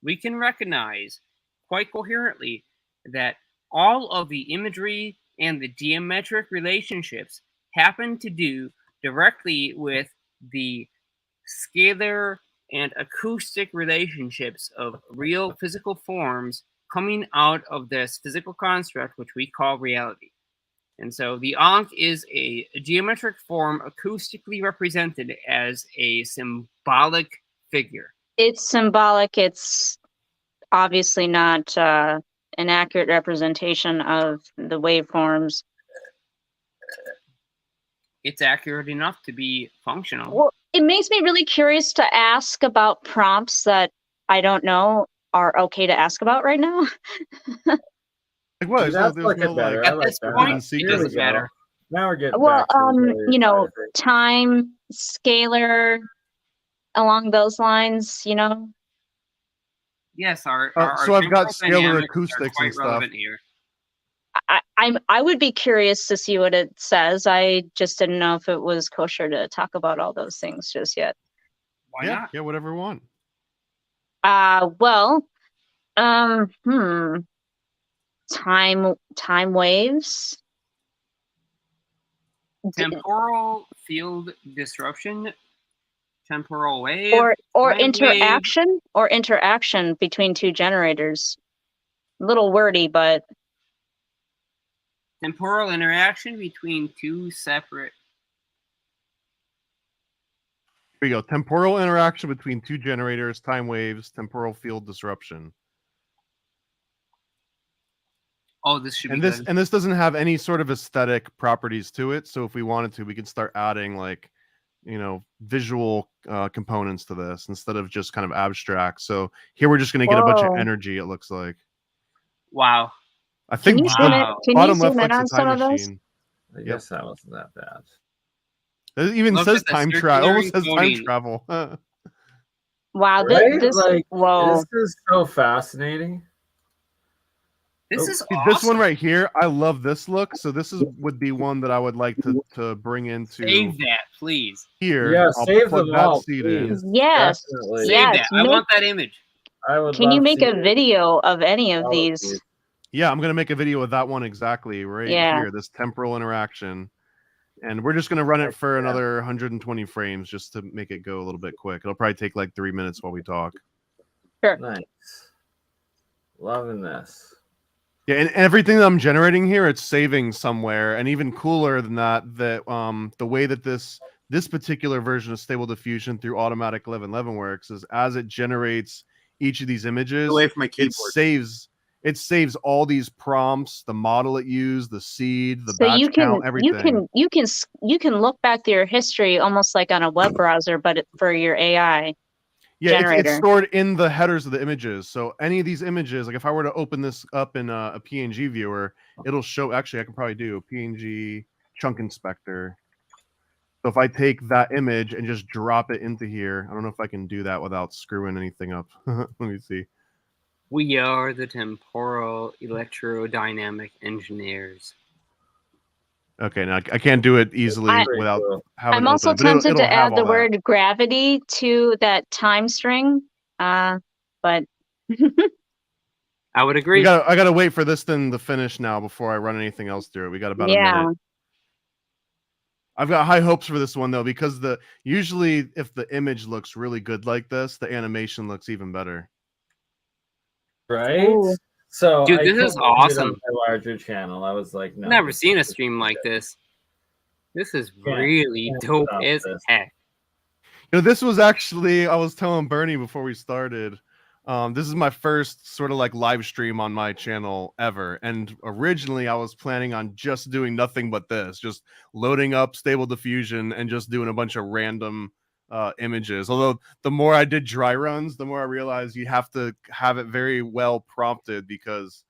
we can recognize quite coherently that all of the imagery and the geometric relationships happen to do directly with the scalar and acoustic relationships of real physical forms coming out of this physical construct, which we call reality. And so the Ankh is a geometric form acoustically represented as a symbolic figure. It's symbolic. It's obviously not an accurate representation of the waveforms. It's accurate enough to be functional. Well, it makes me really curious to ask about prompts that I don't know are okay to ask about right now. Like what? That's looking better. At this point, it doesn't matter. Now we're getting Well, back to you know, time, scalar, along those lines, you know. Yes, our so I've got temporal scalar dynamics are acoustics quite and stuff. relevant here. I would be curious to see what it says. I just didn't know if it was kosher to talk about all those things just yet. Why not? Yeah, whatever we want. Well, time waves. Temporal field disruption, temporal wave, or time interaction wave. or interaction between two generators. A little wordy, but Temporal interaction between two separate. Here we go. Temporal interaction between two generators, time waves, temporal field disruption. Oh, this should be good. And this doesn't have any sort of aesthetic properties to it. So if we wanted to, we could start adding, like, you know, visual components to this instead of just kind of abstract. So here we're just going to get a bunch of energy, it looks like. Wow. I think can you zoom in on some of those? I guess that wasn't that bad. It even says time travel. Almost says time travel. Wow, Right? this This is so fascinating. This is awesome. This one right here. I love this look. So this would be one that I would like to bring into. Save that, please. Here, Yeah, I'll save plug them that all, seed please. in. Yes. Definitely. Save that. I want that image. Can you make a video of any of these? Yeah, I'm gonna make a video of that one exactly here. This temporal interaction, and we're just gonna run it for another 120 frames just to make it go a little bit quick. It'll probably take like 3 minutes while we talk. Sure. Nice. Loving this. Yeah, and everything that I'm generating here, it's saving somewhere. And even cooler than that, the way that this particular version of Stable Diffusion through Automatic 1111 works is as it generates each of these images, Away from my it keyboard. saves all these prompts, the model it used, the seed, the So batch count, everything. you can look back to your history almost like on a web browser, but for your AI. Yeah, it's generator. stored in the headers of the images. So any of these images, like if I were to open this up in a PNG viewer, it'll show. Actually, I can probably do a PNG chunk inspector. So if I take that image and just drop it into here, I don't know if I can do that without screwing anything up. Let me see. We are the temporal electrodynamic engineers. Okay, now I can't do it easily without having. I'm also open, tempted to add the that. word gravity to that time string, but I would agree. I gotta wait for this thing to finish now before I run anything else through it. We got about a minute. I've got high hopes for this one though, because usually if the image looks really good like this, the animation looks even better. Right? Ooh. So dude, I this is couldn't do it awesome. on my larger channel. I was like, no. Never seen a stream like this. This is really dope as heck. You know, this was actually, I was telling Bernie before we started, this is my first sort of like live stream on my channel ever. And originally I was planning on just doing nothing but this, just loading up Stable Diffusion and just doing a bunch of random images. Although the more I did dry runs, the more I realized you have to have it very well prompted, because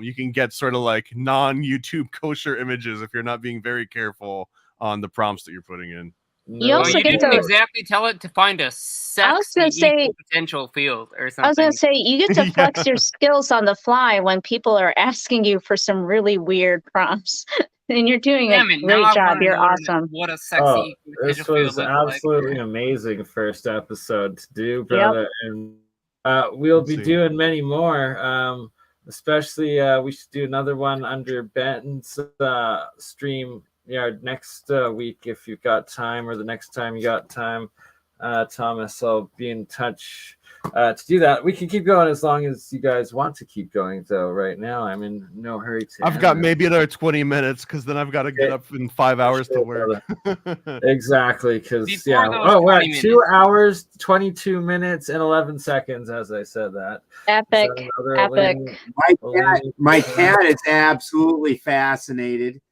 you can get sort of like non-YouTube kosher images if you're not being very careful on the prompts that you're putting in. You also you get didn't to exactly tell it to find a sexy equal potential field or something. I was gonna say you get to flex your skills on the fly when people are asking you for some really weird prompts, and you're doing a great job. You're awesome. What a sexy this was absolutely amazing first episode to do, brother. And we'll be doing many more. Especially we should do another one under Benton's stream. Yeah, next week if you've got time, or the next time you got time, Thomas, I'll be in touch to do that. We can keep going as long as you guys want to keep going, though. Right now, I'm in no hurry to. I've got maybe another 20 minutes, because then I've got to get up in 5 hours to work. Exactly, because we're at 2 hours, 22 minutes, and 11 seconds. As I said that. Epic. My cat is absolutely fascinated.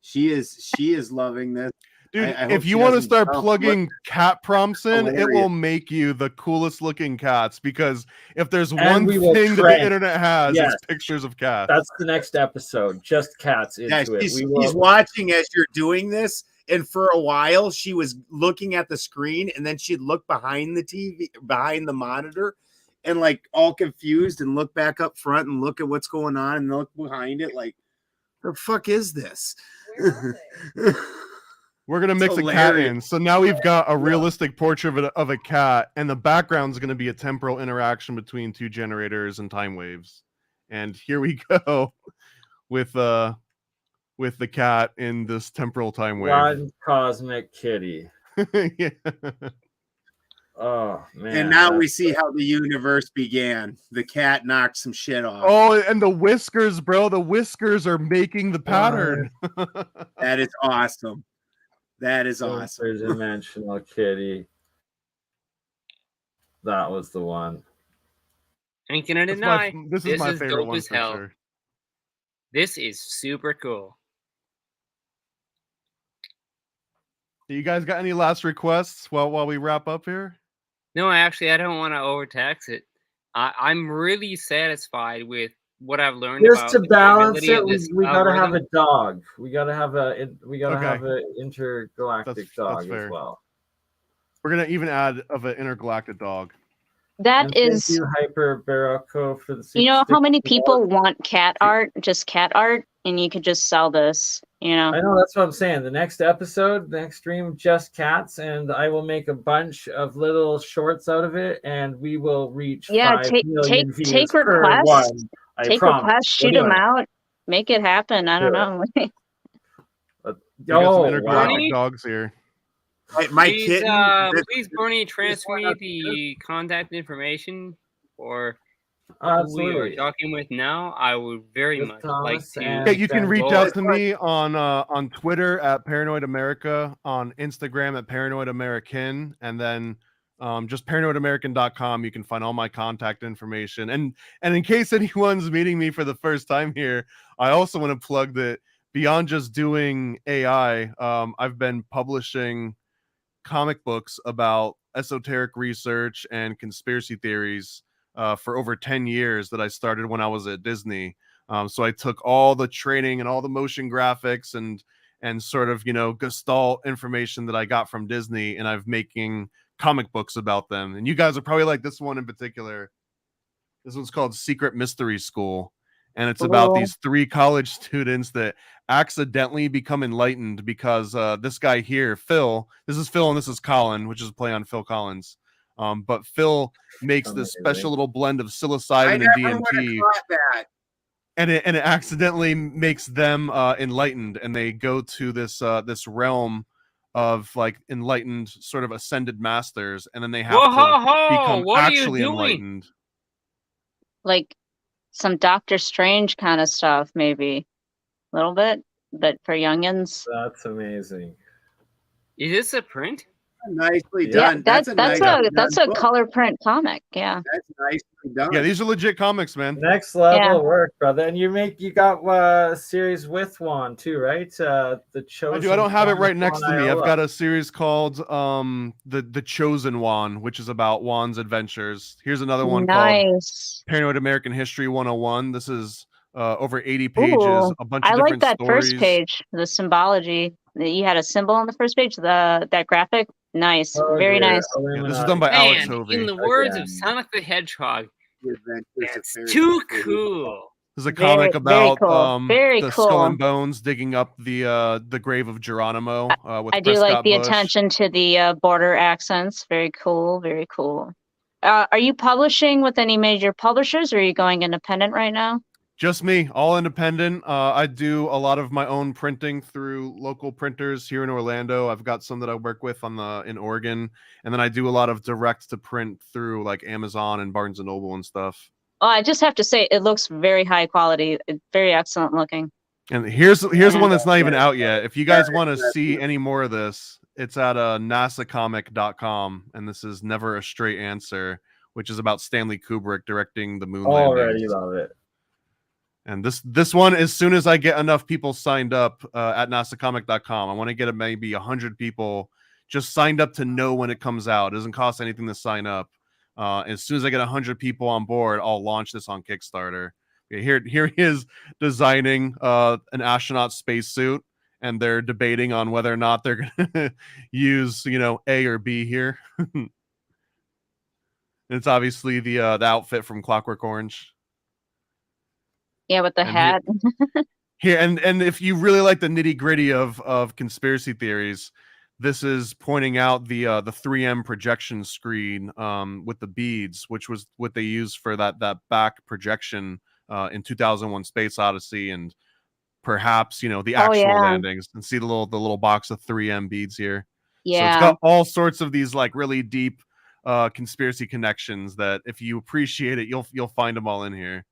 She is loving this. Dude, if you want to start plugging cat prompts in, it will make you the coolest looking cats, because if there's one thing that the internet has, it's pictures of cats. That's the next episode. Just cats into it. She's watching as you're doing this, and for a while she was looking at the screen, and then she'd look behind the TV, behind the monitor, and like all confused, and look back up front and look at what's going on, and look behind it like, the fuck is this? We're gonna mix a cat in, so now we've got a realistic portrait of a cat, and the background is gonna be a temporal interaction between two generators and time waves. And here we go with the cat in this temporal time wave. One cosmic kitty. Yeah. Oh man! And now we see how the universe began. The cat knocked some shit off. Oh, and the whiskers, bro! The whiskers are making the pattern. That is awesome. That is awesome. Interdimensional kitty. That was the one. Ain't gonna deny. This is my favorite dope one as for hell. sure. This is super cool. You guys got any last requests while we wrap up here? No, actually, I don't want to overtax it. I'm really satisfied with what I've learned. Just about to balance it, we gotta algorithm. have a dog. We gotta have an intergalactic dog as well. We're gonna even add of an intergalactic dog. That is thank you, Hyper Barocco, for the. You know how many people want cat art, just cat art, and you could just sell this. You know. I know, that's what I'm saying. The next episode, the next stream, just cats, and I will make a bunch of little shorts out of it, and we will reach. Take requests. Take requests, shoot them out, make it happen. I don't know. Intergalactic dogs here. Please, please, Bernie, transfer me the contact information for who we are Absolutely. talking with now, I would very With much like Thomas to. and Yeah, you can Ben reach Go out ahead. to me on Twitter at Paranoid America, on Instagram at Paranoid American, and then just paranoidamerican.com. You can find all my contact information. And in case anyone's meeting me for the first time here, I also want to plug that beyond just doing AI, I've been publishing comic books about esoteric research and conspiracy theories for over 10 years that I started when I was at Disney. So I took all the training and all the motion graphics and sort of, you know, gestalt information that I got from Disney, and I've making comic books about them. And you guys are probably like this one in particular. This one's called Secret Mystery School. And it's about Cool. these 3 college students that accidentally become enlightened because this guy here, Phil, this is Phil and this is Colin, which is a play on Phil Collins. But Phil makes this special little blend of I psilocybin never and would have DMT, caught that. and it accidentally makes them enlightened, and they go to this realm of like enlightened sort of ascended masters, and then they have Whoa, to ho, ho! become What are you actually doing? enlightened. Like some Doctor Strange kind of stuff, maybe a little bit, but for youngins. That's amazing. Is this a print? Nicely Yeah, done. That's nice that's a book. color print comic. Yeah. That's nicely done. Yeah, these are legit comics, man. Next level Yeah. work, brother. And you got a series with Juan too, right? The Chosen. I do. I don't have it One right with next to Juan me. I've Iola. got a series called the Chosen Juan, which is about Juan's adventures. Here's another one called Nice. Paranoid American History 101. This is over 80 pages, Ooh, a bunch I of like different that stories. first page, the symbology. You had a symbol on the first page, that graphic. Nice. Oh, Very dear. nice. Yeah, this is done by Alex Man, Hovey. in the words of Again. Sonic the Hedgehog, The Adventures of that's Fairy too Fairy. cool. This is a Very- comic very about cool. Very the Skull cool. and Bones digging up the grave of Geronimo with I do Prescott like the Bush. attention to the border accents. Very cool. Very cool. Are you publishing with any major publishers, or are you going independent right now? Just me, all independent. I do a lot of my own printing through local printers here in Orlando. I've got some that I work with in Oregon, and then I do a lot of direct to print through like Amazon and Barnes and Noble and stuff. Oh, I just have to say, it looks very high quality. Very excellent looking. And here's one that's not even Yeah. out yet. If you guys want to see any more of this, it's at nasacomic.com, and this is Never a Straight Answer, which is about Stanley Kubrick directing the moon Already landings. love it. And this one, as soon as I get enough people signed up at nasacomic.com, I want to get maybe 100 people just signed up to know when it comes out. It doesn't cost anything to sign up. As soon as I get 100 people on board, I'll launch this on Kickstarter. Okay, here he is designing an astronaut spacesuit, and they're debating on whether or not they're going to use, A or B here. And it's obviously the outfit from Clockwork Orange. Yeah, with the And hat. Here, and if you really like the nitty gritty of conspiracy theories, this is pointing out the 3M projection screen with the beads, which was what they used for that back projection in 2001: Space Odyssey, and perhaps the actual landings. And see the little box of 3M beads here. Yeah. So it's got all sorts of these like really deep conspiracy connections that if you appreciate it, you'll find them all in here.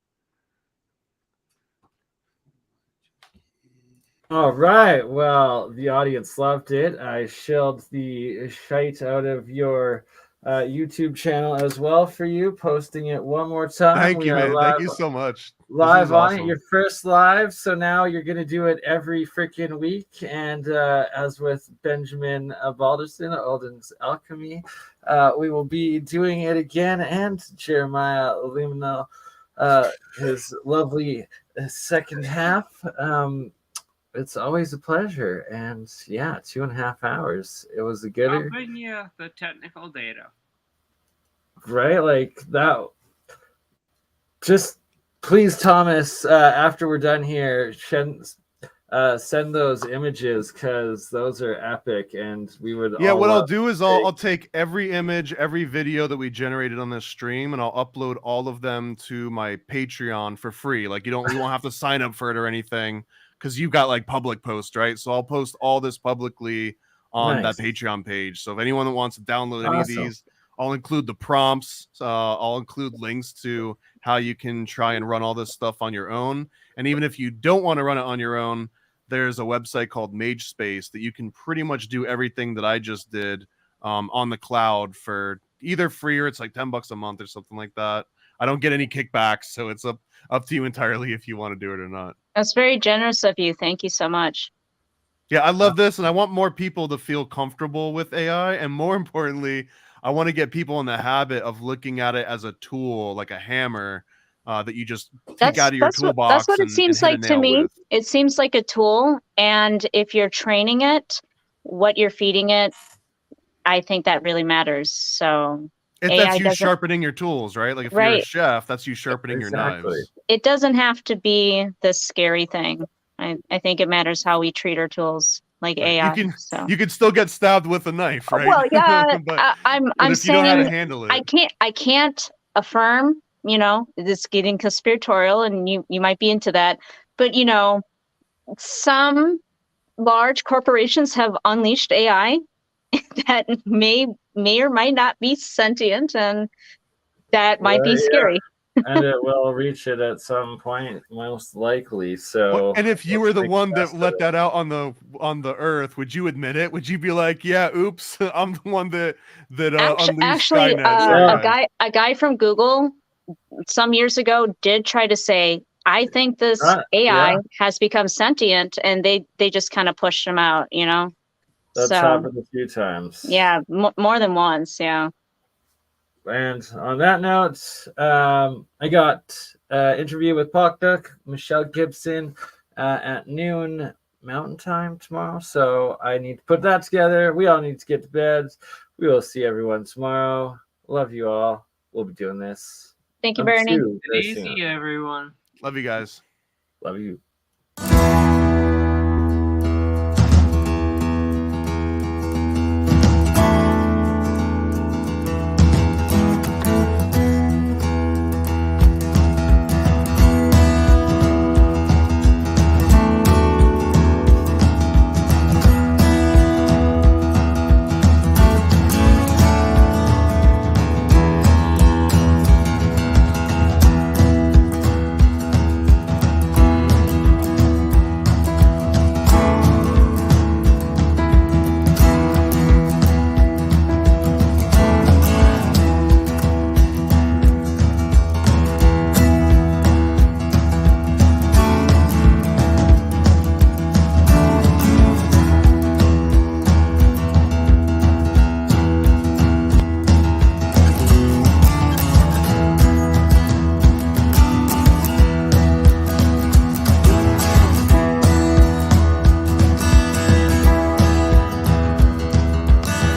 All right. Well, the audience loved it. I shilled the shite out of your YouTube channel as well for you, posting it one more time. Thank you, man. Thank you so much. Live on awesome. it, your first live. So now you're going to do it every freaking week. And as with Benjamin Balderson, Alden's Alchemy, we will be doing it again. And Jeremiah Liminal, his lovely second half. It's always a pleasure. And yeah, 2.5 hours. It was a gooder. I'll bring you the technical data. Right? Like that. Just please, Thomas, after we're done here, send those images because those are epic. And we would. Yeah, what I'll do is I'll take every image, every video that we generated on this stream, and I'll upload all of them to my Patreon for free. Like we won't have to sign up for it or anything. Because you've got like public posts, right? So I'll post all this publicly on that Patreon page. So if anyone that wants to download any of these, I'll include the prompts. I'll include links to how you can try and run all this stuff on your own. And even if you don't want to run it on your own, there's a website called MageSpace that you can pretty much do everything that I just did on the cloud for either free or it's like $10 a month or something like that. I don't get any kickbacks, so it's up to you entirely if you want to do it or not. That's very generous of you. Thank you so much. Yeah, I love this, and I want more people to feel comfortable with AI, and more importantly, I want to get people in the habit of looking at it as a tool, like a hammer, that you just take out of your toolbox. That's what it seems like to me. It seems like a tool, and if you're training it, what you're feeding it, I think that really matters. So that's you sharpening your tools, right? Like if you're a chef, that's you sharpening your knives. It doesn't have to be this scary thing. I think it matters how we treat our tools, like AI. You can still get stabbed with a knife, right? Well, yeah, I'm if saying you know how to handle it. I can't affirm, it's getting conspiratorial, and you might be into that, but some large corporations have unleashed AI that may or might not be sentient, and that might be scary. And it will reach it at some point, most likely. So, and if you were the one that let that out on the earth, would you admit it? Would you be like, "Yeah, oops, I'm the one that unleashed actually, Skynet"? A guy from Google some years ago did try to say, "I think this AI has become sentient," and they just kind of pushed him out. That's happened a few times. Yeah, more than once. Yeah. And on that note, I got interview with Pocduck, Michelle Gibson at noon Mountain Time tomorrow. So I need to put that together. We all need to get to bed. We will see everyone tomorrow. Love you all. We'll be doing this. Thank you, BurnEye. Easy, everyone. Love you guys. Love you.